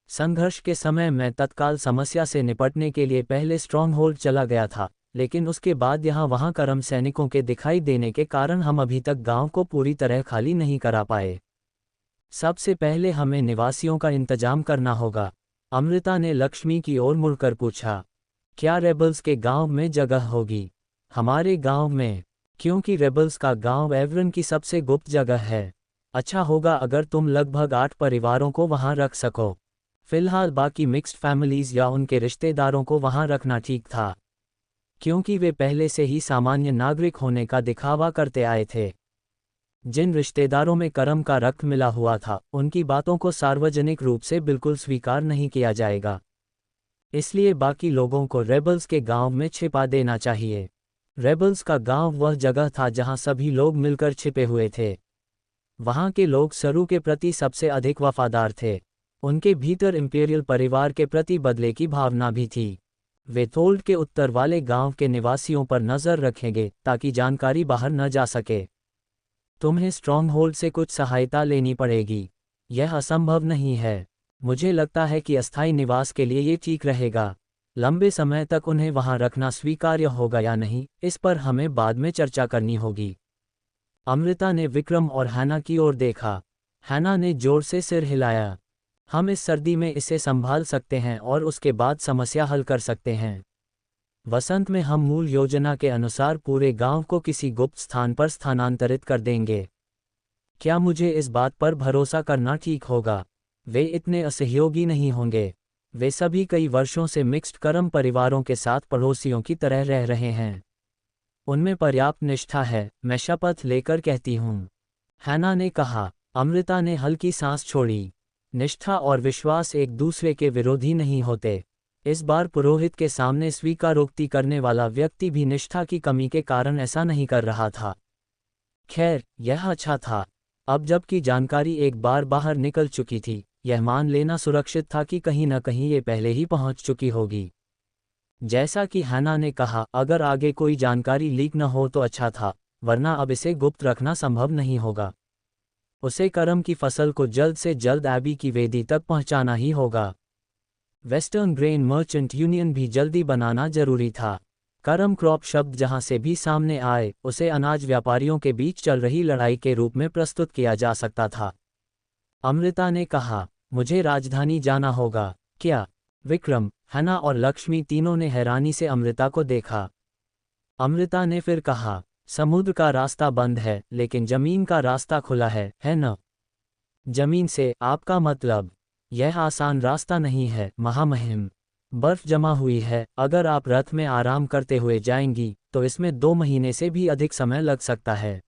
संघर्ष के समय मैं तत्काल समस्या से निपटने के लिए पहले स्ट्रॉन्गहोल्ड चला गया था, लेकिन उसके बाद वहां करम सैनिकों के दिखाई देने के कारण हम अभी तक गांव को पूरी तरह खाली नहीं करा पाए। सबसे पहले हमें निवासियों का इंतजाम करना होगा। अमृता ने लक्ष्मी की ओर मुड़कर पूछा, क्या रेबल्स के गांव में जगह होगी? हमारे गांव में, क्योंकि रेबल्स का गांव एवरन की सबसे गुप्त जगह है। अच्छा होगा अगर तुम लगभग 8 परिवारों को वहां रख सको। फिलहाल बाकी मिक्स्ड फैमिलीज या उनके रिश्तेदारों को वहां रखना ठीक था, क्योंकि वे पहले से ही सामान्य नागरिक होने का दिखावा करते आए थे। जिन रिश्तेदारों में करम का रक्त मिला हुआ था, उनकी बातों को सार्वजनिक रूप से बिल्कुल स्वीकार नहीं किया जाएगा। इसलिए बाकी लोगों को रेबल्स के गांव में छिपा देना चाहिए। रेबल्स का गांव वह जगह था जहां सभी लोग मिलकर छिपे हुए थे। वहां के लोग सरू के प्रति सबसे अधिक वफादार थे। उनके भीतर इंपीरियल परिवार के प्रति बदले की भावना भी थी। वे थोल्ड के उत्तर वाले गांव के निवासियों पर नजर रखेंगे ताकि जानकारी बाहर न जा सके। तुम्हें स्ट्रॉन्गहोल्ड से कुछ सहायता लेनी पड़ेगी। यह असंभव नहीं है। मुझे लगता है कि अस्थायी निवास के लिए ये ठीक रहेगा। लंबे समय तक उन्हें वहां रखना स्वीकार्य होगा या नहीं, इस पर हमें बाद में चर्चा करनी होगी। अमृता ने विक्रम और हैना की ओर देखा। हैना ने जोर से सिर हिलाया। हम इस सर्दी में इसे संभाल सकते हैं और उसके बाद समस्या हल कर सकते हैं। वसंत में हम मूल योजना के अनुसार पूरे गांव को किसी गुप्त स्थान पर स्थानांतरित कर देंगे। क्या मुझे इस बात पर भरोसा करना ठीक होगा? वे इतने असहयोगी नहीं होंगे। वे सभी कई वर्षों से मिक्स्ड करम परिवारों के साथ पड़ोसियों की तरह रह रहे हैं। उनमें पर्याप्त निष्ठा है, मैं शपथ लेकर कहती हूँ, हैना ने कहा। अमृता ने हल्की सांस छोड़ी। निष्ठा और विश्वास एक दूसरे के विरोधी नहीं होते। इस बार पुरोहित के सामने स्वीकारोक्ति करने वाला व्यक्ति भी निष्ठा की कमी के कारण ऐसा नहीं कर रहा था। खैर, यह अच्छा था। अब जबकि जानकारी एक बार बाहर निकल चुकी थी, यह मान लेना सुरक्षित था कि कहीं न कहीं ये पहले ही पहुंच चुकी होगी। जैसा कि हैना ने कहा, अगर आगे कोई जानकारी लीक न हो तो अच्छा था, वरना अब इसे गुप्त रखना संभव नहीं होगा। उसे करम की फसल को जल्द से जल्द एबी की वेदी तक पहुंचाना ही होगा। वेस्टर्न ग्रेन मर्चेंट यूनियन भी जल्दी बनाना जरूरी था। करम क्रॉप शब्द जहां से भी सामने आए, उसे अनाज व्यापारियों के बीच चल रही लड़ाई के रूप में प्रस्तुत किया जा सकता था। अमृता ने कहा, मुझे राजधानी जाना होगा। क्या? विक्रम, हैना और लक्ष्मी तीनों ने हैरानी से अमृता को देखा। अमृता ने फिर कहा, समुद्र का रास्ता बंद है, लेकिन जमीन का रास्ता खुला है न? जमीन से आपका मतलब? यह आसान रास्ता नहीं है महामहिम। बर्फ जमा हुई है। अगर आप रथ में आराम करते हुए जाएंगी तो इसमें 2 महीने से भी अधिक समय लग सकता है।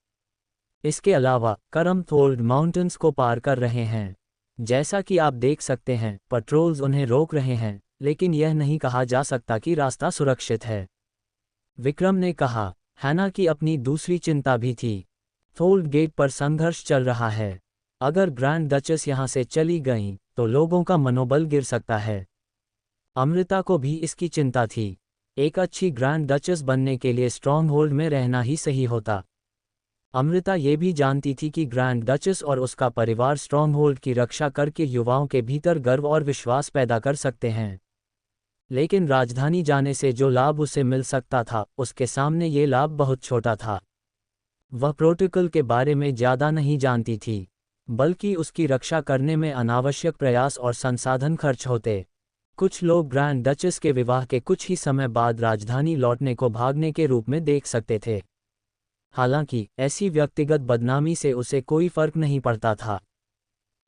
इसके अलावा करम थोल्ड माउंटेन्स को पार कर रहे हैं। जैसा कि आप देख सकते हैं, पेट्रोल्स उन्हें रोक रहे हैं, लेकिन यह नहीं कहा जा सकता कि रास्ता सुरक्षित है। विक्रम ने कहा। हैना की अपनी दूसरी चिंता भी थी। थोल्ड गेट पर संघर्ष चल रहा है। अगर ग्रैंड डचेस यहां से चली गईं, तो लोगों का मनोबल गिर सकता है। अमृता को भी इसकी चिंता थी। एक अच्छी ग्रैंड डचेस बनने के लिए स्ट्रॉन्गहोल्ड में रहना ही सही होता। अमृता ये भी जानती थी कि ग्रैंड डचेस और उसका परिवार स्ट्रॉन्गहोल्ड की रक्षा करके युवाओं के भीतर गर्व और विश्वास पैदा कर सकते हैं। लेकिन राजधानी जाने से जो लाभ उसे मिल सकता था, उसके सामने ये लाभ बहुत छोटा था। वह प्रोटोकॉल के बारे में ज़्यादा नहीं जानती थी, बल्कि उसकी रक्षा करने में अनावश्यक प्रयास और संसाधन खर्च होते। कुछ लोग ग्रैंड डचेस के विवाह के कुछ ही समय बाद राजधानी लौटने को भागने के रूप में देख सकते थे। हालांकि ऐसी व्यक्तिगत बदनामी से उसे कोई फर्क नहीं पड़ता था।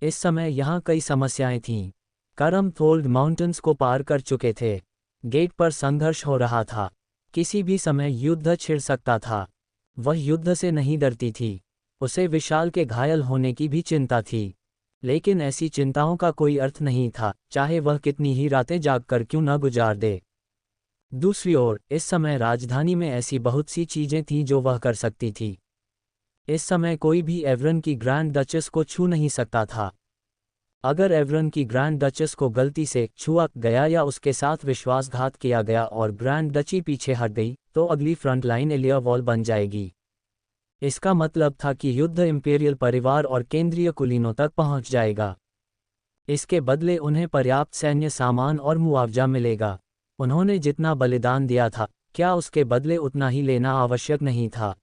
इस समय यहाँ कई समस्याएं थीं। करम थोल्ड माउंटेन्स को पार कर चुके थे। गेट पर संघर्ष हो रहा था। किसी भी समय युद्ध छिड़ सकता था। वह युद्ध से नहीं डरती थी। उसे विशाल के घायल होने की भी चिंता थी, लेकिन ऐसी चिंताओं का कोई अर्थ नहीं था, चाहे वह कितनी ही रातें जागकर क्यों न गुजार दे। दूसरी ओर, इस समय राजधानी में ऐसी बहुत सी चीजें थीं जो वह कर सकती थी। इस समय कोई भी एवरन की ग्रैंड डचेस को छू नहीं सकता था। अगर एवरन की ग्रैंड डचेस को गलती से छुआ गया या उसके साथ विश्वासघात किया गया और ग्रैंड डची पीछे हट गई, तो अगली फ्रंट लाइन एलिया वॉल बन जाएगी। इसका मतलब था कि युद्ध इंपीरियल परिवार और केंद्रीय कुलीनों तक पहुंच जाएगा। इसके बदले उन्हें पर्याप्त सैन्य सामान और मुआवजा मिलेगा। उन्होंने जितना बलिदान दिया था, क्या उसके बदले उतना ही लेना आवश्यक नहीं था?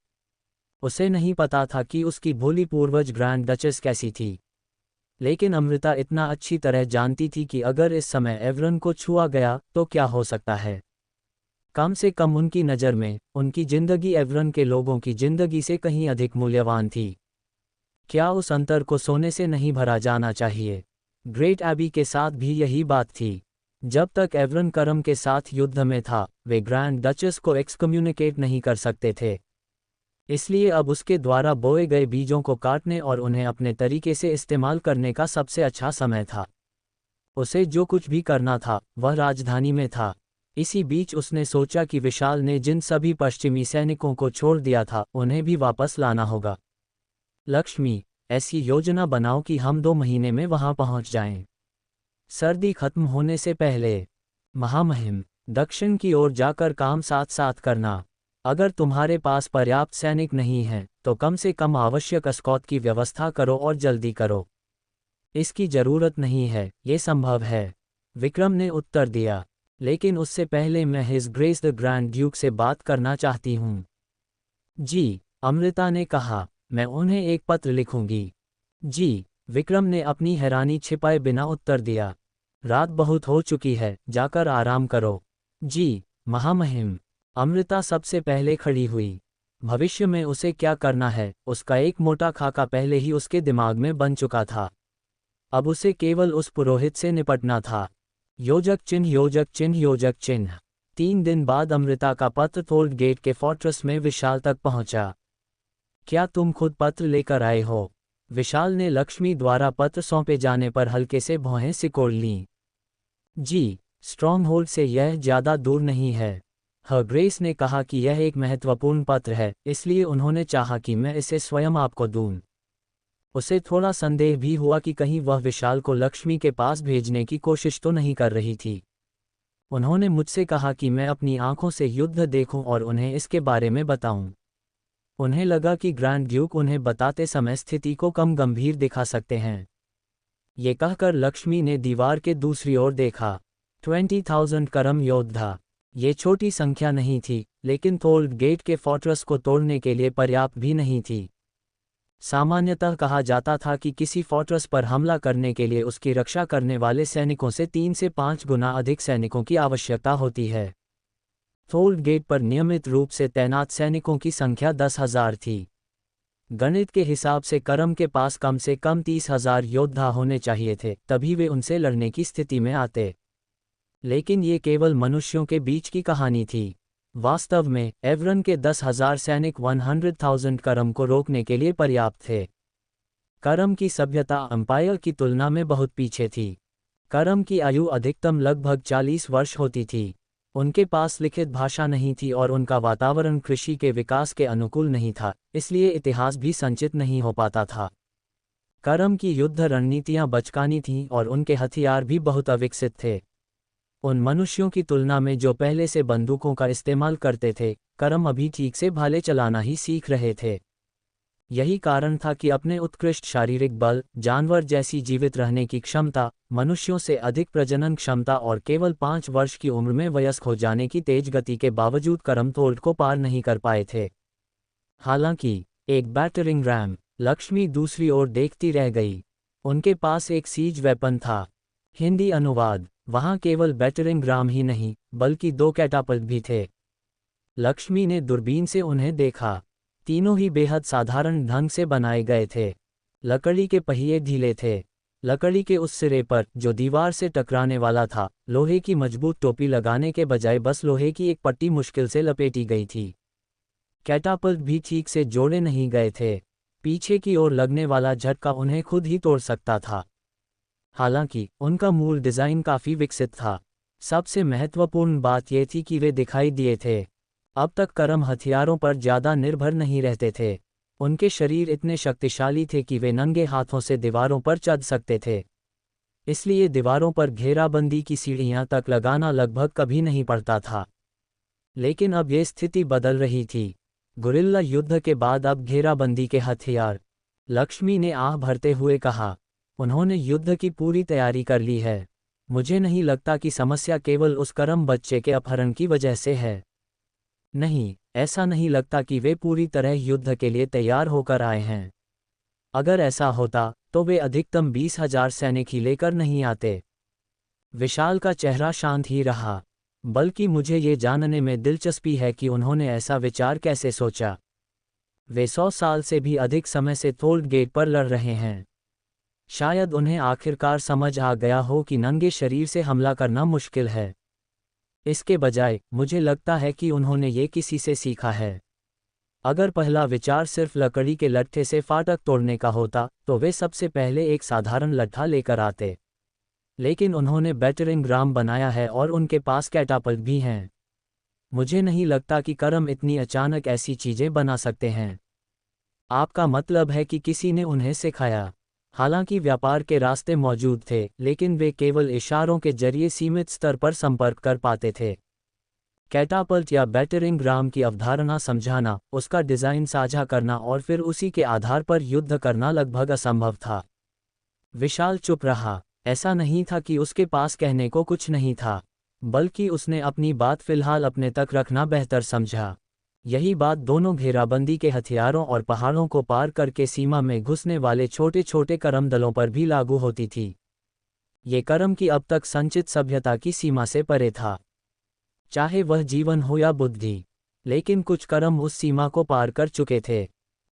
उसे नहीं पता था कि उसकी भोली पूर्वज ग्रैंड डचेस कैसी थी, लेकिन अमृता इतना अच्छी तरह जानती थी कि अगर इस समय एवरन को छुआ गया तो क्या हो सकता है। कम से कम उनकी नज़र में उनकी जिंदगी एवरन के लोगों की जिंदगी से कहीं अधिक मूल्यवान थी। क्या उस अंतर को सोने से नहीं भरा जाना चाहिए? ग्रेट एबी के साथ भी यही बात थी। जब तक एवरन करम के साथ युद्ध में था, वे ग्रैंड डचेस को एक्सकम्युनिकेट नहीं कर सकते थे। इसलिए अब उसके द्वारा बोए गए बीजों को काटने और उन्हें अपने तरीके से इस्तेमाल करने का सबसे अच्छा समय था। उसे जो कुछ भी करना था वह राजधानी में था। इसी बीच उसने सोचा कि विशाल ने जिन सभी पश्चिमी सैनिकों को छोड़ दिया था उन्हें भी वापस लाना होगा। लक्ष्मी, ऐसी योजना बनाओ कि हम 2 महीने में वहां पहुंच जाएं। सर्दी खत्म होने से पहले। महामहिम, दक्षिण की ओर जाकर काम साथ साथ करना। अगर तुम्हारे पास पर्याप्त सैनिक नहीं हैं तो कम से कम आवश्यक अस्कॉत की व्यवस्था करो और जल्दी करो। इसकी जरूरत नहीं है, ये संभव है, विक्रम ने उत्तर दिया। लेकिन उससे पहले मैं his grace the grand Duke से बात करना चाहती हूँ। जी, अमृता ने कहा, मैं उन्हें एक पत्र लिखूंगी। जी, विक्रम ने अपनी हैरानी छिपाए बिना उत्तर दिया। रात बहुत हो चुकी है, जाकर आराम करो। जी, महामहिम। अमृता सबसे पहले खड़ी हुई। भविष्य में उसे क्या करना है, उसका एक मोटा खाका पहले ही उसके दिमाग में बन चुका था। अब उसे केवल उस पुरोहित से निपटना था। योजक चिन्ह, योजक चिन्ह, योजक चिन्ह। 3 दिन बाद अमृता का पत्र थोल्ड गेट के फोर्ट्रेस में विशाल तक पहुंचा। क्या तुम खुद पत्र लेकर आए हो? विशाल ने लक्ष्मी द्वारा पत्र सौंपे जाने पर हल्के से भौहें सिकोड़ लीं। जी, स्ट्रॉन्ग होल्ड से यह ज़्यादा दूर नहीं है। हर ग्रेस ने कहा कि यह एक महत्वपूर्ण पत्र है, इसलिए उन्होंने चाहा कि मैं इसे स्वयं आपको दूं। उसे थोड़ा संदेह भी हुआ कि कहीं वह विशाल को लक्ष्मी के पास भेजने की कोशिश तो नहीं कर रही थी। उन्होंने मुझसे कहा कि मैं अपनी आंखों से युद्ध देखूं और उन्हें इसके बारे में बताऊं। उन्हें लगा कि ग्रैंड ड्यूक उन्हें बताते समय स्थिति को कम गंभीर दिखा सकते हैं। ये कहकर लक्ष्मी ने दीवार के दूसरी ओर देखा। 20,000 करम योद्धा। ये छोटी संख्या नहीं थी, लेकिन थोल्ड गेट के फोर्ट्रेस को तोड़ने के लिए पर्याप्त भी नहीं थी। सामान्यतः कहा जाता था कि किसी फोर्ट्रेस पर हमला करने के लिए उसकी रक्षा करने वाले सैनिकों से 3 से 5 गुना अधिक सैनिकों की आवश्यकता होती है। थोल्ड गेट पर नियमित रूप से तैनात सैनिकों की संख्या 10,000 थी। गणित के हिसाब से करम के पास कम से कम 30,000 योद्धा होने चाहिए थे, तभी वे उनसे लड़ने की स्थिति में आते। लेकिन ये केवल मनुष्यों के बीच की कहानी थी। वास्तव में एवरन के 10,000 सैनिक 100,000 करम को रोकने के लिए पर्याप्त थे। करम की सभ्यता अंपायर की तुलना में बहुत पीछे थी। करम की आयु अधिकतम लगभग 40 वर्ष होती थी। उनके पास लिखित भाषा नहीं थी और उनका वातावरण कृषि के विकास के अनुकूल नहीं था, इसलिए इतिहास भी संचित नहीं हो पाता था। करम की युद्ध रणनीतियां बचकानी थीं और उनके हथियार भी बहुत अविकसित थे। उन मनुष्यों की तुलना में जो पहले से बंदूकों का इस्तेमाल करते थे, करम अभी ठीक से भाले चलाना ही सीख रहे थे। यही कारण था कि अपने उत्कृष्ट शारीरिक बल, जानवर जैसी जीवित रहने की क्षमता, मनुष्यों से अधिक प्रजनन क्षमता और केवल 5 वर्ष की उम्र में वयस्क हो जाने की तेज गति के बावजूद करम थोल्ड को पार नहीं कर पाए थे। हालांकि एक बैटरिंग रैम। लक्ष्मी दूसरी ओर देखती रह गई। उनके पास एक सीज वेपन था। हिंदी अनुवाद। वहां केवल बैटरिंग राम ही नहीं, बल्कि 2 कैटापल्ट भी थे। लक्ष्मी ने दूरबीन से उन्हें देखा। तीनों ही बेहद साधारण ढंग से बनाए गए थे। लकड़ी के पहिए ढीले थे। लकड़ी के उस सिरे पर, जो दीवार से टकराने वाला था, लोहे की मजबूत टोपी लगाने के बजाय बस लोहे की एक पट्टी मुश्किल से लपेटी गई थी। कैटापल्ट भी ठीक से जोड़े नहीं गए थे। पीछे की ओर लगने वाला झटका उन्हें खुद ही तोड़ सकता था। हालांकि उनका मूल डिज़ाइन काफ़ी विकसित था। सबसे महत्वपूर्ण बात यह थी कि वे दिखाई दिए थे। अब तक करम हथियारों पर ज़्यादा निर्भर नहीं रहते थे। उनके शरीर इतने शक्तिशाली थे कि वे नंगे हाथों से दीवारों पर चढ़ सकते थे। इसलिए दीवारों पर घेराबंदी की सीढ़ियां तक लगाना लगभग कभी नहीं पड़ता था। लेकिन अब ये स्थिति बदल रही थी। गुरिल्ला युद्ध के बाद अब घेराबंदी के हथियार। लक्ष्मी ने आह भरते हुए कहा। उन्होंने युद्ध की पूरी तैयारी कर ली है। मुझे नहीं लगता कि समस्या केवल उस करम बच्चे के अपहरण की वजह से है। नहीं, ऐसा नहीं लगता कि वे पूरी तरह युद्ध के लिए तैयार होकर आए हैं। अगर ऐसा होता तो वे अधिकतम 20,000 सैनिक ही लेकर नहीं आते। विशाल का चेहरा शांत ही रहा। बल्कि मुझे ये जानने में दिलचस्पी है कि उन्होंने ऐसा विचार कैसे सोचा। वे 100 साल से भी अधिक समय से थोल्ड गेट पर लड़ रहे हैं। शायद उन्हें आखिरकार समझ आ गया हो कि नंगे शरीर से हमला करना मुश्किल है। इसके बजाय मुझे लगता है कि उन्होंने ये किसी से सीखा है। अगर पहला विचार सिर्फ लकड़ी के लट्ठे से फाटक तोड़ने का होता तो वे सबसे पहले एक साधारण लट्ठा लेकर आते। लेकिन उन्होंने बैटरिंग राम बनाया है और उनके पास कैटापल्ट भी हैं। मुझे नहीं लगता कि करम इतनी अचानक ऐसी चीजें बना सकते हैं। आपका मतलब है कि किसी ने उन्हें सिखाया? हालांकि व्यापार के रास्ते मौजूद थे, लेकिन वे केवल इशारों के जरिए सीमित स्तर पर संपर्क कर पाते थे। कैटापल्ट या बैटरिंग राम की अवधारणा समझाना, उसका डिज़ाइन साझा करना और फिर उसी के आधार पर युद्ध करना लगभग असंभव था। विशाल चुप रहा। ऐसा नहीं था कि उसके पास कहने को कुछ नहीं था, बल्कि उसने अपनी बात फिलहाल अपने तक रखना बेहतर समझा। यही बात दोनों घेराबंदी के हथियारों और पहाड़ों को पार करके सीमा में घुसने वाले छोटे छोटे करम दलों पर भी लागू होती थी। ये करम की अब तक संचित सभ्यता की सीमा से परे था, चाहे वह जीवन हो या बुद्धि। लेकिन कुछ करम उस सीमा को पार कर चुके थे।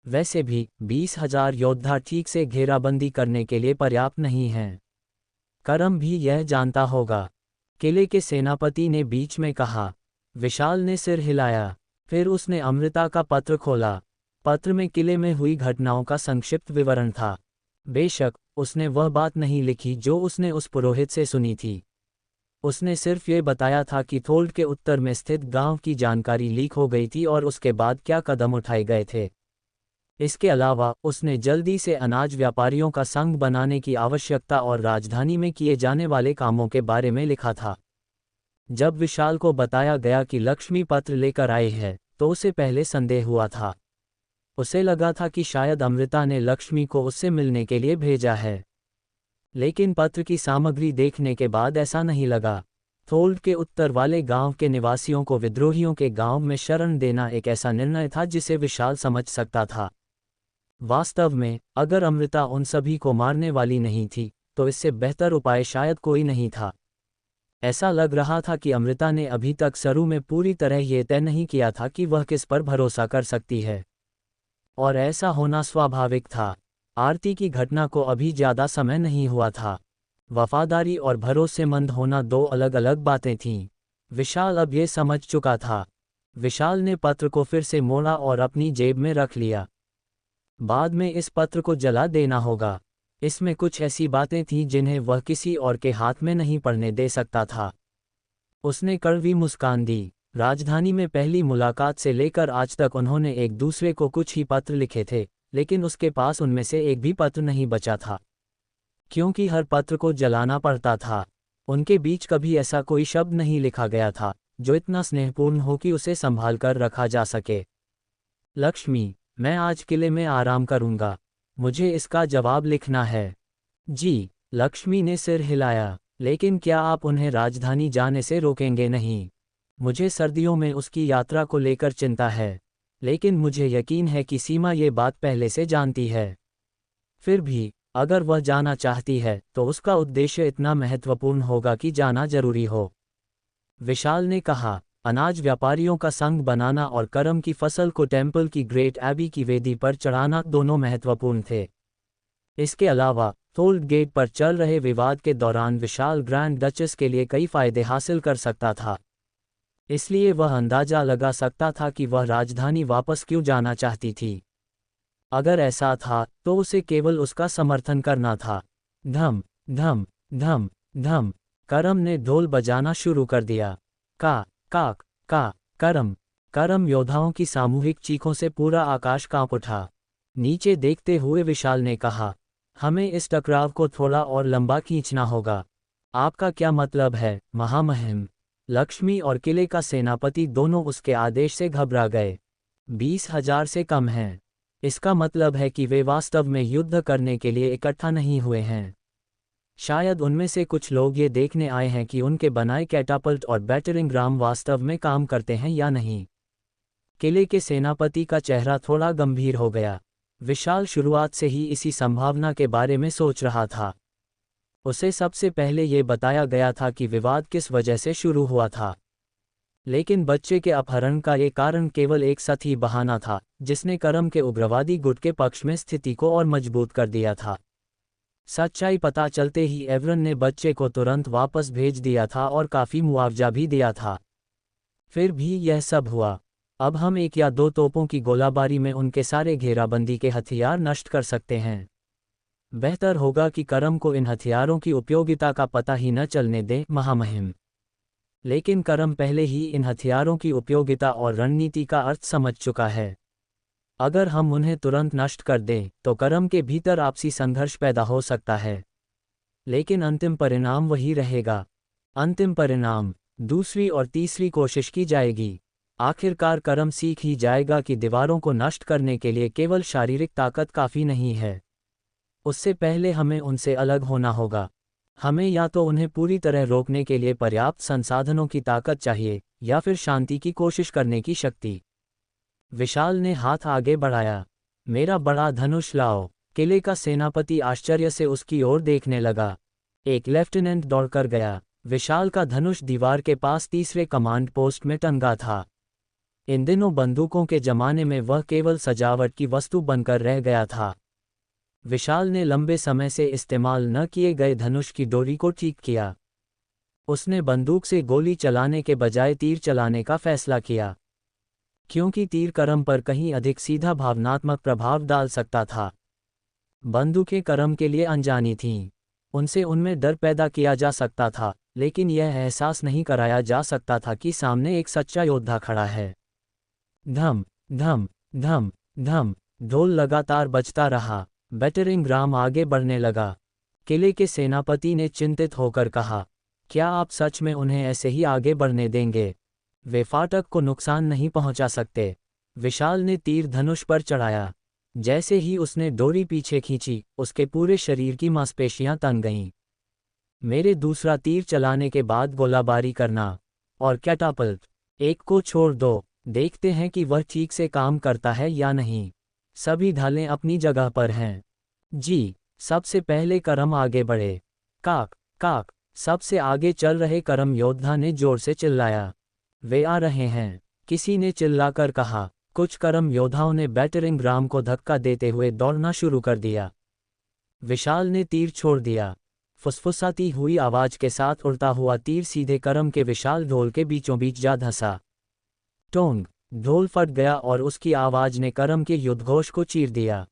वैसे भी 20,000 योद्धा ठीक से घेराबंदी करने के लिए पर्याप्त नहीं हैं। करम भी यह जानता होगा। किले के सेनापति ने बीच में कहा। विशाल ने सिर हिलाया। फिर उसने अमृता का पत्र खोला। पत्र में किले में हुई घटनाओं का संक्षिप्त विवरण था। बेशक उसने वह बात नहीं लिखी जो उसने उस पुरोहित से सुनी थी। उसने सिर्फ ये बताया था कि थोल्ड के उत्तर में स्थित गांव की जानकारी लीक हो गई थी और उसके बाद क्या कदम उठाए गए थे। इसके अलावा उसने जल्दी से अनाज व्यापारियों का संघ बनाने की आवश्यकता और राजधानी में किए जाने वाले कामों के बारे में लिखा था। जब विशाल को बताया गया कि लक्ष्मी पत्र लेकर आई है, तो उसे पहले संदेह हुआ था। उसे लगा था कि शायद अमृता ने लक्ष्मी को उससे मिलने के लिए भेजा है। लेकिन पत्र की सामग्री देखने के बाद ऐसा नहीं लगा। थोल्ड के उत्तर वाले गांव के निवासियों को विद्रोहियों के गांव में शरण देना एक ऐसा निर्णय था जिसे विशाल समझ सकता था। वास्तव में, अगर अमृता उन सभी को मारने वाली नहीं थी, तो इससे बेहतर उपाय शायद कोई नहीं था। ऐसा लग रहा था कि अमृता ने अभी तक शुरू में पूरी तरह ये तय नहीं किया था कि वह किस पर भरोसा कर सकती है। और ऐसा होना स्वाभाविक था। आरती की घटना को अभी ज़्यादा समय नहीं हुआ था। वफादारी और भरोसेमंद होना दो अलग अलग बातें थीं। विशाल अब ये समझ चुका था। विशाल ने पत्र को फिर से मोड़ा और अपनी जेब में रख लिया। बाद में इस पत्र को जला देना होगा। इसमें कुछ ऐसी बातें थीं जिन्हें वह किसी और के हाथ में नहीं पड़ने दे सकता था। उसने कड़वी मुस्कान दी। राजधानी में पहली मुलाकात से लेकर आज तक उन्होंने एक दूसरे को कुछ ही पत्र लिखे थे, लेकिन उसके पास उनमें से एक भी पत्र नहीं बचा था, क्योंकि हर पत्र को जलाना पड़ता था। उनके बीच कभी ऐसा कोई शब्द नहीं लिखा गया था जो इतना स्नेहपूर्ण हो कि उसे संभाल कर रखा जा सके। लक्ष्मी, मैं आज किले में आराम करूंगा। मुझे इसका जवाब लिखना है। जी। लक्ष्मी ने सिर हिलाया। लेकिन क्या आप उन्हें राजधानी जाने से रोकेंगे नहीं? मुझे सर्दियों में उसकी यात्रा को लेकर चिंता है, लेकिन मुझे यकीन है कि सीमा ये बात पहले से जानती है। फिर भी अगर वह जाना चाहती है तो उसका उद्देश्य इतना महत्वपूर्ण होगा कि जाना जरूरी हो। विशाल ने कहा। अनाज व्यापारियों का संघ बनाना और करम की फसल को टेम्पल की ग्रेट एबी की वेदी पर चढ़ाना दोनों महत्वपूर्ण थे। इसके अलावा थोल्ड गेट पर चल रहे विवाद के दौरान विशाल ग्रैंड डचेस के लिए कई फायदे हासिल कर सकता था। इसलिए वह अंदाजा लगा सकता था कि वह राजधानी वापस क्यों जाना चाहती थी। अगर ऐसा था तो उसे केवल उसका समर्थन करना था। धम धम धम धम। करम ने ढोल बजाना शुरू कर दिया। का काक का करम। करम योद्धाओं की सामूहिक चीखों से पूरा आकाश कांप उठा। नीचे देखते हुए विशाल ने कहा, हमें इस टकराव को थोड़ा और लंबा खींचना होगा। आपका क्या मतलब है, महामहिम? लक्ष्मी और किले का सेनापति दोनों उसके आदेश से घबरा गए। 20,000 से कम हैं। इसका मतलब है कि वे वास्तव में युद्ध करने के लिए इकट्ठा नहीं हुए हैं। शायद उनमें से कुछ लोग ये देखने आए हैं कि उनके बनाए कैटापल्ट और बैटरिंग राम वास्तव में काम करते हैं या नहीं। किले के सेनापति का चेहरा थोड़ा गंभीर हो गया। विशाल शुरुआत से ही इसी संभावना के बारे में सोच रहा था। उसे सबसे पहले ये बताया गया था कि विवाद किस वजह से शुरू हुआ था। लेकिन बच्चे के अपहरण का ये कारण केवल एक सतही बहाना था, जिसने करम के उग्रवादी गुट के पक्ष में स्थिति को और मजबूत कर दिया था। सच्चाई पता चलते ही एवरन ने बच्चे को तुरंत वापस भेज दिया था और काफ़ी मुआवजा भी दिया था। फिर भी यह सब हुआ। अब हम 1 या 2 तोपों की गोलाबारी में उनके सारे घेराबंदी के हथियार नष्ट कर सकते हैं। बेहतर होगा कि करम को इन हथियारों की उपयोगिता का पता ही न चलने दें, महामहिम। लेकिन करम पहले ही इन हथियारों की उपयोगिता और रणनीति का अर्थ समझ चुका है। अगर हम उन्हें तुरंत नष्ट कर दें तो करम के भीतर आपसी संघर्ष पैदा हो सकता है, लेकिन अंतिम परिणाम वही रहेगा। अंतिम परिणाम, दूसरी और तीसरी कोशिश की जाएगी। आखिरकार करम सीख ही जाएगा कि दीवारों को नष्ट करने के लिए केवल शारीरिक ताकत काफ़ी नहीं है। उससे पहले हमें उनसे अलग होना होगा। हमें या तो उन्हें पूरी तरह रोकने के लिए पर्याप्त संसाधनों की ताकत चाहिए, या फिर शांति की कोशिश करने की शक्ति। विशाल ने हाथ आगे बढ़ाया। मेरा बड़ा धनुष लाओ। किले का सेनापति आश्चर्य से उसकी ओर देखने लगा। एक लेफ्टिनेंट दौड़कर गया। विशाल का धनुष दीवार के पास तीसरे कमांड पोस्ट में टंगा था। इन दिनों बंदूकों के जमाने में वह केवल सजावट की वस्तु बनकर रह गया था। विशाल ने लंबे समय से इस्तेमाल न किए गए धनुष की डोरी को ठीक किया। उसने बंदूक से गोली चलाने के बजाय तीर चलाने का फैसला किया, क्योंकि तीर करम पर कहीं अधिक सीधा भावनात्मक प्रभाव डाल सकता था। बंदूकें करम के लिए अनजानी थीं। उनसे उनमें डर पैदा किया जा सकता था, लेकिन यह एहसास नहीं कराया जा सकता था कि सामने एक सच्चा योद्धा खड़ा है। धम धम धम धम, ढोल लगातार बजता रहा। बैटरिंग राम आगे बढ़ने लगा। किले के सेनापति ने चिंतित होकर कहा, क्या आप सच में उन्हें ऐसे ही आगे बढ़ने देंगे? वे फाटक को नुकसान नहीं पहुंचा सकते। विशाल ने तीर धनुष पर चढ़ाया। जैसे ही उसने डोरी पीछे खींची, उसके पूरे शरीर की मांसपेशियां तन गईं। मेरे दूसरा तीर चलाने के बाद गोलाबारी करना। और कैटापल्ट। एक को छोड़ दो, देखते हैं कि वह ठीक से काम करता है या नहीं। सभी ढालें अपनी जगह पर हैं। जी। सबसे पहले करम आगे बढ़े। काक काक। सबसे आगे चल रहे करम योद्धा ने जोर से चिल्लाया। वे आ रहे हैं, किसी ने चिल्लाकर कहा। कुछ करम योद्धाओं ने बैटरिंग राम को धक्का देते हुए दौड़ना शुरू कर दिया। विशाल ने तीर छोड़ दिया। फुसफुसाती हुई आवाज के साथ उड़ता हुआ तीर सीधे करम के विशाल ढोल के बीचों बीच जा धंसा। टोंग। ढोल फट गया और उसकी आवाज ने करम के युद्धघोष को चीर दिया।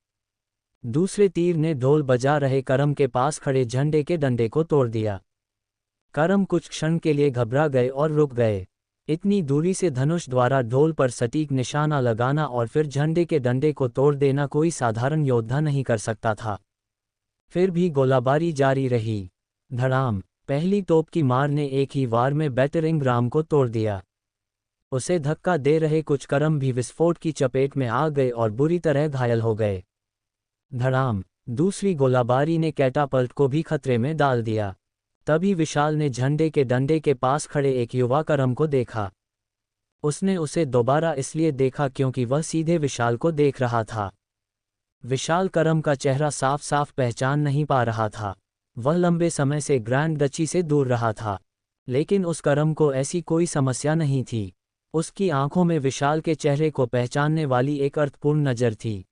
दूसरे तीर ने ढोल बजा रहे करम के पास खड़े झंडे के डंडे को तोड़ दिया। करम कुछ क्षण के लिए घबरा गए और रुक गए। इतनी दूरी से धनुष द्वारा ढोल पर सटीक निशाना लगाना और फिर झंडे के डंडे को तोड़ देना कोई साधारण योद्धा नहीं कर सकता था। फिर भी गोलाबारी जारी रही। धड़ाम। पहली तोप की मार ने एक ही वार में बैटरिंग राम को तोड़ दिया। उसे धक्का दे रहे कुछ करम भी विस्फोट की चपेट में आ गए और बुरी तरह घायल हो गए। धड़ाम। दूसरी गोलाबारी ने कैटापल्ट को भी खतरे में डाल दिया। तभी विशाल ने झंडे के डंडे के पास खड़े एक युवा करम को देखा। उसने उसे दोबारा इसलिए देखा क्योंकि वह सीधे विशाल को देख रहा था। विशाल करम का चेहरा साफ साफ पहचान नहीं पा रहा था। वह लंबे समय से ग्रैंड डची से दूर रहा था, लेकिन उस करम को ऐसी कोई समस्या नहीं थी। उसकी आंखों में विशाल के चेहरे को पहचानने वाली एक अर्थपूर्ण नज़र थी।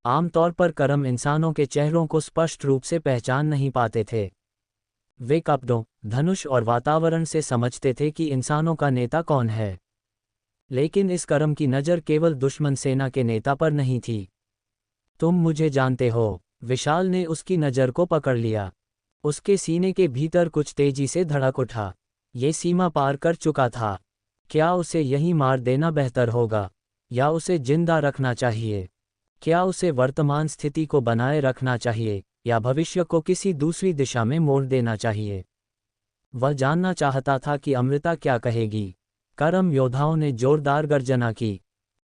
आमतौर पर करम इंसानों के चेहरों को स्पष्ट रूप से पहचान नहीं पाते थे। वे कपड़ों, धनुष और वातावरण से समझते थे कि इंसानों का नेता कौन है। लेकिन इस करम की नज़र केवल दुश्मन सेना के नेता पर नहीं थी। तुम मुझे जानते हो? विशाल ने उसकी नज़र को पकड़ लिया। उसके सीने के भीतर कुछ तेजी से धड़क उठा। ये सीमा पार कर चुका था। क्या उसे यहीं मार देना बेहतर होगा, या उसे जिंदा रखना चाहिए? क्या उसे वर्तमान स्थिति को बनाए रखना चाहिए, या भविष्य को किसी दूसरी दिशा में मोड़ देना चाहिए? वह जानना चाहता था कि अमृता क्या कहेगी। करम योद्धाओं ने जोरदार गर्जना की।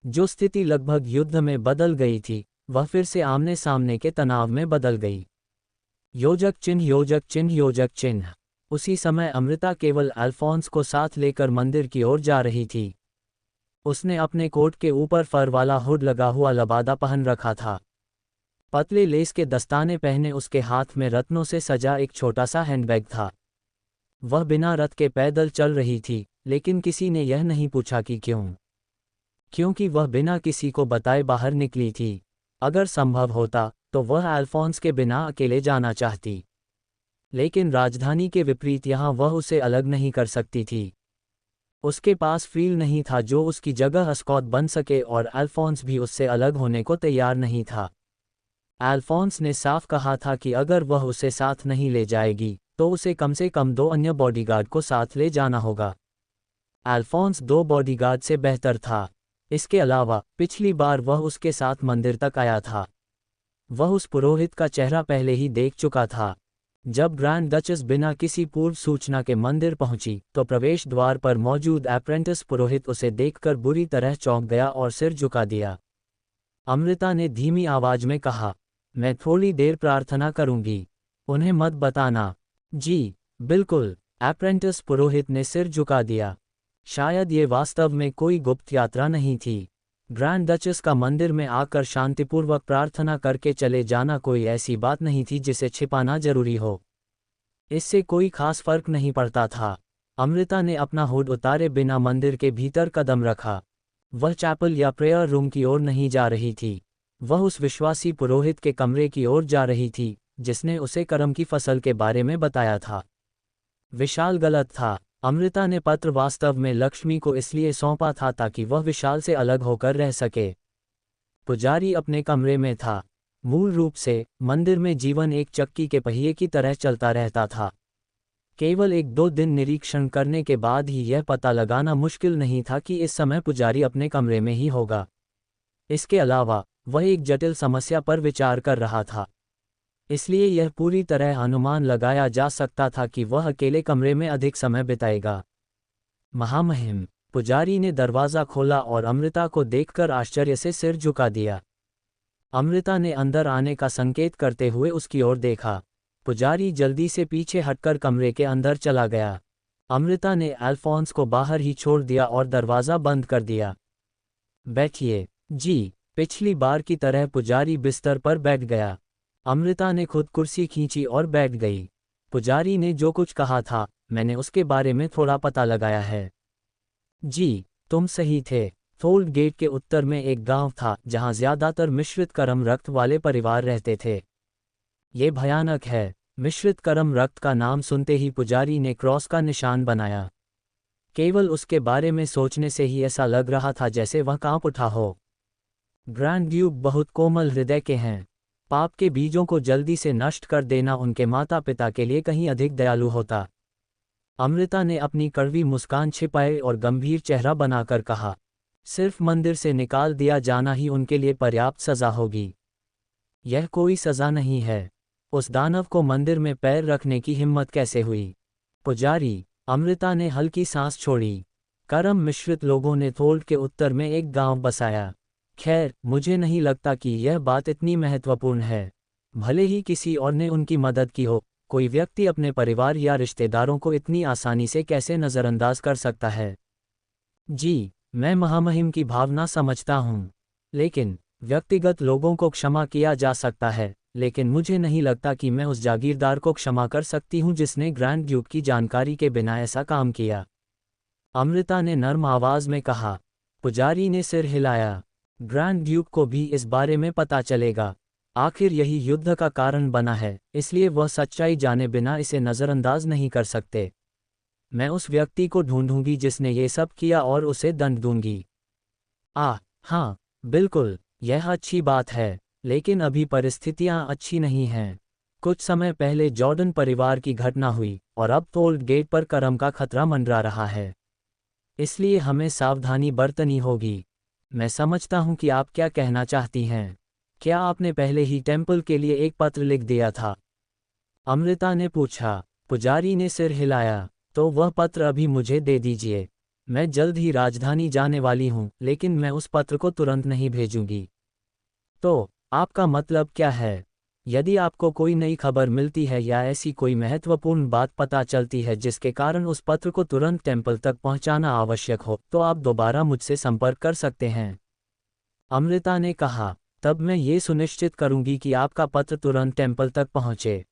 जो स्थिति लगभग युद्ध में बदल गई थी, वह फिर से आमने सामने के तनाव में बदल गई। योजक चिन्ह, योजक चिन्ह, योजक चिन्ह। उसी समय अमृता केवल अल्फोंस को साथ लेकर मंदिर की ओर जा रही थी। उसने अपने कोट के ऊपर फर वाला हुड लगा हुआ लबादा पहन रखा था। पतले लेस के दस्ताने पहने उसके हाथ में रत्नों से सजा एक छोटा सा हैंडबैग था। वह बिना रथ के पैदल चल रही थी, लेकिन किसी ने यह नहीं पूछा कि क्यों। क्योंकि वह बिना किसी को बताए बाहर निकली थी। अगर संभव होता तो वह अल्फोंस के बिना अकेले जाना चाहती। लेकिन राजधानी के विपरीत यहाँ वह उसे अलग नहीं कर सकती थी। उसके पास फ्रील नहीं था जो उसकी जगह अस्कॉत बन सके, और अल्फोंस भी उससे अलग होने को तैयार नहीं था। अल्फोंस ने साफ कहा था कि अगर वह उसे साथ नहीं ले जाएगी तो उसे कम से कम 2 अन्य बॉडीगार्ड को साथ ले जाना होगा। अल्फोंस 2 बॉडीगार्ड से बेहतर था। इसके अलावा पिछली बार वह उसके साथ मंदिर तक आया था। वह उस पुरोहित का चेहरा पहले ही देख चुका था। जब ग्रैंड डचेस बिना किसी पूर्व सूचना के मंदिर पहुंची तो प्रवेश द्वार पर मौजूद अप्रेंटिस पुरोहित उसे देखकर बुरी तरह चौंक गया और सिर झुका दिया। अमृता ने धीमी आवाज में कहा, मैं थोड़ी देर प्रार्थना करूंगी, उन्हें मत बताना। जी बिल्कुल, अप्रेंटिस पुरोहित ने सिर झुका दिया। शायद ये वास्तव में कोई गुप्त यात्रा नहीं थी। ग्रैंड डचेस का मंदिर में आकर शांतिपूर्वक प्रार्थना करके चले जाना कोई ऐसी बात नहीं थी जिसे छिपाना जरूरी हो। इससे कोई खास फर्क नहीं पड़ता था। अमृता ने अपना हुड उतारे बिना मंदिर के भीतर कदम रखा। वह चैपल या प्रेयर रूम की ओर नहीं जा रही थी। वह उस विश्वासी पुरोहित के कमरे की ओर जा रही थी जिसने उसे करम की फसल के बारे में बताया था। विशाल गलत था। अमृता ने पत्र वास्तव में लक्ष्मी को इसलिए सौंपा था ताकि वह विशाल से अलग होकर रह सके। पुजारी अपने कमरे में था। मूल रूप से मंदिर में जीवन एक चक्की के पहिए की तरह चलता रहता था। केवल 1-2 दिन निरीक्षण करने के बाद ही यह पता लगाना मुश्किल नहीं था कि इस समय पुजारी अपने कमरे में ही होगा। इसके अलावा वह एक जटिल समस्या पर विचार कर रहा था, इसलिए यह पूरी तरह अनुमान लगाया जा सकता था कि वह अकेले कमरे में अधिक समय बिताएगा। महामहिम, पुजारी ने दरवाज़ा खोला और अमृता को देखकर आश्चर्य से सिर झुका दिया। अमृता ने अंदर आने का संकेत करते हुए उसकी ओर देखा। पुजारी जल्दी से पीछे हटकर कमरे के अंदर चला गया। अमृता ने अल्फोंस को बाहर ही छोड़ दिया और दरवाज़ा बंद कर दिया। बैठिए। जी। पिछली बार की तरह पुजारी बिस्तर पर बैठ गया। अमृता ने खुद कुर्सी खींची और बैठ गई। पुजारी ने जो कुछ कहा था, मैंने उसके बारे में थोड़ा पता लगाया है। जी, तुम सही थे। थोल्ड गेट के उत्तर में एक गांव था जहां ज्यादातर मिश्रित करम रक्त वाले परिवार रहते थे। ये भयानक है। मिश्रित करम रक्त का नाम सुनते ही पुजारी ने क्रॉस का निशान बनाया। केवल उसके बारे में सोचने से ही ऐसा लग रहा था जैसे वह कांप उठा हो। ग्रैंड ड्यूक बहुत कोमल हृदय के हैं। पाप के बीजों को जल्दी से नष्ट कर देना उनके माता पिता के लिए कहीं अधिक दयालु होता। अमृता ने अपनी कड़वी मुस्कान छिपाए और गंभीर चेहरा बनाकर कहा, सिर्फ मंदिर से निकाल दिया जाना ही उनके लिए पर्याप्त सजा होगी। यह कोई सजा नहीं है। उस दानव को मंदिर में पैर रखने की हिम्मत कैसे हुई? पुजारी, अमृता ने हल्की सांस छोड़ी। करम मिश्रित लोगों ने थोल्ड के उत्तर में एक गांव बसाया। खैर, मुझे नहीं लगता कि यह बात इतनी महत्वपूर्ण है। भले ही किसी और ने उनकी मदद की हो, कोई व्यक्ति अपने परिवार या रिश्तेदारों को इतनी आसानी से कैसे नज़रअंदाज कर सकता है? जी, मैं महामहिम की भावना समझता हूँ। लेकिन व्यक्तिगत लोगों को क्षमा किया जा सकता है, लेकिन मुझे नहीं लगता कि मैं उस जागीरदार को क्षमा कर सकती हूँ जिसने ग्रैंड ड्यूक की जानकारी के बिना ऐसा काम किया। अमृता ने नर्म आवाज में कहा। पुजारी ने सिर हिलाया। ग्रैंड ड्यूक को भी इस बारे में पता चलेगा। आखिर यही युद्ध का कारण बना है, इसलिए वह सच्चाई जाने बिना इसे नज़रअंदाज नहीं कर सकते। मैं उस व्यक्ति को ढूंढूंगी जिसने ये सब किया और उसे दंड दूंगी। हाँ, बिल्कुल, यह अच्छी बात है, लेकिन अभी परिस्थितियां अच्छी नहीं हैं। कुछ समय पहले जॉर्डन परिवार की घटना हुई और अब थोल्ड गेट पर करम का खतरा मंडरा रहा है। इसलिए हमें सावधानी बरतनी होगी। मैं समझता हूं कि आप क्या कहना चाहती हैं। क्या आपने पहले ही टेम्पल के लिए एक पत्र लिख दिया था? अमृता ने पूछा। पुजारी ने सिर हिलाया। तो वह पत्र अभी मुझे दे दीजिए। मैं जल्द ही राजधानी जाने वाली हूं, लेकिन मैं उस पत्र को तुरंत नहीं भेजूंगी। तो आपका मतलब क्या है? यदि आपको कोई नई खबर मिलती है या ऐसी कोई महत्वपूर्ण बात पता चलती है जिसके कारण उस पत्र को तुरंत टेम्पल तक पहुंचाना आवश्यक हो, तो आप दोबारा मुझसे संपर्क कर सकते हैं। अमृता ने कहा, तब मैं ये सुनिश्चित करूंगी कि आपका पत्र तुरंत टेम्पल तक पहुंचे।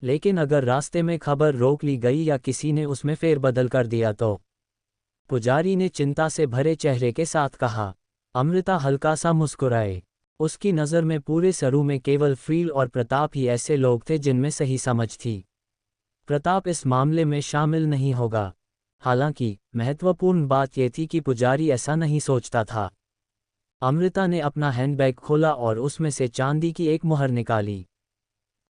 लेकिन अगर रास्ते में खबर रोक ली गई या किसी ने उसमें फेरबदल कर दिया तो? पुजारी ने चिंता से भरे चेहरे के साथ कहा। अमृता हल्का सा मुस्कुराए। उसकी नज़र में पूरे सरू में केवल फ्रील और प्रताप ही ऐसे लोग थे जिनमें सही समझ थी। प्रताप इस मामले में शामिल नहीं होगा। हालांकि महत्वपूर्ण बात यह थी कि पुजारी ऐसा नहीं सोचता था। अमृता ने अपना हैंडबैग खोला और उसमें से चांदी की एक मुहर निकाली।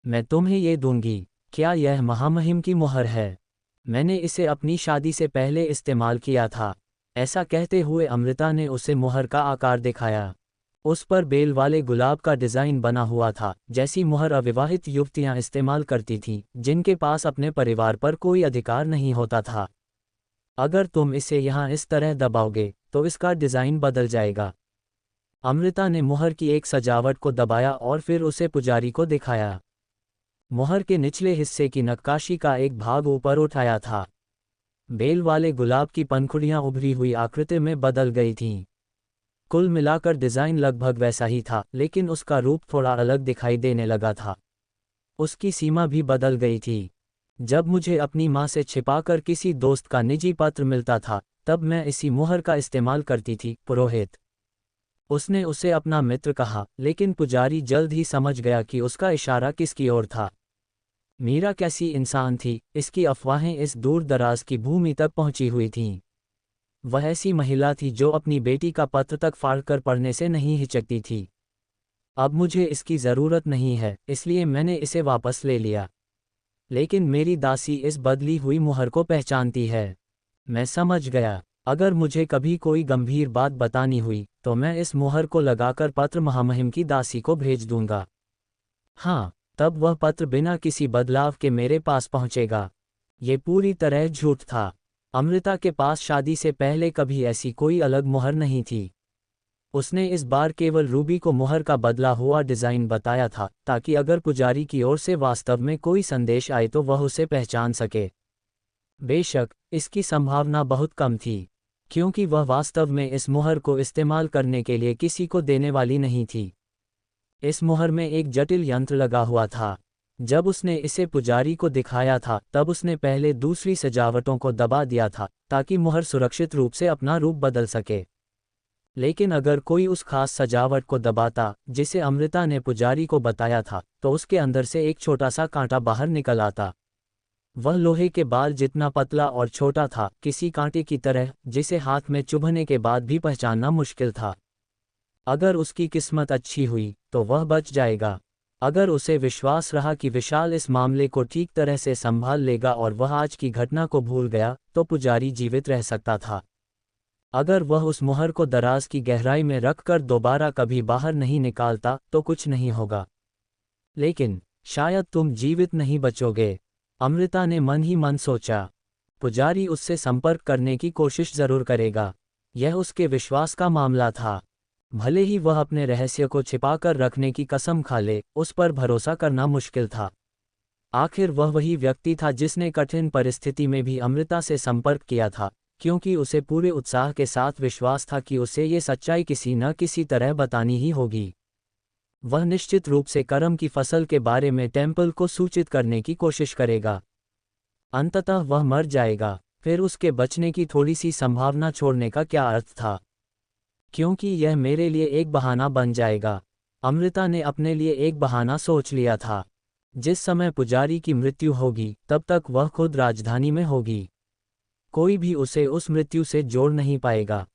मैं तुम्हें ये दूंगी। क्या यह महामहिम की मुहर है? मैंने इसे अपनी शादी से पहले इस्तेमाल किया था। ऐसा कहते हुए अमृता ने उसे मुहर का आकार दिखाया। उस पर बेल वाले गुलाब का डिज़ाइन बना हुआ था, जैसी मुहर अविवाहित युवतियां इस्तेमाल करती थीं, जिनके पास अपने परिवार पर कोई अधिकार नहीं होता था। अगर तुम इसे यहाँ इस तरह दबाओगे तो इसका डिज़ाइन बदल जाएगा। अमृता ने मुहर की एक सजावट को दबाया और फिर उसे पुजारी को दिखाया। मुहर के निचले हिस्से की नक्काशी का एक भाग ऊपर उठाया था। बेल वाले गुलाब की पंखुड़ियां उभरी हुई आकृति में बदल गई थीं। कुल मिलाकर डिज़ाइन लगभग वैसा ही था, लेकिन उसका रूप थोड़ा अलग दिखाई देने लगा था। उसकी सीमा भी बदल गई थी। जब मुझे अपनी माँ से छिपाकर किसी दोस्त का निजी पत्र मिलता था, तब मैं इसी मुहर का इस्तेमाल करती थी, पुरोहित। उसने उसे अपना मित्र कहा, लेकिन पुजारी जल्द ही समझ गया कि उसका इशारा किसकी ओर था। मीरा कैसी इंसान थी, इसकी अफवाहें इस दूर दराज की भूमि तक पहुंची हुई थीं। वह ऐसी महिला थी जो अपनी बेटी का पत्र तक फाड़कर पढ़ने से नहीं हिचकती थी। अब मुझे इसकी ज़रूरत नहीं है, इसलिए मैंने इसे वापस ले लिया। लेकिन मेरी दासी इस बदली हुई मुहर को पहचानती है। मैं समझ गया। अगर मुझे कभी कोई गंभीर बात बतानी हुई तो मैं इस मुहर को लगाकर पत्र महामहिम की दासी को भेज दूंगा। हाँ, तब वह पत्र बिना किसी बदलाव के मेरे पास पहुंचेगा। ये पूरी तरह झूठ था। अमृता के पास शादी से पहले कभी ऐसी कोई अलग मुहर नहीं थी। उसने इस बार केवल रूबी को मुहर का बदला हुआ डिज़ाइन बताया था, ताकि अगर पुजारी की ओर से वास्तव में कोई संदेश आए तो वह उसे पहचान सके। बेशक इसकी संभावना बहुत कम थी, क्योंकि वह वास्तव में इस मुहर को इस्तेमाल करने के लिए किसी को देने वाली नहीं थी। इस मुहर में एक जटिल यंत्र लगा हुआ था। जब उसने इसे पुजारी को दिखाया था, तब उसने पहले दूसरी सजावटों को दबा दिया था, ताकि मुहर सुरक्षित रूप से अपना रूप बदल सके। लेकिन अगर कोई उस खास सजावट को दबाता जिसे अमृता ने पुजारी को बताया था, तो उसके अंदर से एक छोटा सा कांटा बाहर निकल आता। वह लोहे के बाल जितना पतला और छोटा था, किसी कांटे की तरह जिसे हाथ में चुभने के बाद भी पहचानना मुश्किल था। अगर उसकी किस्मत अच्छी हुई तो वह बच जाएगा। अगर उसे विश्वास रहा कि विशाल इस मामले को ठीक तरह से संभाल लेगा और वह आज की घटना को भूल गया, तो पुजारी जीवित रह सकता था। अगर वह उस मुहर को दराज की गहराई में रखकर दोबारा कभी बाहर नहीं निकालता तो कुछ नहीं होगा। लेकिन शायद तुम जीवित नहीं बचोगे, अमृता ने मन ही मन सोचा। पुजारी उससे संपर्क करने की कोशिश जरूर करेगा। यह उसके विश्वास का मामला था। भले ही वह अपने रहस्य को छिपाकर रखने की कसम खा ले, उस पर भरोसा करना मुश्किल था। आखिर वह वही व्यक्ति था जिसने कठिन परिस्थिति में भी अमृता से संपर्क किया था, क्योंकि उसे पूरे उत्साह के साथ विश्वास था कि उसे ये सच्चाई किसी न किसी तरह बतानी ही होगी। वह निश्चित रूप से करम की फसल के बारे में टेम्पल को सूचित करने की कोशिश करेगा। अंततः वह मर जाएगा, फिर उसके बचने की थोड़ी सी संभावना छोड़ने का क्या अर्थ था? क्योंकि यह मेरे लिए एक बहाना बन जाएगा। अमृता ने अपने लिए एक बहाना सोच लिया था। जिस समय पुजारी की मृत्यु होगी, तब तक वह खुद राजधानी में होगी। कोई भी उसे उस मृत्यु से जोड़ नहीं पाएगा।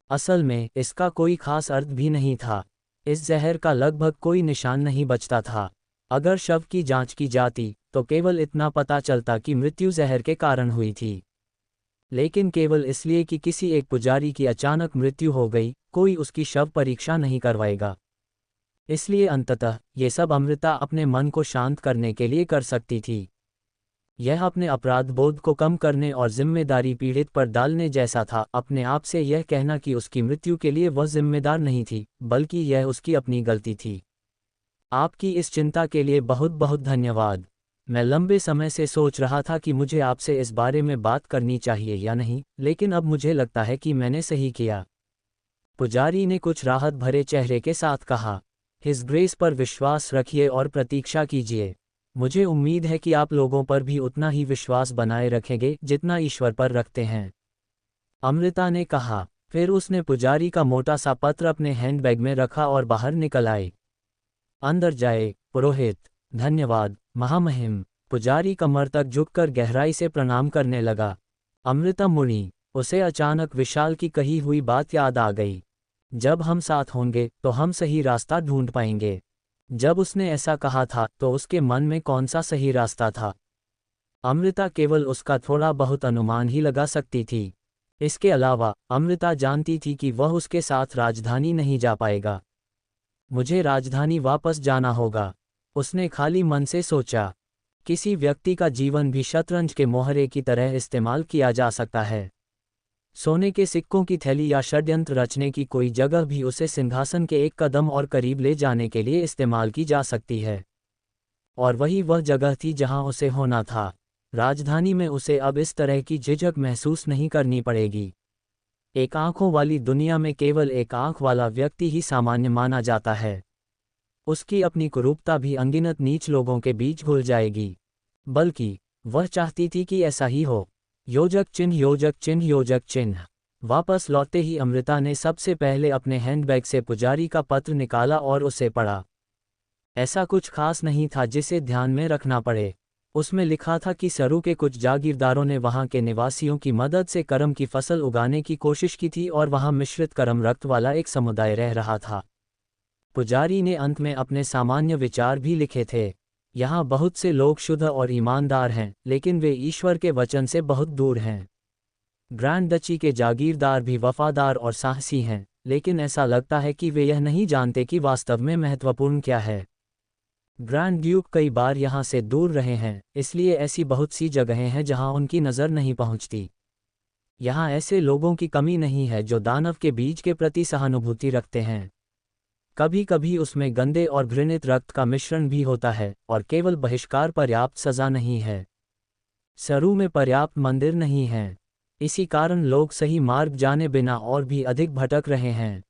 असल में इसका कोई खास अर्थ भी नहीं था। इस जहर का लगभग कोई निशान नहीं बचता था। अगर शव की जांच की जाती तो केवल इतना पता चलता कि मृत्यु जहर के कारण हुई थी। लेकिन केवल इसलिए कि किसी एक पुजारी की अचानक मृत्यु हो गई, कोई उसकी शव परीक्षा नहीं करवाएगा। इसलिए अंततः ये सब अमृता अपने मन को शांत करने के लिए कर सकती थी। यह अपने अपराध बोध को कम करने और जिम्मेदारी पीड़ित पर डालने जैसा था, अपने आप से यह कहना कि उसकी मृत्यु के लिए वह जिम्मेदार नहीं थी, बल्कि यह उसकी अपनी गलती थी। आपकी इस चिंता के लिए बहुत बहुत धन्यवाद। मैं लंबे समय से सोच रहा था कि मुझे आपसे इस बारे में बात करनी चाहिए या नहीं, लेकिन अब मुझे लगता है कि मैंने सही किया। पुजारी ने कुछ राहत भरे चेहरे के साथ कहा। हिज ग्रेस पर विश्वास रखिए और प्रतीक्षा कीजिए। मुझे उम्मीद है कि आप लोगों पर भी उतना ही विश्वास बनाए रखेंगे जितना ईश्वर पर रखते हैं, अमृता ने कहा। फिर उसने पुजारी का मोटा सा पत्र अपने हैंडबैग में रखा और बाहर निकल आई। अंदर जाए, पुरोहित। धन्यवाद, महामहिम। पुजारी कमर तक झुककर गहराई से प्रणाम करने लगा। अमृता मुड़ी। उसे अचानक विशाल की कही हुई बात याद आ गई। जब हम साथ होंगे तो हम सही रास्ता ढूंढ पाएंगे। जब उसने ऐसा कहा था तो उसके मन में कौन सा सही रास्ता था? अमृता केवल उसका थोड़ा बहुत अनुमान ही लगा सकती थी। इसके अलावा अमृता जानती थी कि वह उसके साथ राजधानी नहीं जा पाएगा। मुझे राजधानी वापस जाना होगा, उसने खाली मन से सोचा। किसी व्यक्ति का जीवन भी शतरंज के मोहरे की तरह इस्तेमाल किया जा सकता है। सोने के सिक्कों की थैली या षड्यंत्र रचने की कोई जगह भी उसे सिंहासन के एक कदम और करीब ले जाने के लिए इस्तेमाल की जा सकती है। और वही वह जगह थी जहां उसे होना था। राजधानी में उसे अब इस तरह की झिझक महसूस नहीं करनी पड़ेगी। एक आंखों वाली दुनिया में केवल एक आंख वाला व्यक्ति ही सामान्य माना जाता है। उसकी अपनी कुरूपता भी अनगिनत नीच लोगों के बीच घुल जाएगी। बल्कि वह चाहती थी कि ऐसा ही हो। योजक चिन्ह, योजक चिन्ह, योजक चिन्ह। वापस लौटते ही अमृता ने सबसे पहले अपने हैंडबैग से पुजारी का पत्र निकाला और उसे पढ़ा। ऐसा कुछ खास नहीं था जिसे ध्यान में रखना पड़े। उसमें लिखा था कि सरू के कुछ जागीरदारों ने वहां के निवासियों की मदद से करम की फसल उगाने की कोशिश की थी और वहां मिश्रित करम रक्त वाला एक समुदाय रह रहा था। पुजारी ने अंत में अपने सामान्य विचार भी लिखे थे। यहाँ बहुत से लोग शुद्ध और ईमानदार हैं, लेकिन वे ईश्वर के वचन से बहुत दूर हैं। ग्रैंड डची के जागीरदार भी वफादार और साहसी हैं, लेकिन ऐसा लगता है कि वे यह नहीं जानते कि वास्तव में महत्वपूर्ण क्या है। ग्रैंड ड्यूक कई बार यहाँ से दूर रहे हैं, इसलिए ऐसी बहुत सी जगहें हैं जहाँ उनकी नज़र नहीं पहुँचती। यहाँ ऐसे लोगों की कमी नहीं है जो दानव के बीज के प्रति सहानुभूति रखते हैं। कभी कभी उसमें गंदे और घृणित रक्त का मिश्रण भी होता है, और केवल बहिष्कार पर्याप्त सजा नहीं है। सरू में पर्याप्त मंदिर नहीं हैं। इसी कारण लोग सही मार्ग जाने बिना और भी अधिक भटक रहे हैं।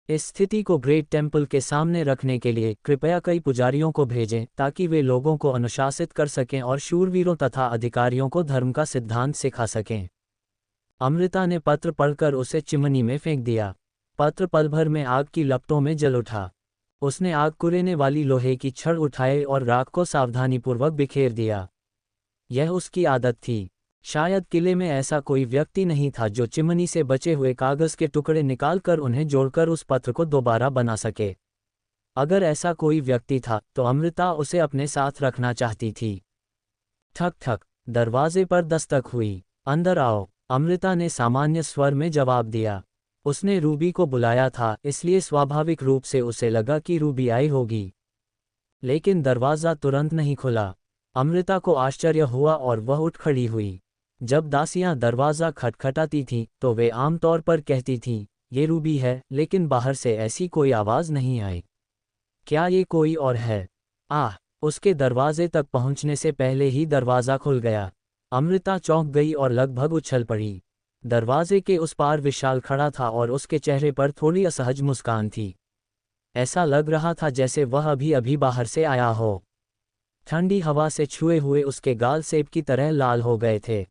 इस स्थिति को ग्रेट टेम्पल के सामने रखने के लिए कृपया कई पुजारियों को भेजें ताकि वे लोगों को अनुशासित कर सकें और शूरवीरों तथा अधिकारियों को धर्म का सिद्धांत सिखा सकें। अमृता ने पत्र पढ़कर उसे चिमनी में फेंक दिया। पत्र पल भर में आग की लपटों में जल उठा। उसने आग कुरेने वाली लोहे की छड़ उठाए और राख को सावधानीपूर्वक बिखेर दिया। यह उसकी आदत थी। शायद किले में ऐसा कोई व्यक्ति नहीं था जो चिमनी से बचे हुए कागज के टुकड़े निकालकर उन्हें जोड़कर उस पत्र को दोबारा बना सके। अगर ऐसा कोई व्यक्ति था तो अमृता उसे अपने साथ रखना चाहती थी। ठक ठक, दरवाजे पर दस्तक हुई। अंदर आओ, अमृता ने सामान्य स्वर में जवाब दिया। उसने रूबी को बुलाया था, इसलिए स्वाभाविक रूप से उसे लगा कि रूबी आई होगी। लेकिन दरवाज़ा तुरंत नहीं खुला। अमृता को आश्चर्य हुआ और वह उठ खड़ी हुई। जब दासियां दरवाज़ा खटखटाती थीं तो वे आमतौर पर कहती थीं, ये रूबी है, लेकिन बाहर से ऐसी कोई आवाज़ नहीं आई। क्या ये कोई और है? आह! उसके दरवाजे तक पहुंचने से पहले ही दरवाज़ा खुल गया। अमृता चौंक गई और लगभग उछल पड़ी। दरवाजे के उस पार विशाल खड़ा था और उसके चेहरे पर थोड़ी असहज मुस्कान थी। ऐसा लग रहा था जैसे वह अभी अभी बाहर से आया हो। ठंडी हवा से छुए हुए उसके गाल सेब की तरह लाल हो गए थे।